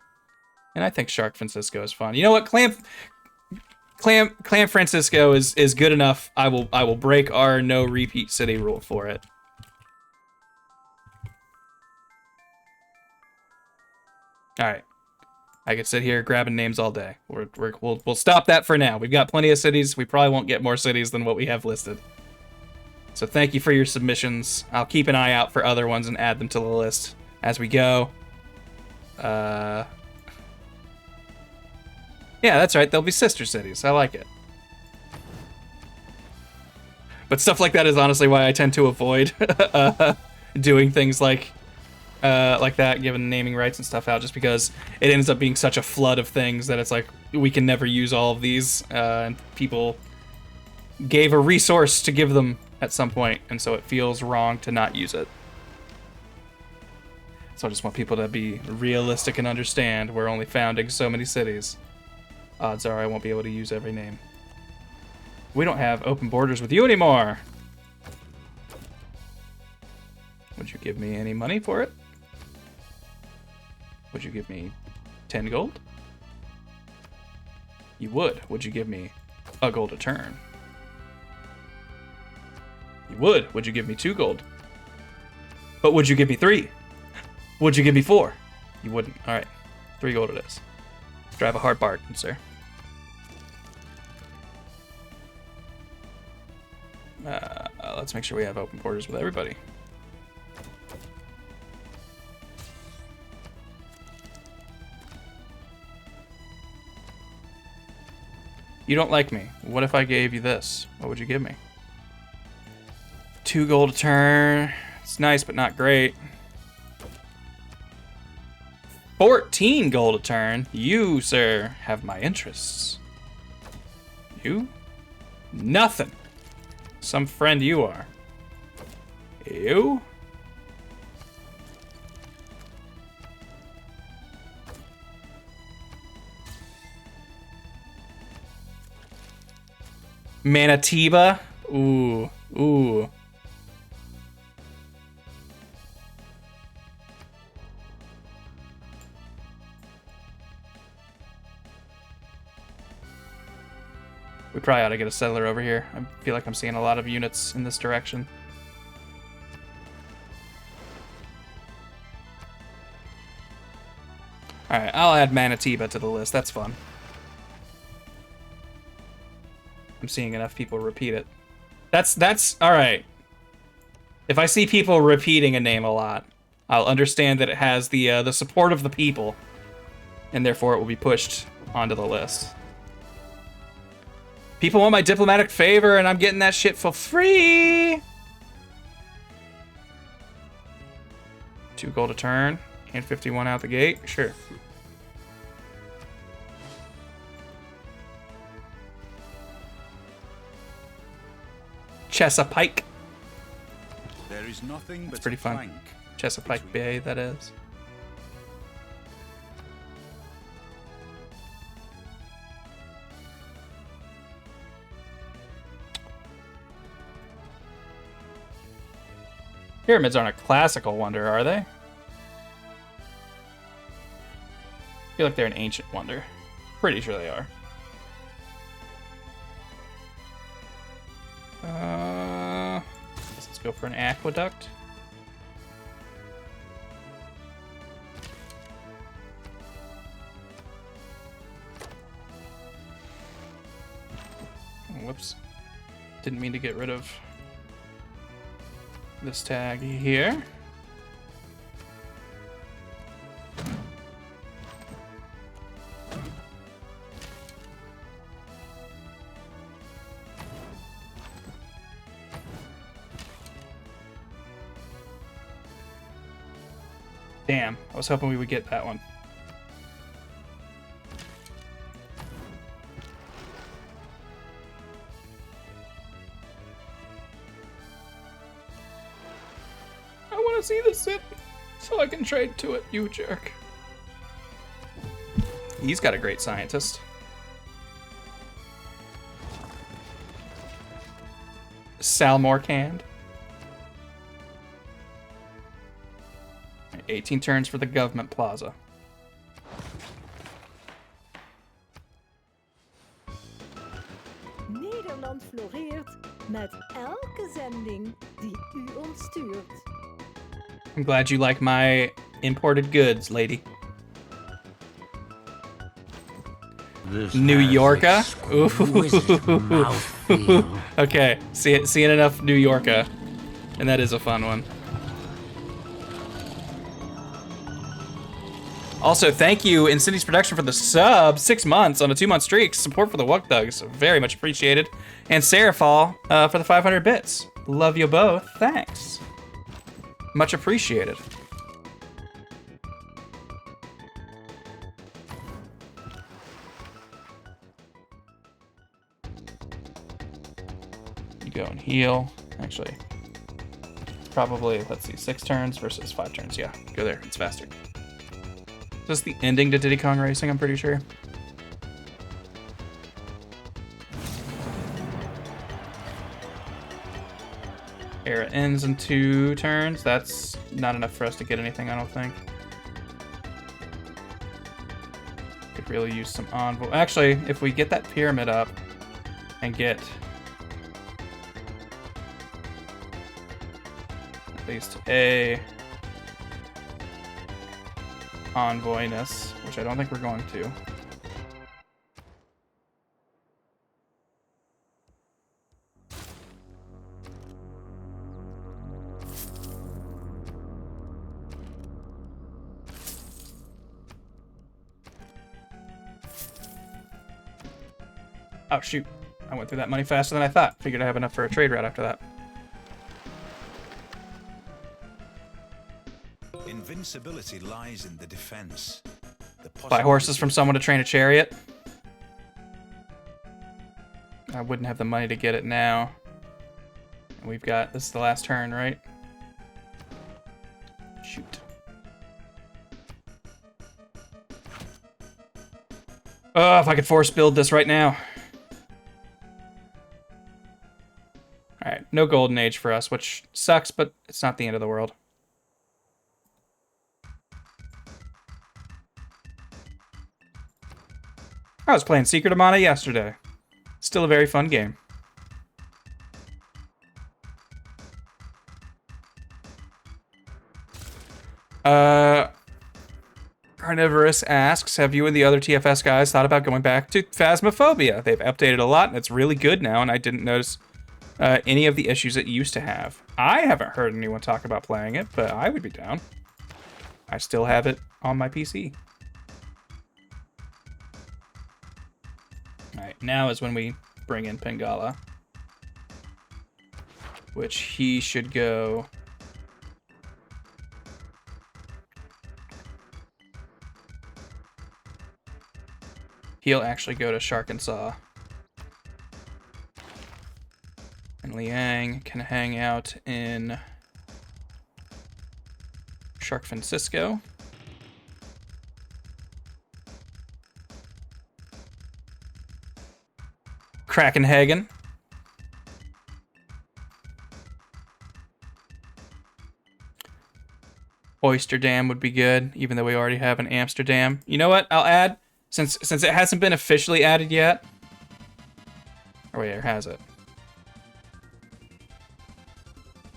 And I think Shark Francisco is fun. You know what? Clam Francisco is good enough. I will break our no repeat city rule for it. All right. I could sit here grabbing names all day. We'll stop that for now. We've got plenty of cities. We probably won't get more cities than what we have listed. So thank you for your submissions. I'll keep an eye out for other ones and add them to the list as we go. Yeah, that's right. They'll be sister cities. I like it. But stuff like that is honestly why I tend to avoid doing things like that, given naming rights and stuff out, just because it ends up being such a flood of things that it's like we can never use all of these, and people gave a resource to give them at some point, and so it feels wrong to not use it. So I just want people to be realistic and understand we're only founding so many cities. Odds are I won't be able to use every name. We don't have open borders with you anymore. Would you give me any money for it? Would you give me 10 gold? You would. Would you give me a gold a turn? You would. Would you give me 2 gold? But would you give me 3? Would you give me 4? You wouldn't. All right. 3 gold it is. Drive a hard bargain, sir. Let's make sure we have open borders with everybody. You don't like me. What if I gave you this? What would you give me? 2 gold a turn. It's nice, but not great. 14 gold a turn. You, sir, have my interests. You? Nothing. Some friend you are. You? Manitoba? Ooh. Ooh. We probably ought to get a settler over here. I feel like I'm seeing a lot of units in this direction. Alright, I'll add Manitoba to the list. That's fun. I'm seeing enough people repeat it. That's alright. If I see people repeating a name a lot, I'll understand that it has the support of the people, and therefore it will be pushed onto the list. People want my diplomatic favor, and I'm getting that shit for free. 2 gold a turn, and 51 out the gate. Sure. Chesapeake. There is nothing but It's pretty fun. Chesapeake Bay, that is. Pyramids aren't a classical wonder, are they? I feel like they're an ancient wonder. Pretty sure they are. Let's go for an aqueduct. Whoops. Didn't mean to get rid of this tag here. Damn, I was hoping we would get that one. I want to see the city so I can trade to it, you jerk. He's got a great scientist. Salmorcand. 18 turns for the government plaza. eiland floreert met elke zending die u ons stuurt. I'm glad you like my imported goods, lady. New Yorka? Ooh. Okay, seeing enough New Yorka, and that is a fun one. Also, thank you, Insidious Production, for the sub. 6 months on a 2-month streak. Support for the Wuck Thugs. Very much appreciated. And Serafall for the 500 bits. Love you both. Thanks. Much appreciated. You go and heal. Actually, probably, let's see, 6 turns versus 5 turns. Yeah, go there. It's faster. This is the ending to Diddy Kong Racing, I'm pretty sure. Era ends in 2 turns. That's not enough for us to get anything, I don't think. Could really use some envoy. Actually, if we get that pyramid up and get at least a envoyness, which I don't think we're going to. Oh shoot, I went through that money faster than I thought. Figured I have enough for a trade route after that. Invincibility lies in the defense. Buy horses from someone to train a chariot. I wouldn't have the money to get it now. And we've got, this is the last turn, right? Shoot. Oh, if I could force build this right now. Alright, no golden age for us, which sucks, but it's not the end of the world. I was playing Secret of Mana yesterday. Still a very fun game. Carnivorous asks, have you and the other TFS guys thought about going back to Phasmophobia? They've updated a lot, and it's really good now, and I didn't notice any of the issues it used to have. I haven't heard anyone talk about playing it, but I would be down. I still have it on my PC. Alright, now is when we bring in Pingala. Which he should go... He'll actually go to Shark and Saw. And Liang can hang out in Shark Francisco. Krakenhagen. Oyster Dam would be good, even though we already have an Amsterdam. You know what? I'll add, since it hasn't been officially added yet. Or wait, or has it?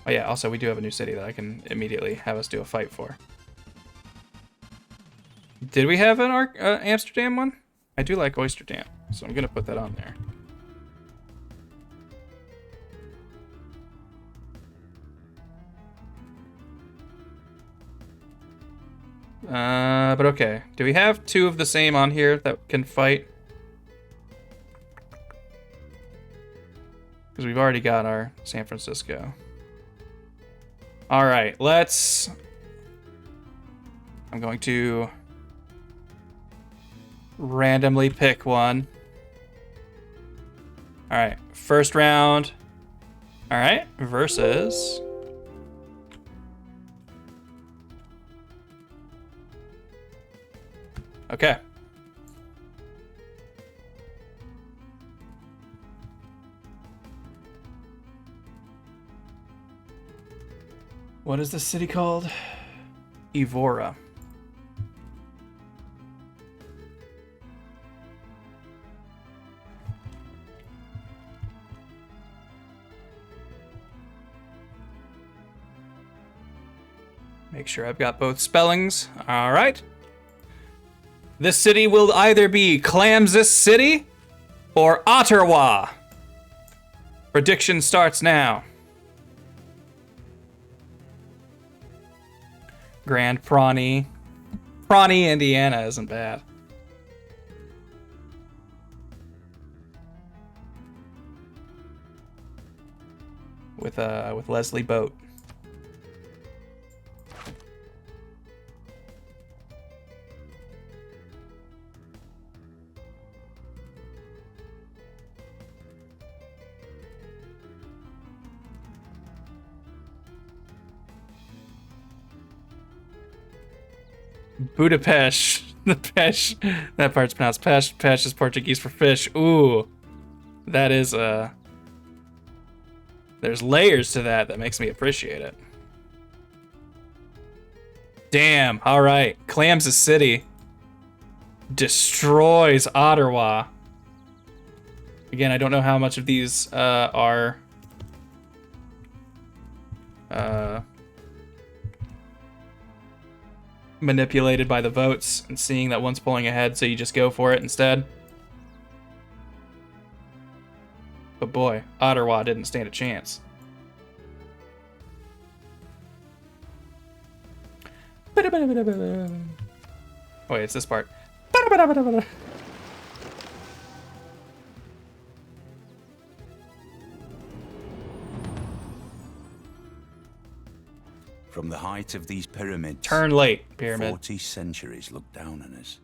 Oh yeah, also we do have a new city that I can immediately have us do a fight for. Did we have an Amsterdam one? I do like Oyster Dam, so I'm gonna put that on there. But okay. Do we have 2 of the same on here that can fight? Because we've already got our San Francisco. Alright, let's... I'm going to randomly pick one. Alright, first round. Alright, versus... Okay. What is this city called? Evora. Make sure I've got both spellings. All right. This city will either be Clamsis City or Ottawa. Prediction starts now. Grand Pawnee. Pawnee, Indiana isn't bad. With Leslie Boat. Budapest. The Pesh. That part's pronounced Pesh. Pesh is Portuguese for fish. Ooh. That is, there's layers to that makes me appreciate it. Damn. All right. Clamsis City destroys Ottawa. Again, I don't know how much of these are manipulated by the votes and seeing that one's pulling ahead, so you just go for it instead. But boy, Ottawa didn't stand a chance. Oh wait, it's this part. From the height of these pyramids, Turn late, pyramid. 40 centuries look down on us.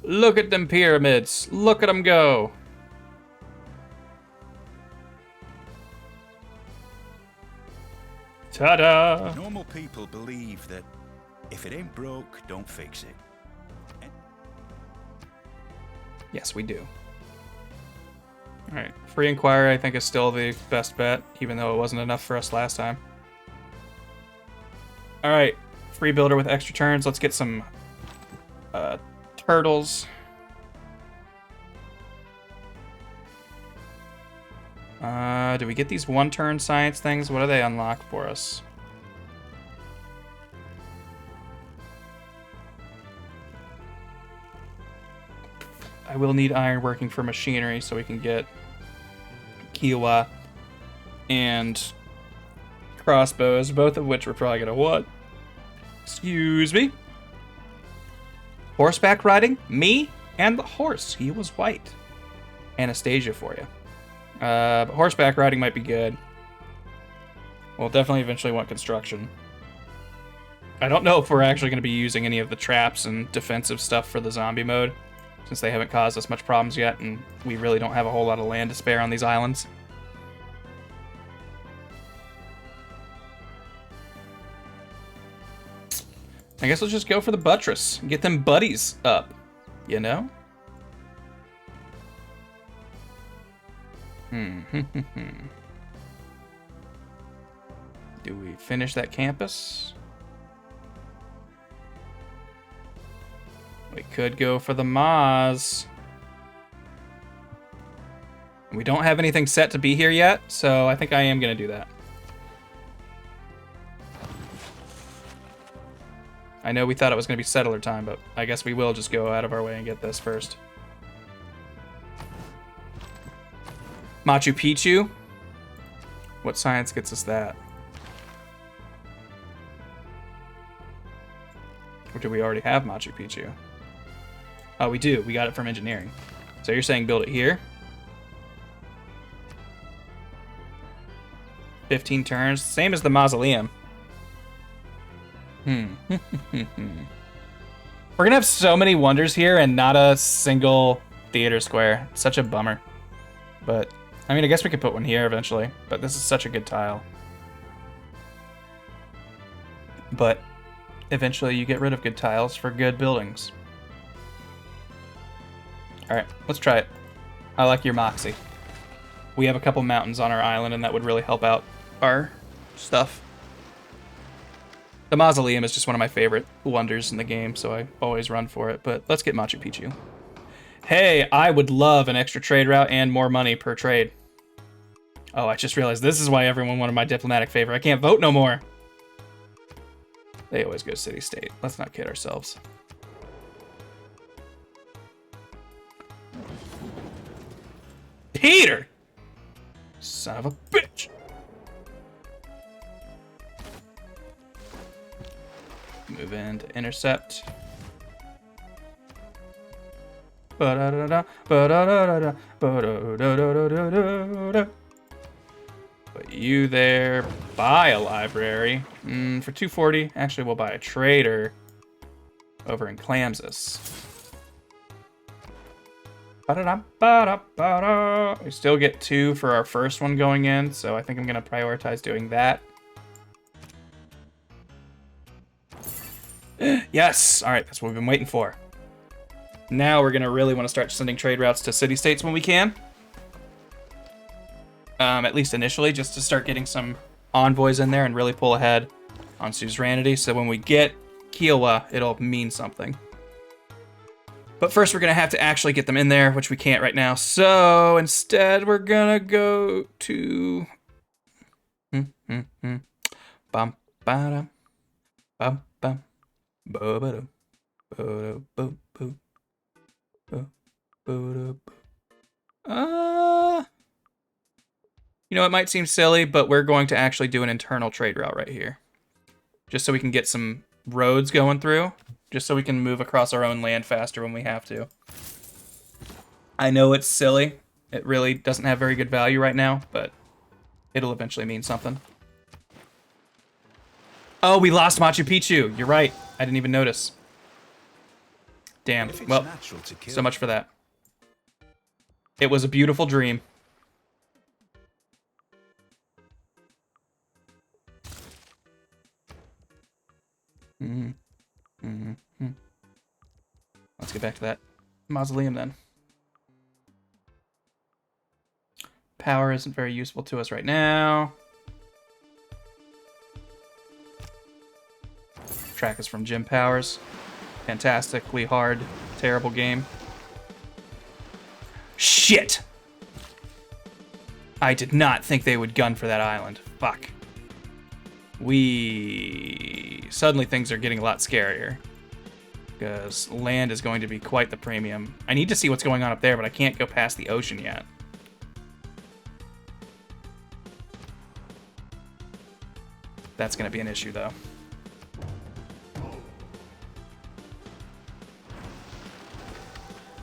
Look at them pyramids. Look at them go. Ta-da! Normal people believe that if it ain't broke, don't fix it. Yes, we do. Alright, Free Inquirer I think is still the best bet, even though it wasn't enough for us last time. Alright, Free Builder with extra turns. Let's get some turtles. Do we get these one-turn science things? What do they unlock for us? I will need iron working for machinery so we can get Kiowa and crossbows, both of which we're probably gonna want. Excuse me. Horseback riding? Me and the horse. He was white. Anastasia for you. But horseback riding might be good. We'll definitely eventually want construction. I don't know if we're actually going to be using any of the traps and defensive stuff for the zombie mode, since they haven't caused us much problems yet, and we really don't have a whole lot of land to spare on these islands. I guess let's just go for the buttress and get them buddies up, you know? Do we finish that campus? We could go for the Maz. We don't have anything set to be here yet, so I think I am going to do that. I know we thought it was going to be settler time, but I guess we will just go out of our way and get this first. Machu Picchu. What science gets us that? Or do we already have Machu Picchu? Oh, we do. We got it from engineering. So you're saying build it here? 15 turns. Same as the mausoleum. We're gonna have so many wonders here and not a single theater square. It's such a bummer. But, I mean, I guess we could put one here eventually. But this is such a good tile. But eventually you get rid of good tiles for good buildings. Alright, let's try it. I like your moxie. We have a couple mountains on our island, and that would really help out our stuff. The mausoleum is just one of my favorite wonders in the game, so I always run for it. But let's get Machu Picchu. Hey, I would love an extra trade route and more money per trade. Oh, I just realized this is why everyone wanted my diplomatic favor. I can't vote no more. They always go city-state. Let's not kid ourselves. Peter! Son of a bitch! Move in to intercept. Ba-da-da-da, ba-da-da-da-da, ba-da-da-da-da-da-da. Put you there. Buy a library. For 240. Actually, we'll buy a trader over in Clamsus. Ba-da-da-ba-da-ba-da. We still get 2 for our first one going in, so I think I'm going to prioritize doing that. Yes! Alright, that's what we've been waiting for. Now we're going to really want to start sending trade routes to city-states when we can. At least initially, just to start getting some envoys in there and really pull ahead on suzerainty. So when we get Kiowa, it'll mean something. But first, we're going to have to actually get them in there, which we can't right now. So instead, we're going to go to... Bum, ba-dum, bum, bum, ba-ba-dum, ba-dum, boom, boom, ba-ba-dum. You know, it might seem silly, but we're going to actually do an internal trade route right here. Just so we can get some roads going through. Just so we can move across our own land faster when we have to. I know it's silly. It really doesn't have very good value right now, but it'll eventually mean something. Oh, we lost Machu Picchu. You're right. I didn't even notice. Damn. Well, so much for that. It was a beautiful dream. Let's get back to that mausoleum then. Power isn't very useful to us right now. Track is from Jim Powers. Fantastically hard, terrible game. Shit! I did not think they would gun for that island. Fuck. Suddenly things are getting a lot scarier. Because land is going to be quite the premium. I need to see what's going on up there, but I can't go past the ocean yet. That's going to be an issue, though.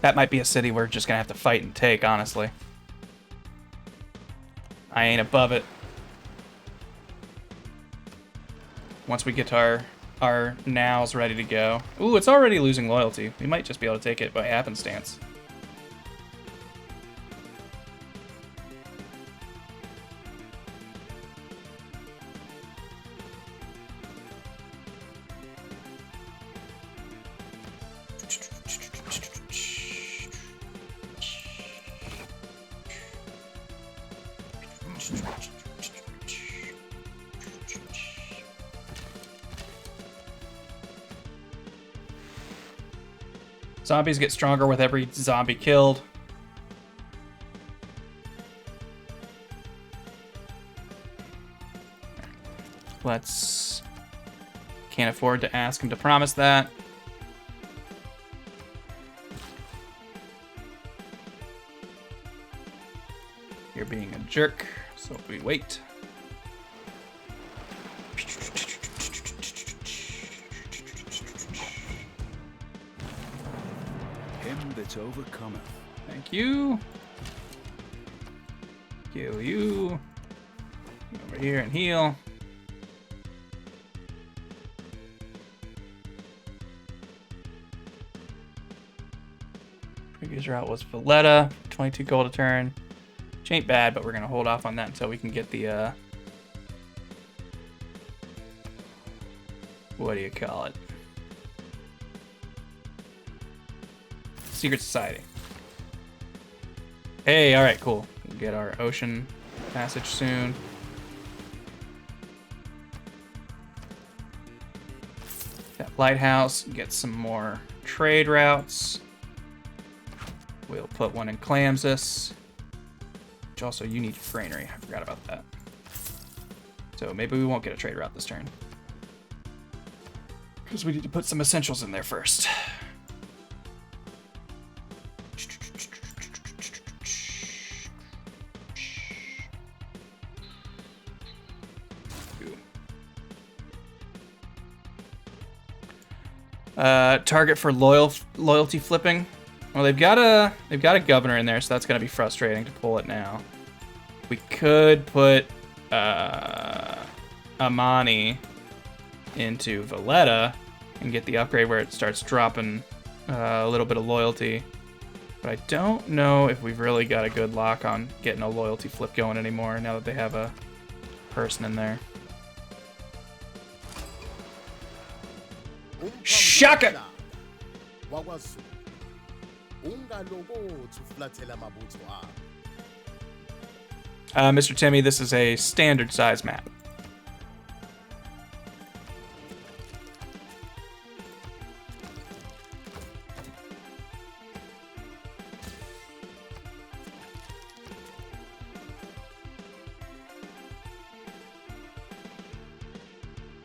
That might be a city we're just going to have to fight and take, honestly. I ain't above it. Once we get our nows ready to go. Ooh, it's already losing loyalty. We might just be able to take it by happenstance. Zombies get stronger with every zombie killed. Let's... Can't afford to ask him to promise that. You're being a jerk, so we wait. Overcometh. Thank you. Kill you. Over here and heal. Previous route was Valletta. 22 gold a turn. Which ain't bad, but we're gonna hold off on that until we can get the what do you call it? Secret Society. Hey, alright, cool. We'll get our ocean passage soon. That lighthouse, get some more trade routes. We'll put one in Clamsus. Which also, you need granary. I forgot about that. So maybe we won't get a trade route this turn. Because we need to put some essentials in there first. Target for loyalty flipping. Well, they've got a governor in there, so that's gonna be frustrating to pull it now. We could put Amani into Valletta and get the upgrade where it starts dropping a little bit of loyalty. But I don't know if we've really got a good lock on getting a loyalty flip going anymore now that they have a person in there. Shaka! Mr. Timmy, this is a standard size map.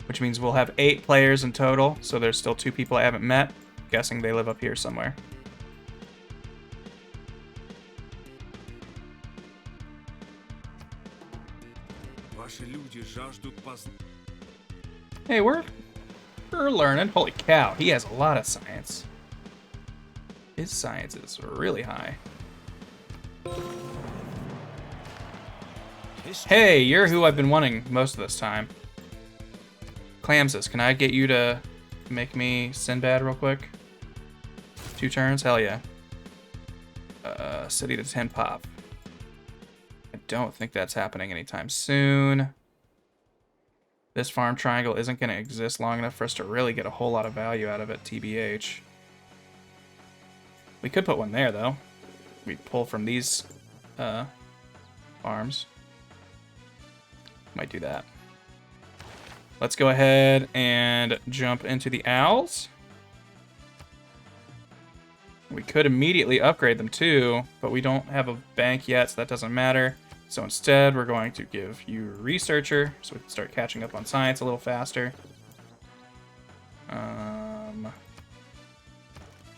Which means we'll have 8 players in total, so there's still 2 people I haven't met. Guessing they live up here somewhere. Hey, we're learning. Holy cow, he has a lot of science. His science is really high. Hey, you're who I've been wanting most of this time. Clamsus, can I get you to make me Sinbad real quick? 2 turns? Hell yeah. City to 10 pop. I don't think that's happening anytime soon. This farm triangle isn't going to exist long enough for us to really get a whole lot of value out of it, TBH. We could put one there, though. We pull from these farms. Might do that. Let's go ahead and jump into the owls. We could immediately upgrade them too, but we don't have a bank yet, so that doesn't matter. So instead, we're going to give you researcher, so we can start catching up on science a little faster. Can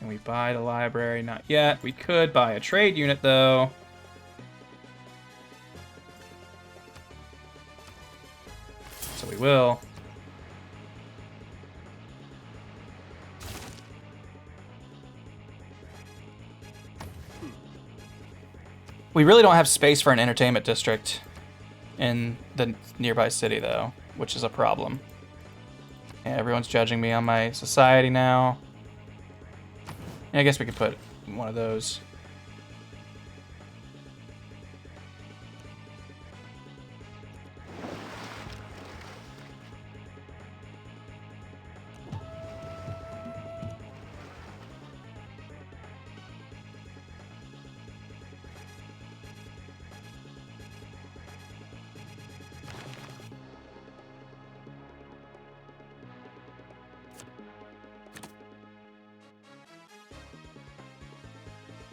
we buy the library? Not yet. We could buy a trade unit though. So we will. We really don't have space for an entertainment district in the nearby city, though, which is a problem. Yeah, everyone's judging me on my society now. Yeah, I guess we could put one of those.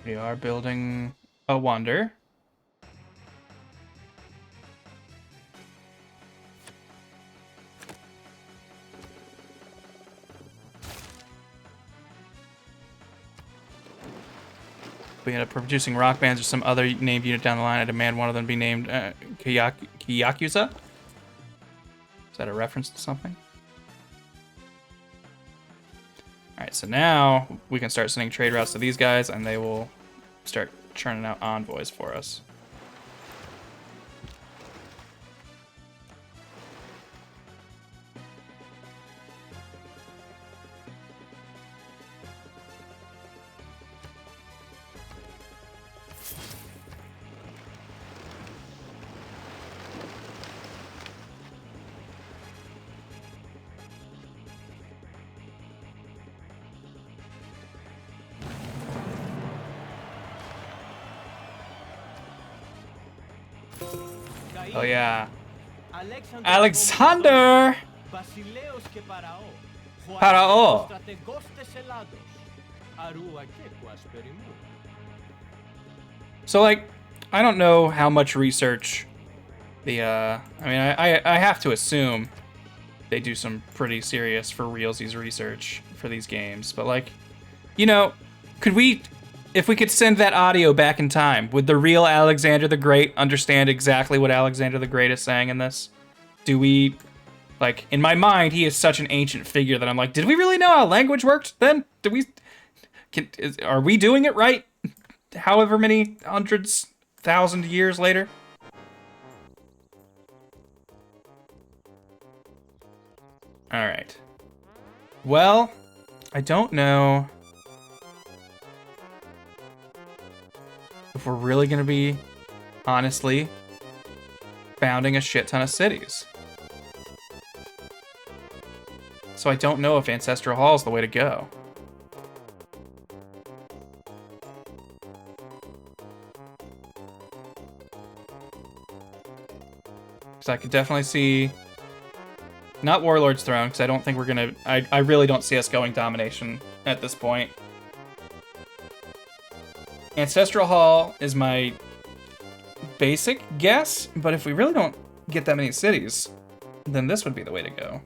We are building a wonder. We end up producing rock bands or some other named unit down the line. I demand one of them be named Kiyakusa. Is that a reference to something? Alright, so now we can start sending trade routes to these guys, and they will start churning out envoys for us. Oh yeah. Alexander! Parao. So like, I don't know how much research the I mean I have to assume they do some pretty serious for realsies research for these games, but like, you know, if we could send that audio back in time, would the real Alexander the Great understand exactly what Alexander the Great is saying in this? Do we, like, in my mind, he is such an ancient figure that I'm like, did we really know how language worked then? Are we doing it right? However many hundreds, thousand years later? All right. Well, I don't know if we're really gonna be, honestly, founding a shit ton of cities. So I don't know if Ancestral Hall is the way to go. Because I could definitely see, not Warlord's Throne, because I don't think we're gonna, I really don't see us going domination at this point. Ancestral Hall is my basic guess, but if we really don't get that many cities, then this would be the way to go.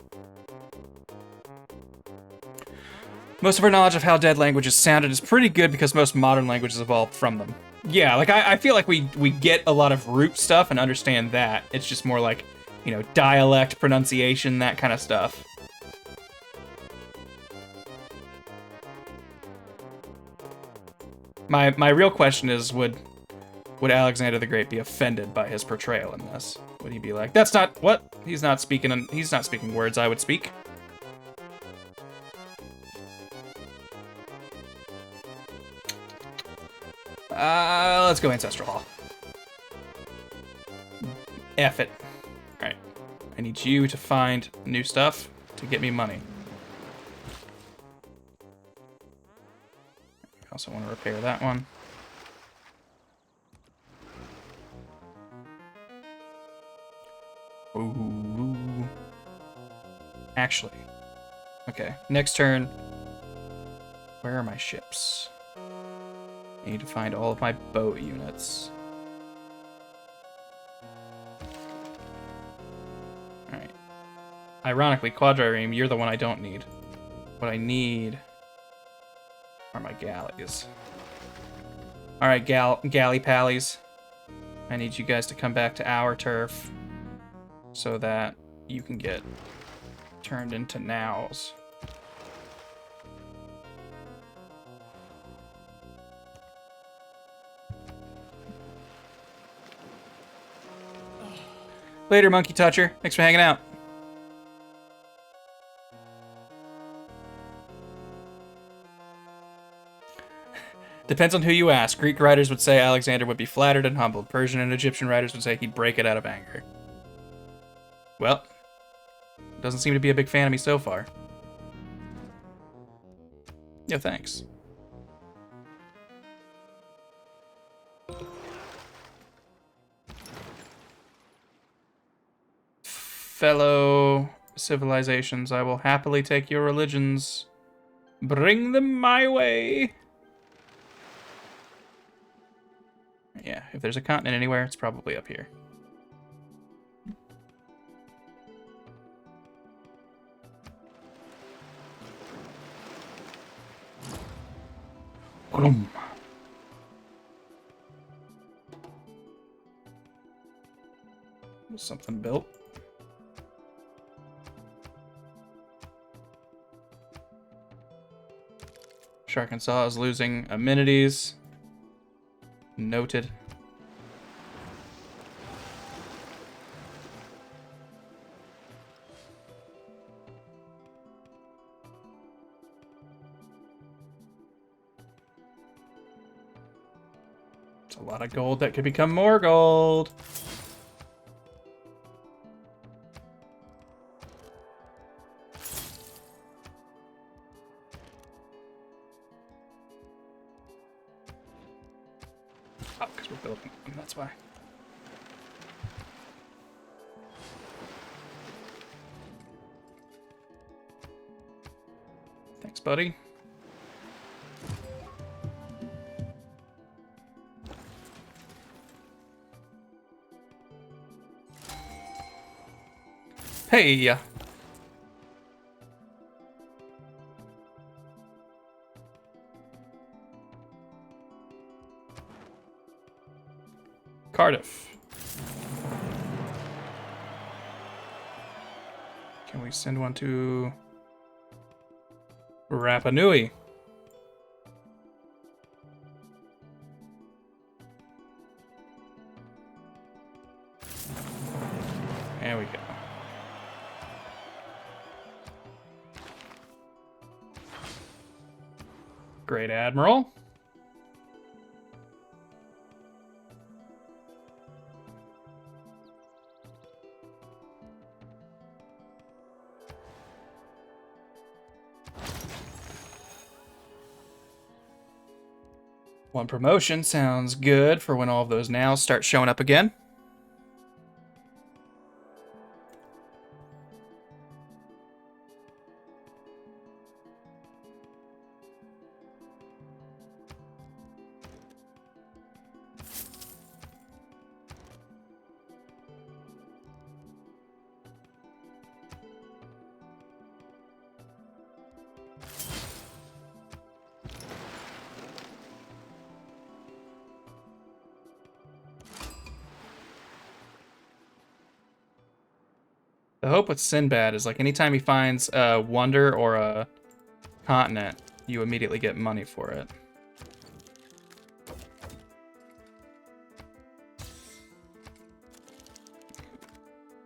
Most of our knowledge of how dead languages sounded is pretty good because most modern languages evolved from them. Yeah, like I feel like we get a lot of root stuff and understand that. It's just more like, you know, dialect, pronunciation, that kind of stuff. My real question is, would Alexander the Great be offended by his portrayal in this? Would he be like, that's not what? He's not speaking words I would speak. Let's go Ancestral Hall. F it. Alright. I need you to find new stuff to get me money. I also want to repair that one. Ooh. Actually. Okay, next turn. Where are my ships? I need to find all of my boat units. Alright. Ironically, Quadrireme, you're the one I don't need. What I need are my galleys. Alright, galley pallies. I need you guys to come back to our turf so that you can get turned into nows. Later, Monkey Toucher. Thanks for hanging out. Depends on who you ask. Greek writers would say Alexander would be flattered and humbled. Persian and Egyptian writers would say he'd break it out of anger. Well, doesn't seem to be a big fan of me so far. Yeah, thanks. Fellow civilizations, I will happily take your religions. Bring them my way. Yeah, if there's a continent anywhere, it's probably up here. Boom. Was something built? Arkansas is losing amenities. Noted. It's a lot of gold that could become more gold. That's why. Thanks, buddy. Hey! Cardiff. Can we send one to Rapa Nui? There we go. Great Admiral. One promotion sounds good for when all of those nows start showing up again. The hope with Sinbad is like anytime he finds a wonder or a continent, you immediately get money for it.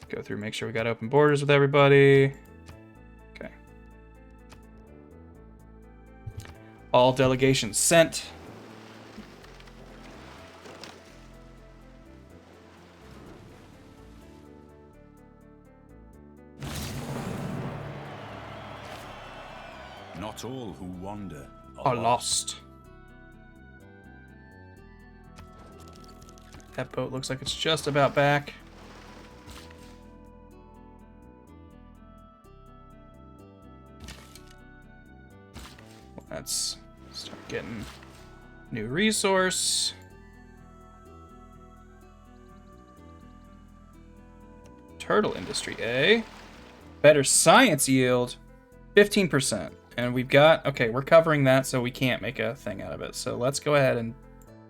Go through, make sure we got open borders with everybody. Okay. All delegations sent. Not all who wander Are lost. That boat looks like it's just about back. Let's start getting new resource. Turtle industry, eh? Better science yield, 15%. And we've got, okay, we're covering that, so we can't make a thing out of it. So let's go ahead and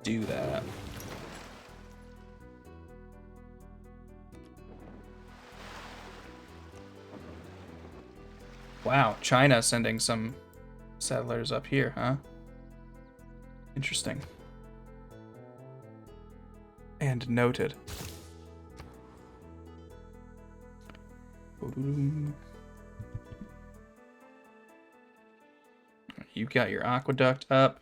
do that. Wow, China sending some settlers up here, huh? Interesting. And noted. You got your aqueduct up.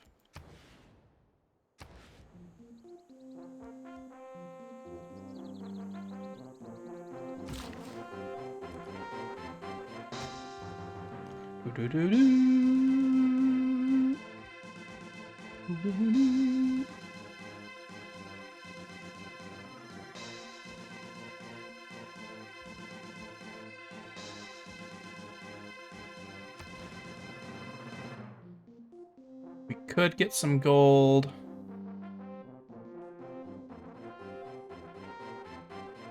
We could get some gold.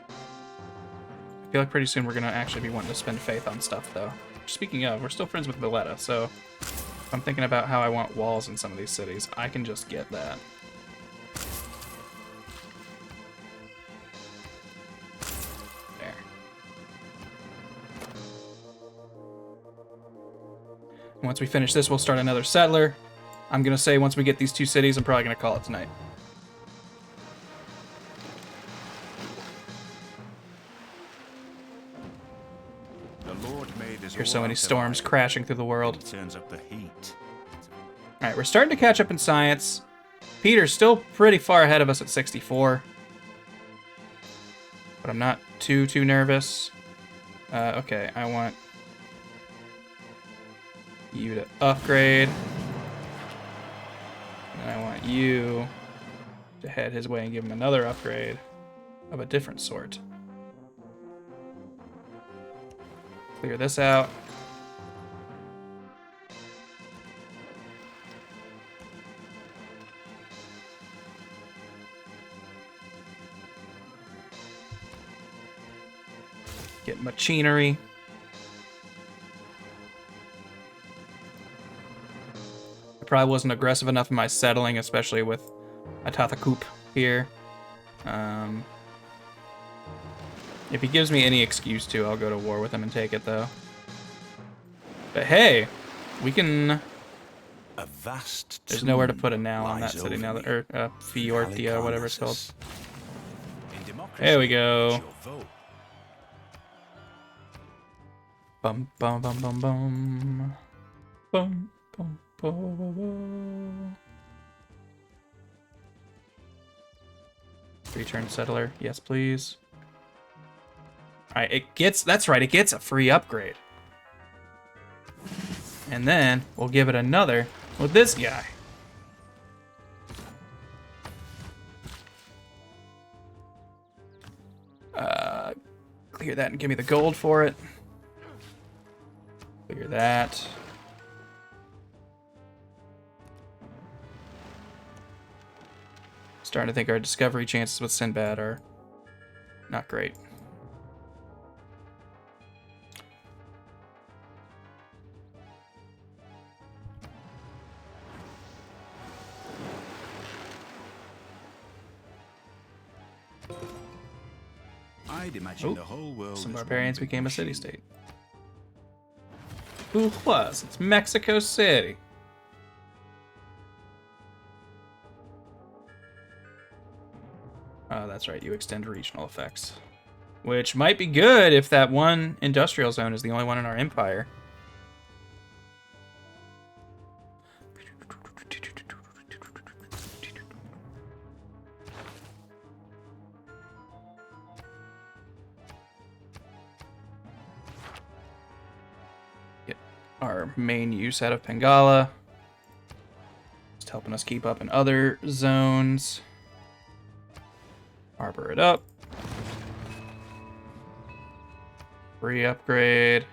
I feel like pretty soon we're gonna actually be wanting to spend faith on stuff, though. Speaking of, we're still friends with Valletta, so if I'm thinking about how I want walls in some of these cities, I can just get that. There. Once we finish this, we'll start another settler. I'm gonna say once we get these two cities, I'm probably gonna call it tonight. Here's so many storms crashing through the world. Turns up the heat. All right, we're starting to catch up in science. Peter's still pretty far ahead of us at 64. But I'm not too nervous. Okay, I want you to upgrade. And I want you to head his way and give him another upgrade of a different sort. Clear this out. Get machinery. I probably wasn't aggressive enough in my settling, especially with Atathakup here. If he gives me any excuse to, I'll go to war with him and take it, though. But hey, we can... A vast There's nowhere to put a now on that city now, or Fiortia, whatever it's called. There we go. Bum bum bum bum bum. Bum bum bum bum. Return settler, yes please. Alright, it gets, that's right, it gets a free upgrade. And then we'll give it another with this guy. Clear that and give me the gold for it. Clear that. Starting to think our discovery chances with Sinbad are not great. I'd imagine the whole world Some is barbarians one big became a machine. city-state. Who was? It's Mexico City. Oh, that's right. You extend regional effects. Which might be good if that one industrial zone is the only one in our empire. Get our main use out of Pengala. Just helping us keep up in other zones. Harbor it up. Free upgrade.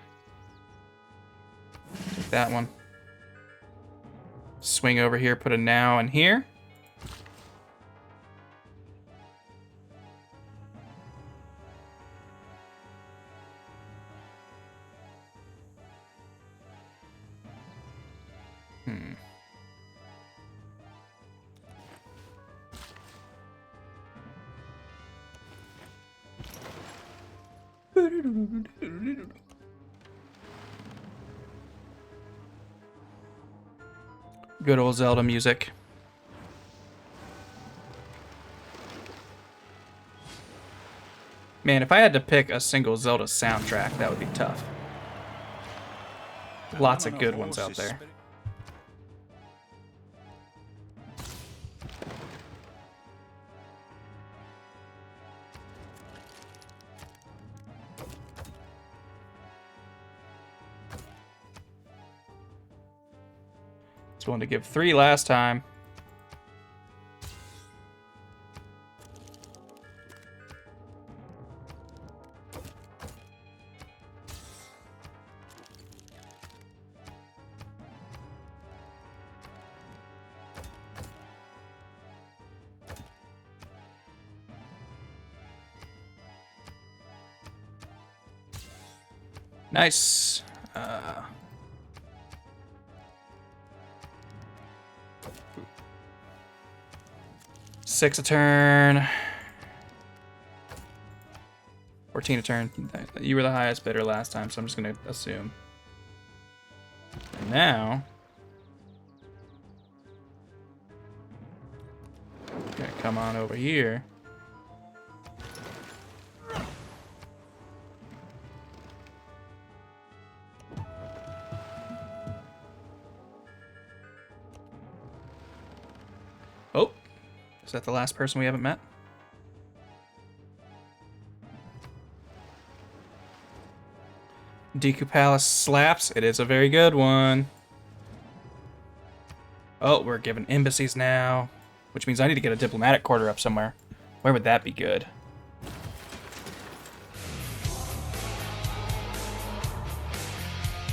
Take that one. Swing over here, put a now in here. Good old Zelda music. Man, if I had to pick a single Zelda soundtrack, that would be tough. Lots of good ones out there. Willing to give 3 last time. Nice. 6 a turn. 14 a turn. You were the highest bidder last time, so I'm just going to assume. And now, going to come on over here. Oh. Is that the last person we haven't met? Deku Palace slaps. It is a very good one. Oh, we're given embassies now, which means I need to get a diplomatic quarter up somewhere. Where would that be good?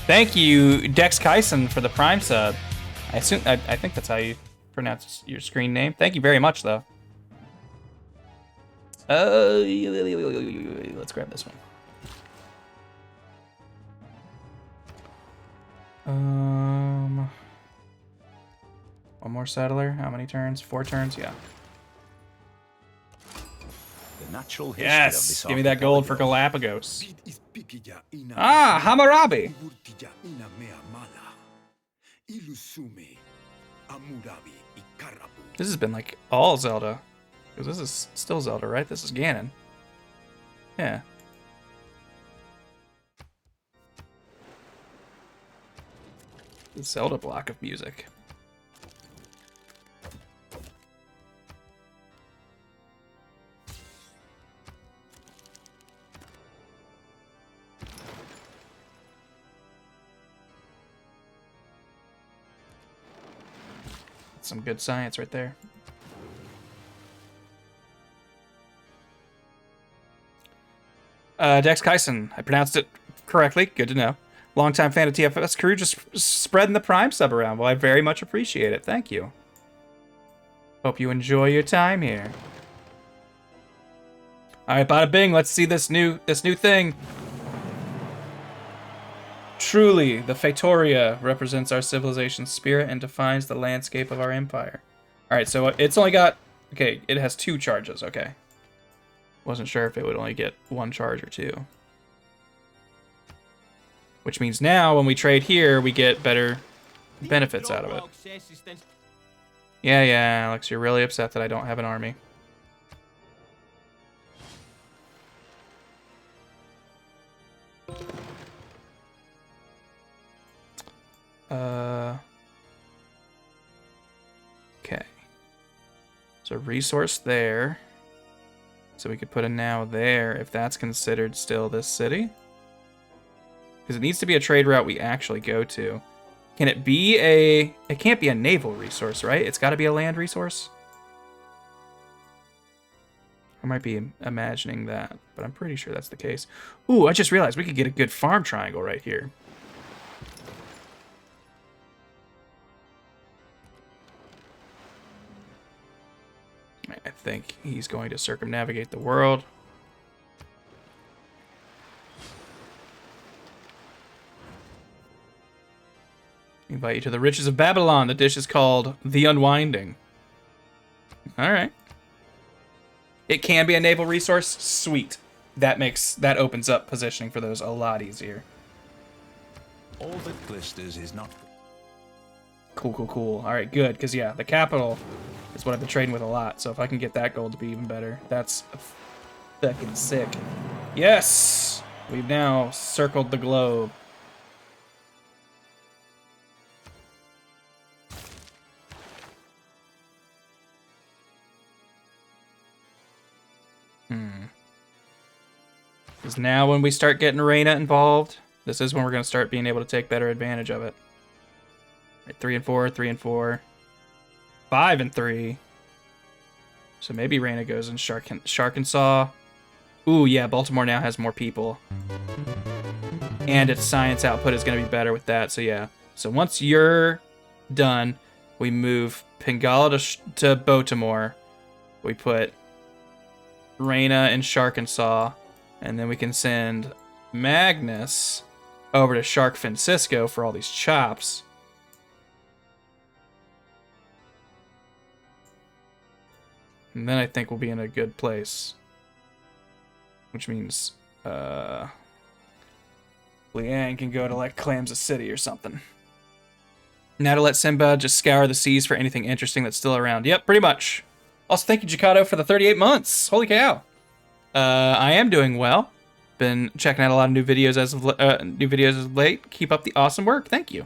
Thank you, Dex Kyson, for the Prime sub. I think that's how you pronounce your screen name. Thank you very much, though. Let's grab this one. One more settler. How many turns? 4 turns? Yeah. The natural history of Yes! this Give me that gold for archipelago. Galapagos. Ah, Hammurabi! This has been like all Zelda. Because this is still Zelda, right? This is Ganon. Yeah. The Zelda block of music. Some good science right there. Dex Kyson, I pronounced it correctly. Good to know. Longtime fan of TFS crew, just spreading the Prime sub around. Well, I very much appreciate it. Thank you. Hope you enjoy your time here. All right, bada bing. Let's see this new thing. Truly, the Fatoria represents our civilization's spirit and defines the landscape of our empire. All right, so it's only got... Okay, it has 2 charges. Okay. Wasn't sure if it would only get 1 charge or 2. Which means now, when we trade here, we get better benefits out of it. Yeah, Alex, you're really upset that I don't have an army. Okay. So resource there. So we could put a now there if that's considered still this city. Because it needs to be a trade route we actually go to. Can it be a... It can't be a naval resource, right? It's got to be a land resource? I might be imagining that, but I'm pretty sure that's the case. Ooh, I just realized we could get a good farm triangle right here. I think he's going to circumnavigate the world. Invite you to the riches of Babylon. The dish is called The Unwinding. Alright. It can be a naval resource? Sweet. That opens up positioning for those a lot easier. All that glisters is not... Cool. Alright, good. Because, yeah, the capital is what I've been trading with a lot. So if I can get that gold to be even better, that's fucking sick. Yes! We've now circled the globe. Because now when we start getting Reina involved, this is when we're going to start being able to take better advantage of it. Right, 3 and 4, 3 and 4. 5 and 3. So maybe Reina goes in Shark and Saw. Ooh, yeah, Baltimore now has more people. And its science output is going to be better with that, so yeah. So once you're done, we move Pingala to Baltimore. We put Reina in Shark and Saw. And then we can send Magnus over to Shark Francisco for all these chops. And then I think we'll be in a good place. Which means, Leanne can go to, like, Clamsa City or something. Now to let Simba just scour the seas for anything interesting that's still around. Yep, pretty much. Also, thank you, Jacato, for the 38 months. Holy cow. I am doing well. Been checking out a lot of new videos as of late. Keep up the awesome work. Thank you.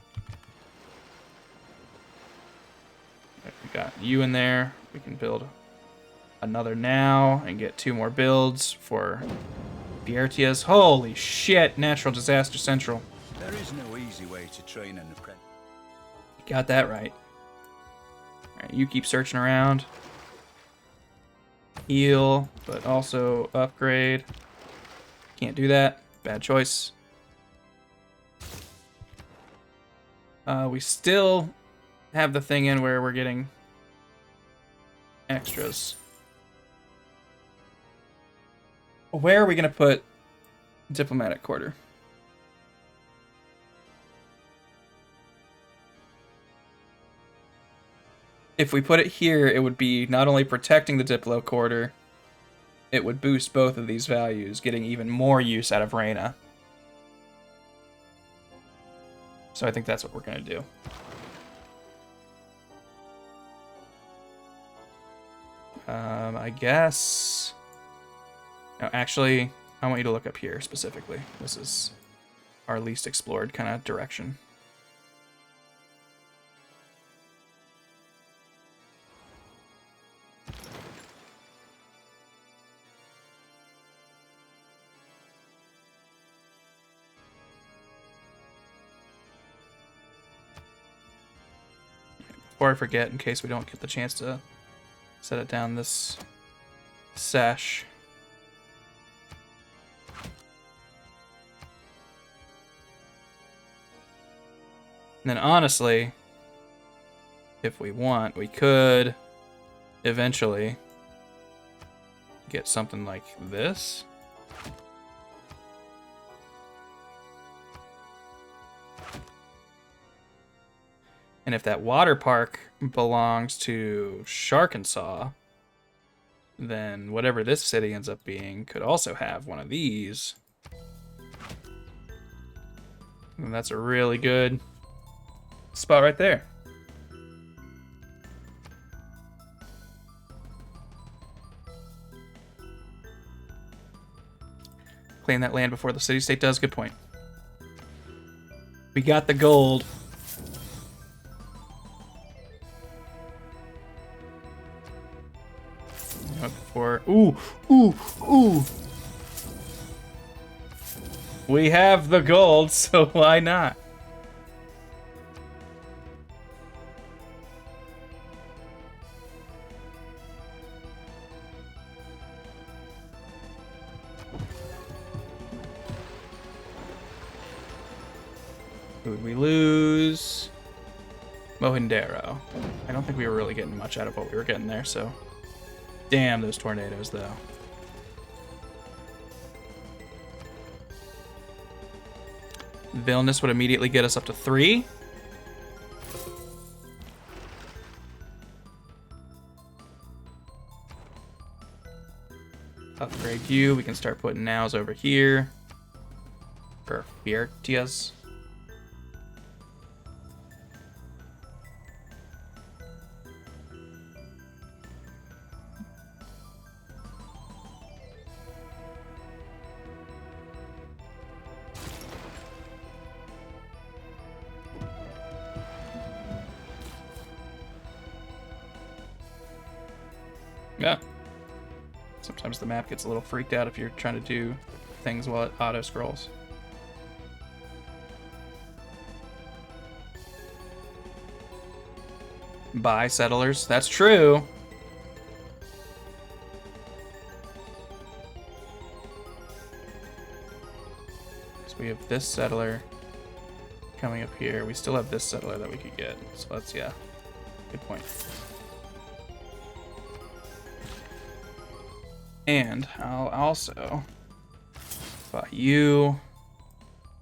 We got you in there. We can build another now and get 2 more builds for Biertias. Holy shit! Natural Disaster Central. There is no easy way to train an apprentice. Got that right. All right, you keep searching around. Heal, but also upgrade. Can't do that. Bad choice. We still have the thing in where we're getting extras. Where are we going to put diplomatic quarter? if we put it here, it would be not only protecting the Diplo quarter, it would boost both of these values, getting even more use out of Reina. So I think that's what we're going to do. I guess... No, actually, I want you to look up here specifically. This is our least explored kind of direction. Before I forget, in case we don't get the chance to set it down this sesh. And then honestly, if we want, we could eventually get something like this. And if that water park belongs to Sharkensaw, then whatever this city ends up being could also have one of these. And that's a really good spot right there. Claim that land before the city-state does. Good point. We got the gold. Before, ooh. We have the gold, so why not? Who would we lose? Mohindero. I don't think we were really getting much out of what we were getting there, so... Damn those tornadoes, though. Vilnius would immediately get us up to 3. Upgrade you. We can start putting nows over here. For Fiertias. Yeah. Sometimes the map gets a little freaked out if you're trying to do things while it auto scrolls. Buy settlers. That's true. So we have this settler coming up here. We still have this settler that we could get. So that's, yeah. Good point. And I'll also buy you.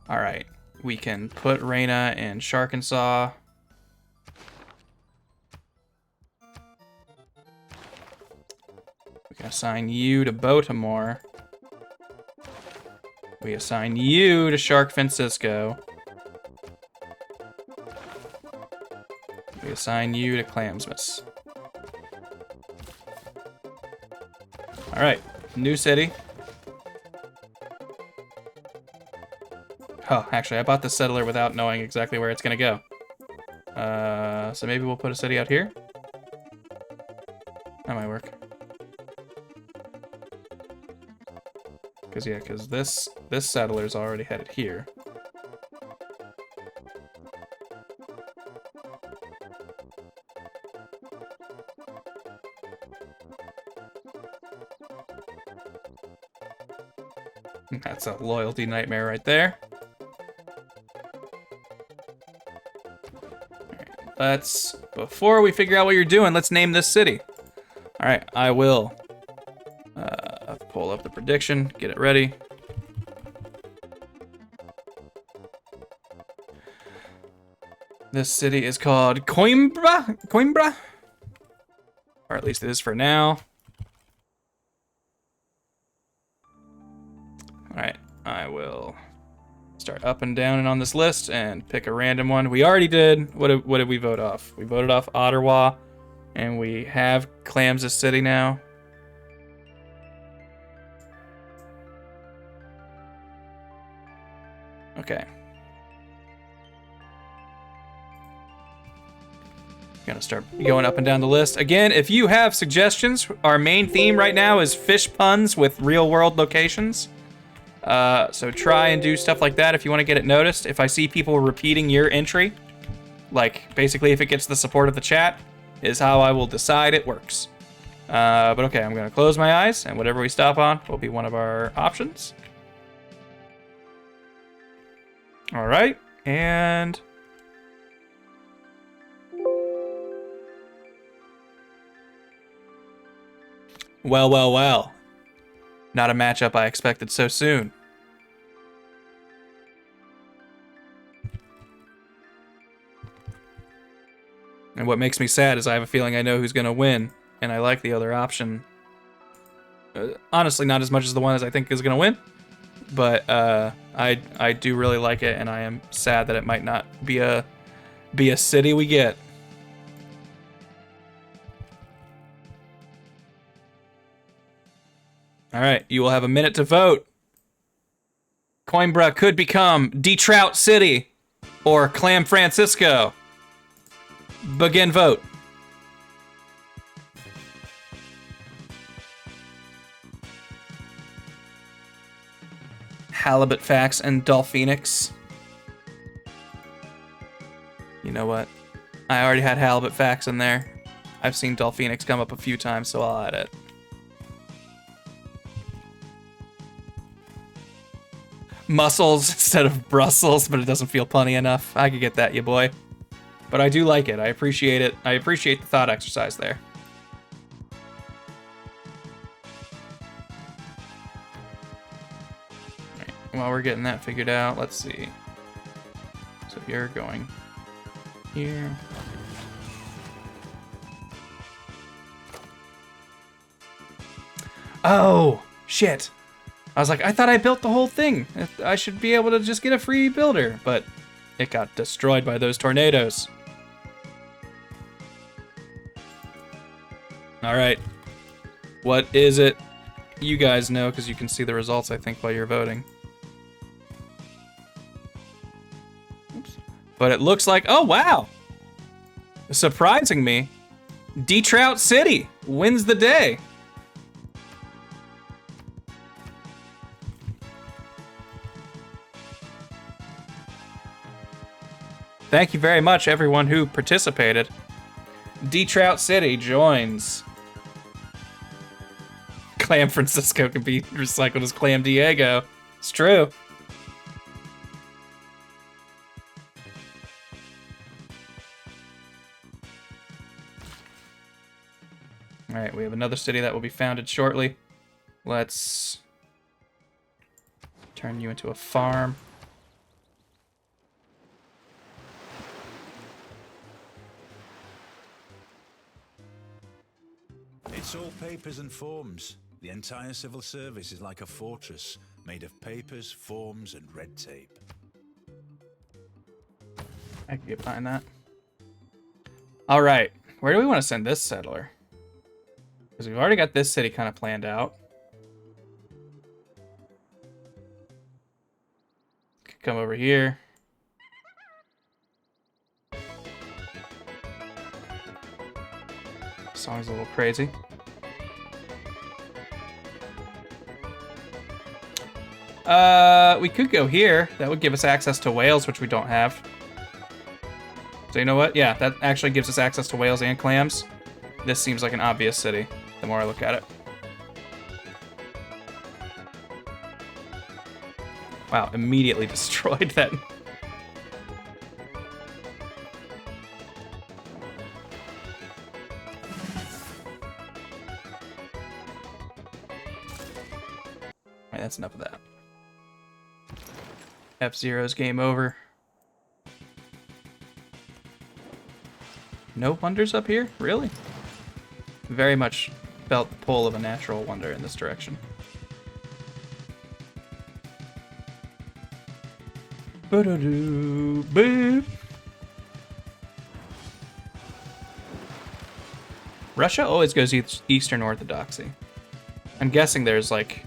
All right, we can put Reina in Sharkensaw. We can assign you to Baltimore. We assign you to Shark Francisco. We assign you to Clamsmas. All right, new city. Oh, actually, I bought this settler without knowing exactly where it's gonna go. So maybe we'll put a city out here. That might work. Because this settler's already headed here. That's a loyalty nightmare right there. Let's, before we figure out what you're doing, let's name this city. All right, I will pull up the prediction, get it ready. This city is called Coimbra? Coimbra? Or at least it is for now. Alright, I will start up and down and on this list and pick a random one. We already did. What did we vote off? We voted off Ottawa, and we have Clams as city now. Okay. Gonna start going up and down the list. Again, if you have suggestions, our main theme right now is fish puns with real world locations. So try and do stuff like that if you want to get it noticed. If I see people repeating your entry, like basically if it gets the support of the chat, is how I will decide it works. But okay, I'm gonna close my eyes, and whatever we stop on will be one of our options. All right, and well. Not a matchup I expected so soon. And what makes me sad is I have a feeling I know who's going to win, and I like the other option. Honestly, not as much as the one as I think is going to win, but I do really like it, and I am sad that it might not be a city we get. All right, you will have a minute to vote. Coimbra could become Detroit City or Clam Francisco. Begin vote. Halibut Fax and Dolphinix. You know what? I already had Halibut Fax in there. I've seen Dolphinix come up a few times, so I'll add it. Muscles instead of Brussels, but it doesn't feel punny enough. I could get that, you boy. But I do like it. I appreciate it. I appreciate the thought exercise there. Right, while we're getting that figured out, let's see. So you're going here. Oh, shit. I was like, I thought I built the whole thing. I should be able to just get a free builder, but it got destroyed by those tornadoes. All right. What is it? You guys know, because you can see the results, I think, while you're voting. Oops. But it looks like, oh, wow. Surprising me, Detroit City wins the day. Thank you very much, everyone who participated. Detroit City joins. Clam Francisco can be recycled as Clam Diego. It's true. All right, we have another city that will be founded shortly. Let's turn you into a farm. It's all papers and forms. The entire civil service is like a fortress made of papers, forms, and red tape. I can get behind that. All right, where do we want to send this settler? Because we've already got this city kind of planned out. Could come over here. Song's a little crazy. We could go here. That would give us access to Wales, which we don't have. So you know what? Yeah, that actually gives us access to Wales and Clams. This seems like an obvious city, the more I look at it. Wow, immediately destroyed that. Alright, that's enough of that. F-Zero's game over. No wonders up here? Really? very much felt the pull of a natural wonder in this direction. Boop. Russia always goes Eastern Orthodoxy. I'm guessing there's like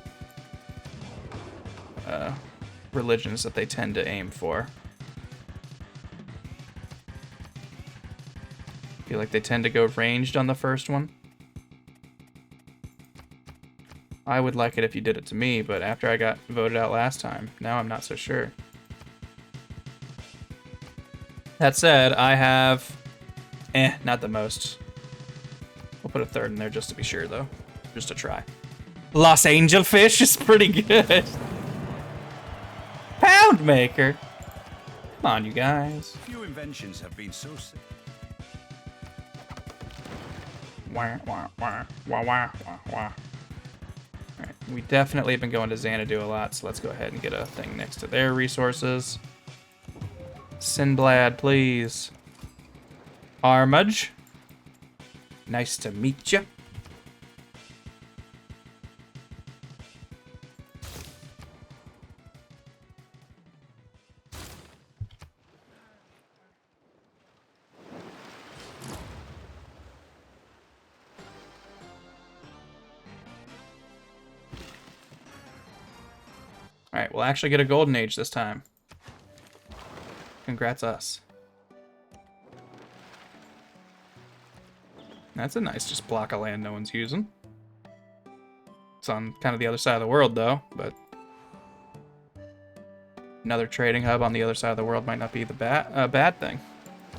religions that they tend to aim for. I feel like they tend to go ranged on the first one. I would like it if you did it to me, but after I got voted out last time, now I'm not so sure. That said, I have, not the most. We'll put a third in there just to be sure, though. Just to try. Los Angel Fish is pretty good. Pound Maker. Come on, you guys. Few inventions have been so simple. Wah, wah, wah, wah, wah, wah, wah. Alright, we definitely have been going to Xanadu a lot, so let's go ahead and get a thing next to their resources. Sinblad, please. Armage. Nice to meet you. Alright, we'll actually get a golden age this time. Congrats us. That's a nice just block of land no one's using. It's on kind of the other side of the world though, but another trading hub on the other side of the world might not be the bad thing.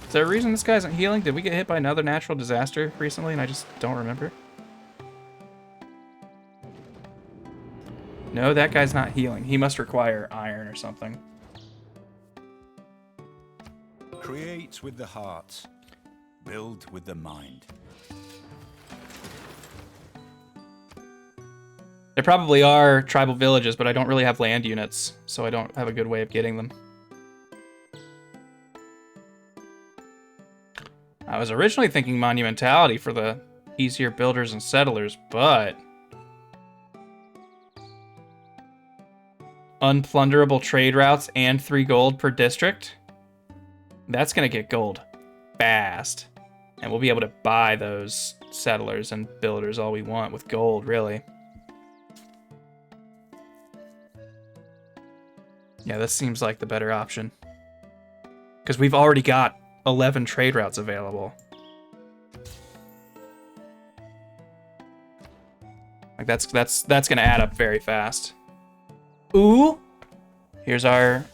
Is there a reason this guy isn't healing? Did we get hit by another natural disaster recently and I just don't remember? No, that guy's not healing. He must require iron or something. Create with the heart. Build with the mind. There probably are tribal villages, but I don't really have land units, so I don't have a good way of getting them. I was originally thinking monumentality for the easier builders and settlers, but unplunderable trade routes and 3 gold per district? That's gonna get gold fast. And we'll be able to buy those settlers and builders all we want with gold, really. Yeah, this seems like the better option. Because we've already got 11 trade routes available. Like that's gonna add up very fast. Ooh! Here's our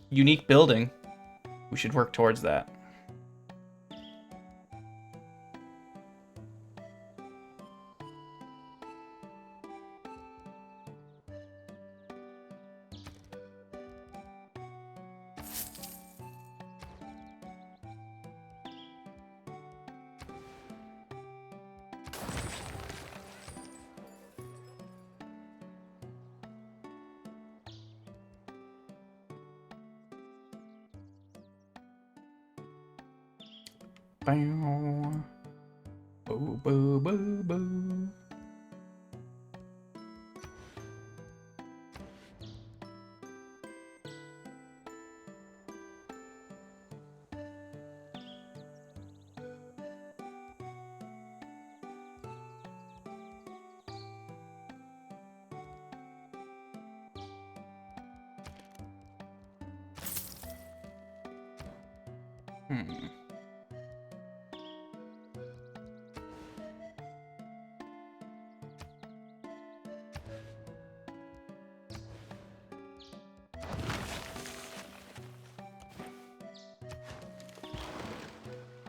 unique building. We should work towards that. Boo, boo, boo, boo.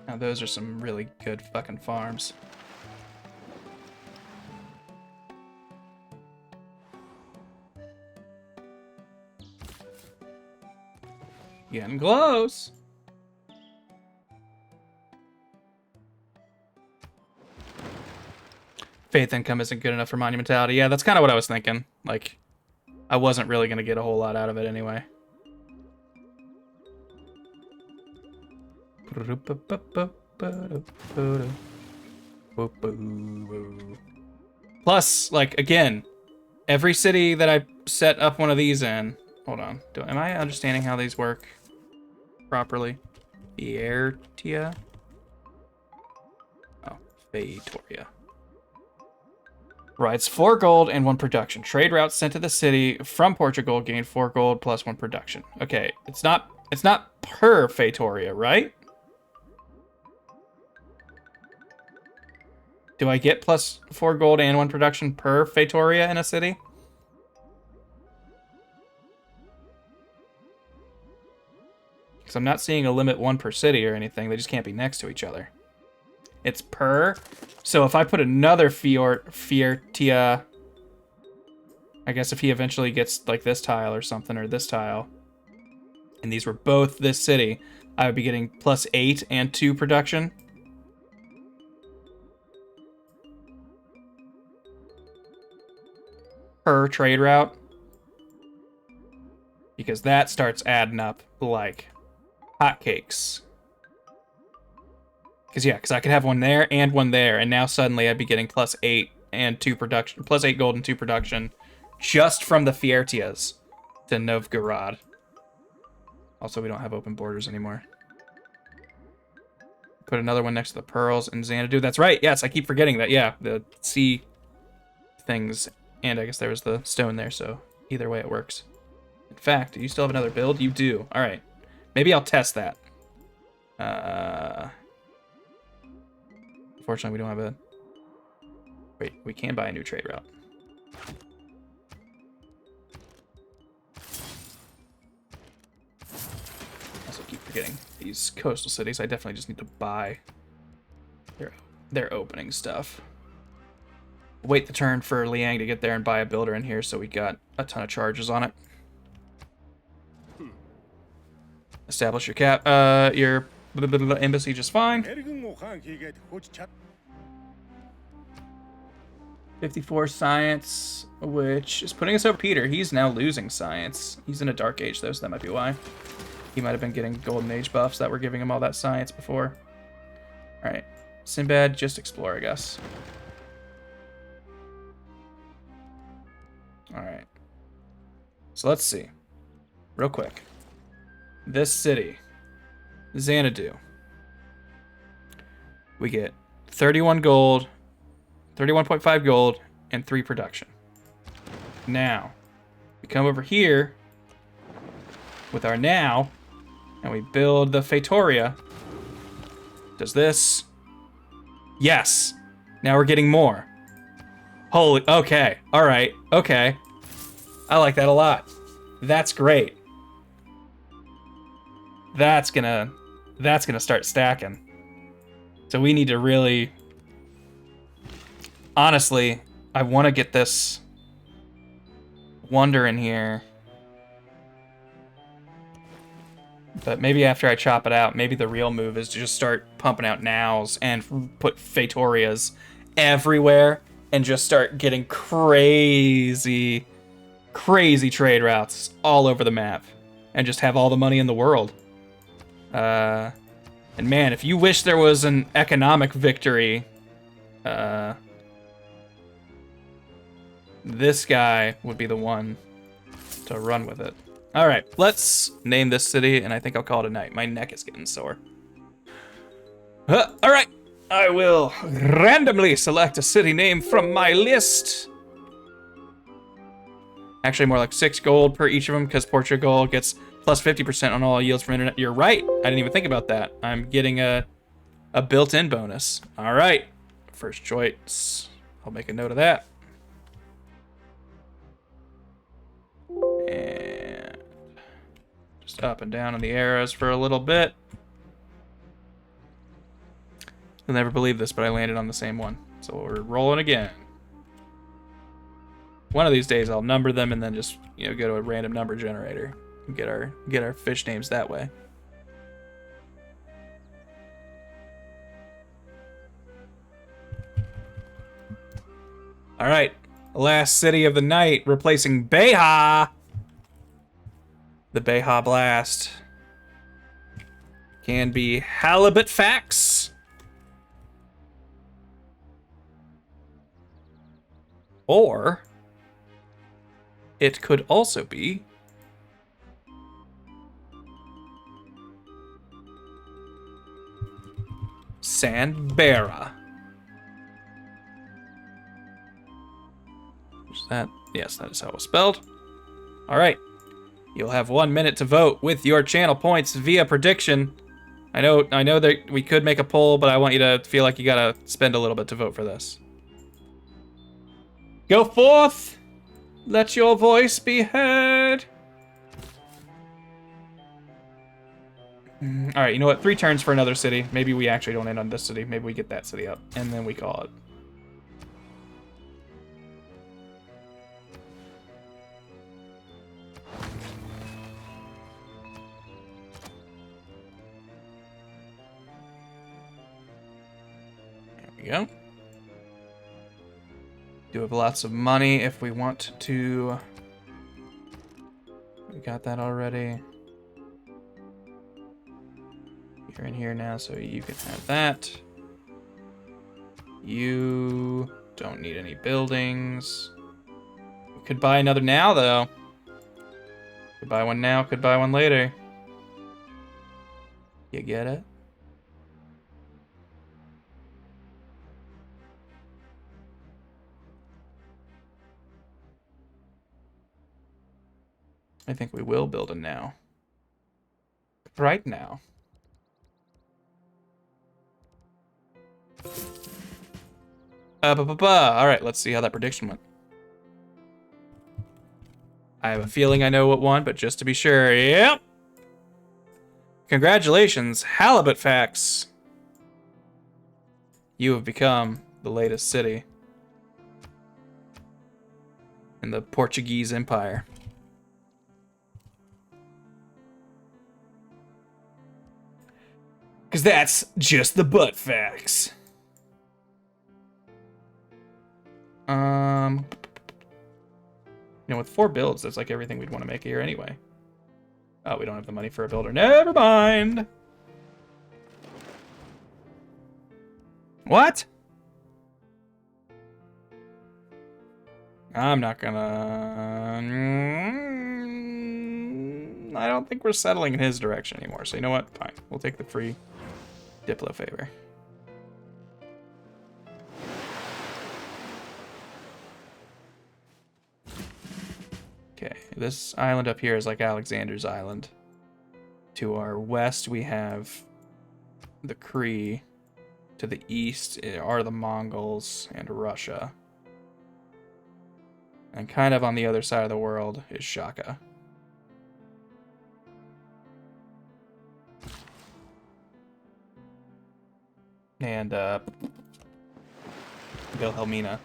Now those are some really good fucking farms. Getting close. Faith income isn't good enough for monumentality. Yeah, that's kind of what I was thinking. Like, I wasn't really going to get a whole lot out of it anyway. Boo, boo, boo. Plus, like, again, every city that I set up one of these in... Hold on. Am I understanding how these work properly? Fiertia? Oh, Feitoria. Right, it's 4 gold and 1 production. Trade routes sent to the city from Portugal gain 4 gold plus 1 production. Okay, it's not per Feitoria, right? Do I get plus 4 gold and 1 production per Feitoria in a city? Because I'm not seeing a limit 1 per city or anything. They just can't be next to each other. It's per. So if I put another Fiertia, I guess if he eventually gets like this tile or something, or this tile, and these were both this city, I would be getting plus 8 and 2 production. Per trade route. Because that starts adding up like hotcakes. Because I could have one there and one there, and now suddenly I'd be getting plus 8 and 2 production, plus 8 gold and 2 production, just from the Fiertias to Novgorod. Also, we don't have open borders anymore. Put another one next to the pearls and Xanadu. That's right. Yes, I keep forgetting that. Yeah, the sea things, and I guess there was the stone there. So either way, it works. In fact, do you still have another build? You do. All right. Maybe I'll test that. Unfortunately, we don't have a... Wait, we can buy a new trade route. Also keep forgetting these coastal cities. I definitely just need to buy their opening stuff. Wait the turn for Liang to get there and buy a builder in here, so we got a ton of charges on it. Establish your your embassy just fine. 54 science, which is putting us over Peter. He's now losing science. He's in a dark age though, so that might be why. He might have been getting golden age buffs that were giving him all that science before. All right, Sinbad, just explore, I guess. All right. So let's see, real quick. This city, Xanadu. We get 31 gold, 31.5 gold, and 3 production. Now, we come over here with our now, and we build the Feitoria. Does this? Yes. Now we're getting more. Holy, okay. All right, okay. I like that a lot. That's great. That's gonna start stacking. So we need to really... Honestly, I want to get this wonder in here. But maybe after I chop it out, maybe the real move is to just start pumping out nows and put Feitorias everywhere and just start getting crazy trade routes all over the map and just have all the money in the world. And man, if you wish there was an economic victory, this guy would be the one to run with it. All right, let's name this city, and I think I'll call it a night. My neck is getting sore. All right, I will randomly select a city name from my list. Actually, more like 6 gold per each of them, because Portugal gets plus 50% on all yields from internet. You're right. I didn't even think about that. I'm getting a built-in bonus. All right, first choice. I'll make a note of that. And just up and down on the arrows for a little bit. You'll never believe this, but I landed on the same one. So we're rolling again. One of these days I'll number them and then just, you know, go to a random number generator and get our fish names that way. All right, last city of the night, replacing Beja. The Beja Blast can be Halibut Fax. Or it could also be Sandbera. Is that? Yes, that is how it was spelled. All right. You'll have 1 minute to vote with your channel points via prediction. I know that we could make a poll, but I want you to feel like you gotta spend a little bit to vote for this. Go forth! Let your voice be heard! Alright, you know what? 3 turns for another city. Maybe we actually don't end on this city. Maybe we get that city up, and then we call it. There we go. Do have lots of money if we want to. We got that already. You're in here now, so you can have that. You don't need any buildings. We could buy another now, though. Could buy one now, could buy one later. You get it? I think we will build a now. Right now. All right, let's see how that prediction went. I have a feeling I know what won, but just to be sure, yep. Congratulations, Halibut Facts. You have become the latest city in the Portuguese Empire. Because that's just the butt facts. You know, with 4 builds, that's like everything we'd want to make here anyway. Oh, we don't have the money for a builder. Never mind. What? I'm not gonna... I don't think we're settling in his direction anymore. So you know what? Fine. We'll take the free Diplo favor. Okay, this island up here is like Alexander's Island. To our west, we have the Cree. To the east are the Mongols and Russia. And kind of on the other side of the world is Shaka. And Wilhelmina.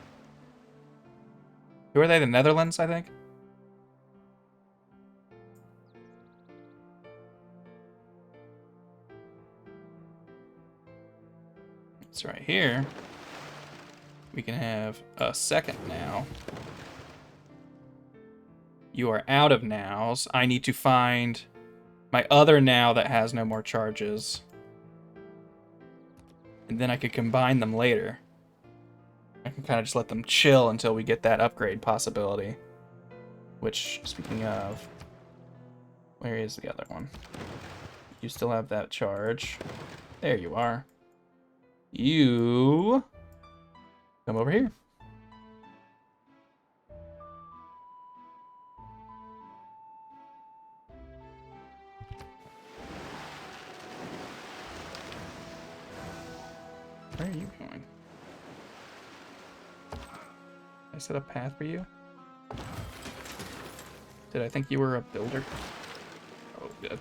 Who are they? The Netherlands, I think? It's right here. We can have a second now. You are out of nows. I need to find my other now that has no more charges. And then I could combine them later. I can kind of just let them chill until we get that upgrade possibility. Which, speaking of, where is the other one? You still have that charge. There you are. You come over here. Where are you going? I set a path for you? Did I think you were a builder? Oh, good.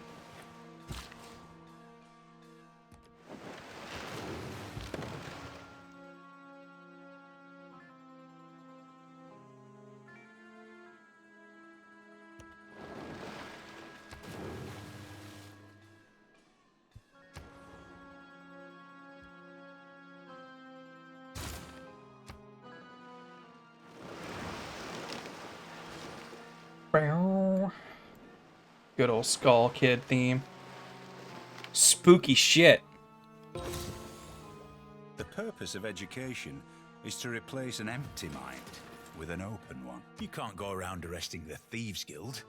Good old Skull Kid theme. Spooky shit. The purpose of education is to replace an empty mind with an open one. You can't go around arresting the Thieves Guild.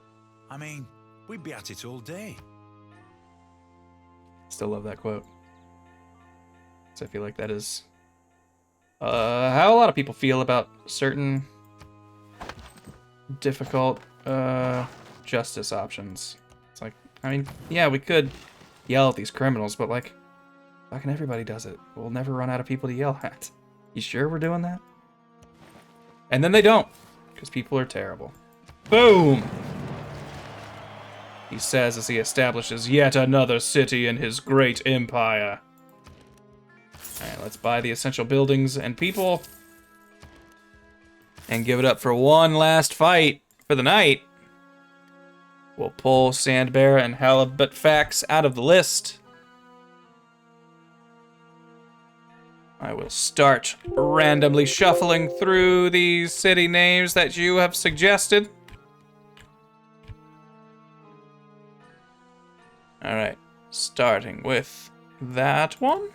I mean, we'd be at it all day. Still love that quote. So I feel like that is how a lot of people feel about certain difficult justice options. It's like, I mean, yeah, we could yell at these criminals, but like, fucking everybody does it. We'll never run out of people to yell at. You sure we're doing that? And then they don't, because people are terrible. Boom! He says as he establishes yet another city in his great empire. Alright, let's buy the essential buildings and people. And give it up for one last fight for the night. We'll pull Sandbear and Halifax out of the list. I will start randomly shuffling through these city names that you have suggested. Alright, starting with that one.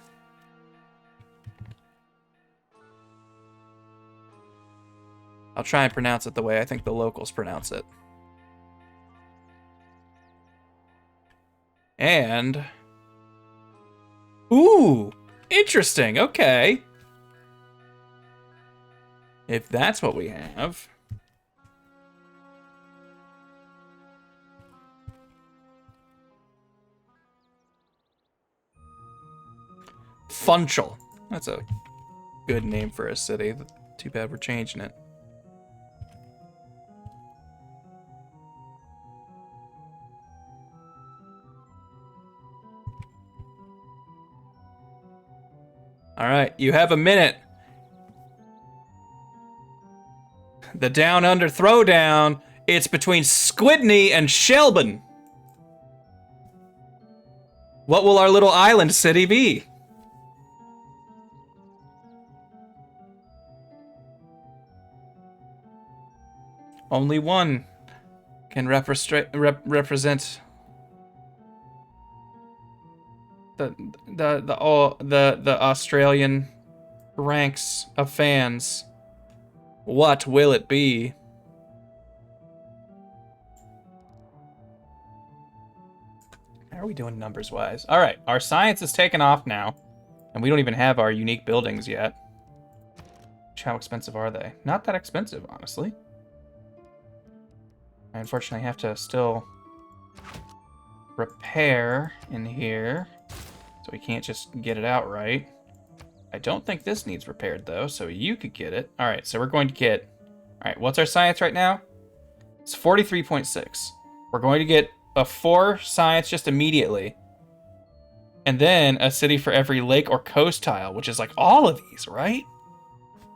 I'll try and pronounce it the way I think the locals pronounce it. And... ooh! Interesting, okay. If that's what we have... Funchal. That's a good name for a city. Too bad we're changing it. All right, you have a minute. The Down Under Throwdown. It's between Squidney and Shelburne. What will our little island city be? Only one can represent the Australian ranks of fans. What will it be? How are we doing numbers wise? All right, our science is taken off now, and we don't even have our unique buildings yet. How expensive are they? Not that expensive, honestly. I unfortunately have to still repair in here, so we can't just get it outright. I don't think this needs repaired though, so you could get it. All right, so we're going to get, all right, what's our science right now? It's 43.6. We're going to get a 4 science just immediately, and then a city for every lake or coast tile, which is like all of these, right?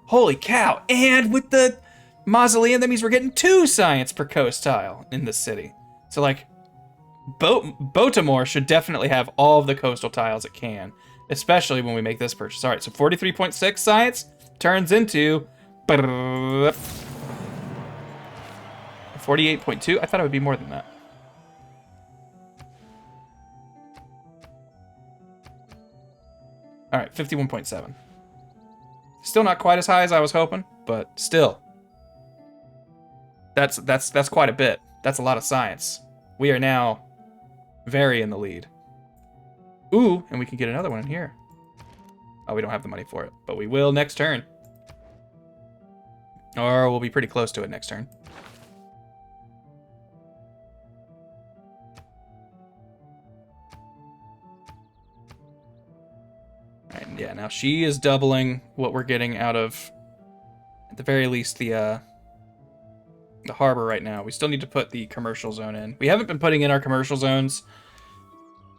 Holy cow. And with the mausoleum, that means we're getting 2 science per coast tile in this city. So like, Baltimore should definitely have all of the coastal tiles it can, especially when we make this purchase. All right, so 43.6 science turns into 48.2. I thought it would be more than that. All right, 51.7. Still not quite as high as I was hoping, but still. That's quite a bit. That's a lot of science. We are now very in the lead. Ooh, and we can get another one in here. Oh, we don't have the money for it, but we will next turn. Or we'll be pretty close to it next turn. And yeah, now she is doubling what we're getting out of, at the very least, the harbor right now. We still need to put the commercial zone in. We haven't been putting in our commercial zones,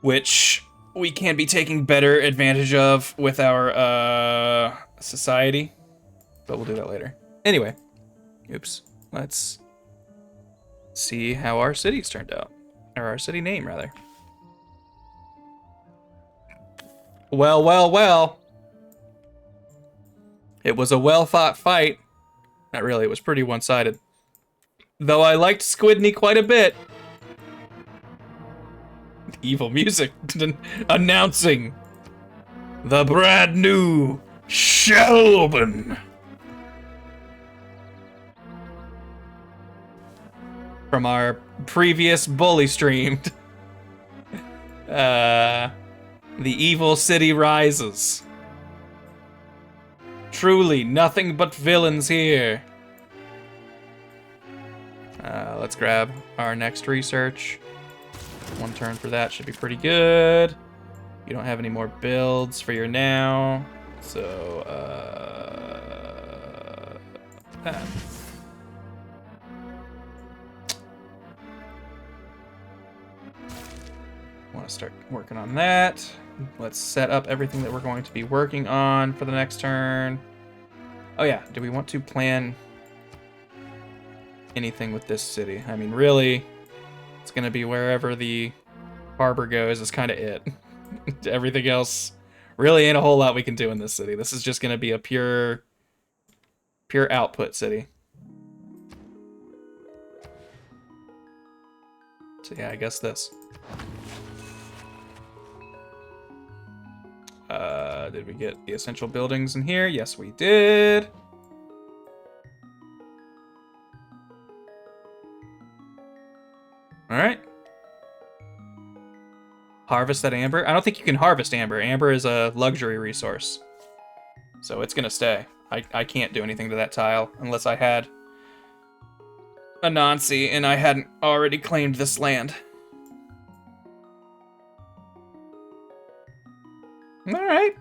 which we can be taking better advantage of with our society, but we'll do that later. Anyway, oops. Let's see how our city's turned out, or our city name rather. Well, well, well. It was a well-fought fight. Not really, it was pretty one-sided. Though I liked Squidney quite a bit. Evil music announcing the brand new Shelburne. from our previous bully stream. The evil city rises. Truly, nothing but villains here. Let's grab our next research. 1 turn for that should be pretty good. You don't have any more builds for your now, so that. Want to start working on that. Let's set up everything that we're going to be working on for the next turn. Oh yeah, do we want to plan anything with this city? I mean, really, it's going to be wherever the harbor goes is kind of it. Everything else really ain't a whole lot we can do in this city. This is just going to be a pure output city. So yeah, I guess this. Did we get the essential buildings in here? Yes, we did. All right. Harvest that amber. I don't think you can harvest amber. Amber is a luxury resource. So it's going to stay. I can't do anything to that tile unless I had Anansi and I hadn't already claimed this land. All right.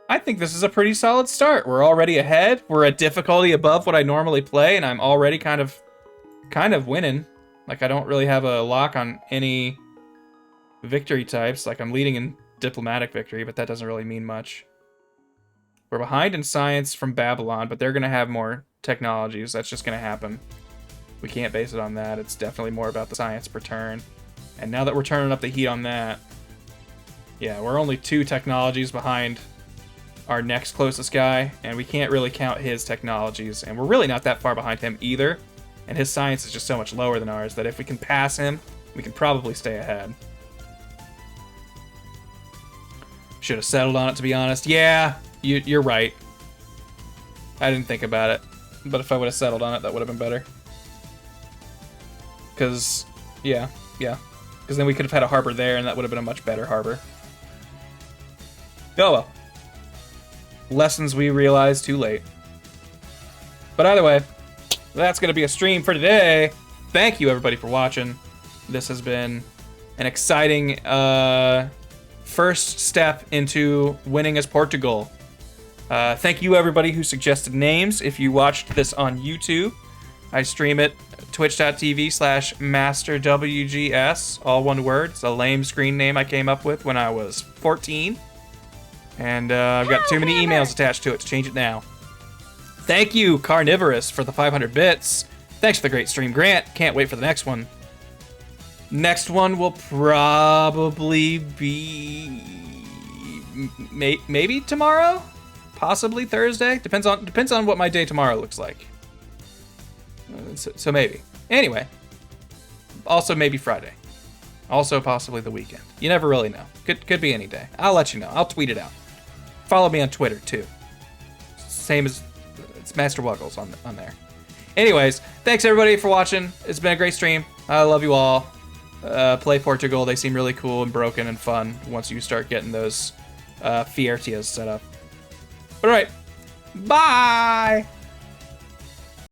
I think this is a pretty solid start. We're already ahead. We're at difficulty above what I normally play, and I'm already kind of winning. Like, I don't really have a lock on any victory types. Like, I'm leading in diplomatic victory, but that doesn't really mean much. We're behind in science from Babylon, but they're going to have more technologies. That's just going to happen. We can't base it on that. It's definitely more about the science per turn. And now that we're turning up the heat on that, yeah, we're only 2 technologies behind our next closest guy, and we can't really count his technologies, and we're really not that far behind him either, and his science is just so much lower than ours that if we can pass him, we can probably stay ahead. Should have settled on it, to be honest. Yeah, you're right. I didn't think about it, but if I would have settled on it, that would have been better. Because, yeah, because then we could have had a harbor there, and that would have been a much better harbor. Oh well. Lessons we realized too late. But either way, that's going to be a stream for today. Thank you, everybody, for watching. This has been an exciting first step into winning as Portugal. Thank you, everybody who suggested names. If you watched this on YouTube, I stream it twitch.tv/MasterWGS, all one word. It's a lame screen name I came up with when I was 14. And I've got too many emails attached to it to change it now. Thank you, Carnivorous, for the 500 bits. Thanks for the great stream, Grant. Can't wait for the next one. Next one will probably be maybe tomorrow, possibly Thursday. Depends on what my day tomorrow looks like. So maybe. Anyway, also maybe Friday. Also possibly the weekend. You never really know. Could be any day. I'll let you know. I'll tweet it out. Follow me on Twitter too. Same as it's Master Wuggles on there. Anyways, thanks everybody for watching. It's been a great stream. I love you all. Play Portugal. They seem really cool and broken and fun once you start getting those Fiertias set up. All right. Bye.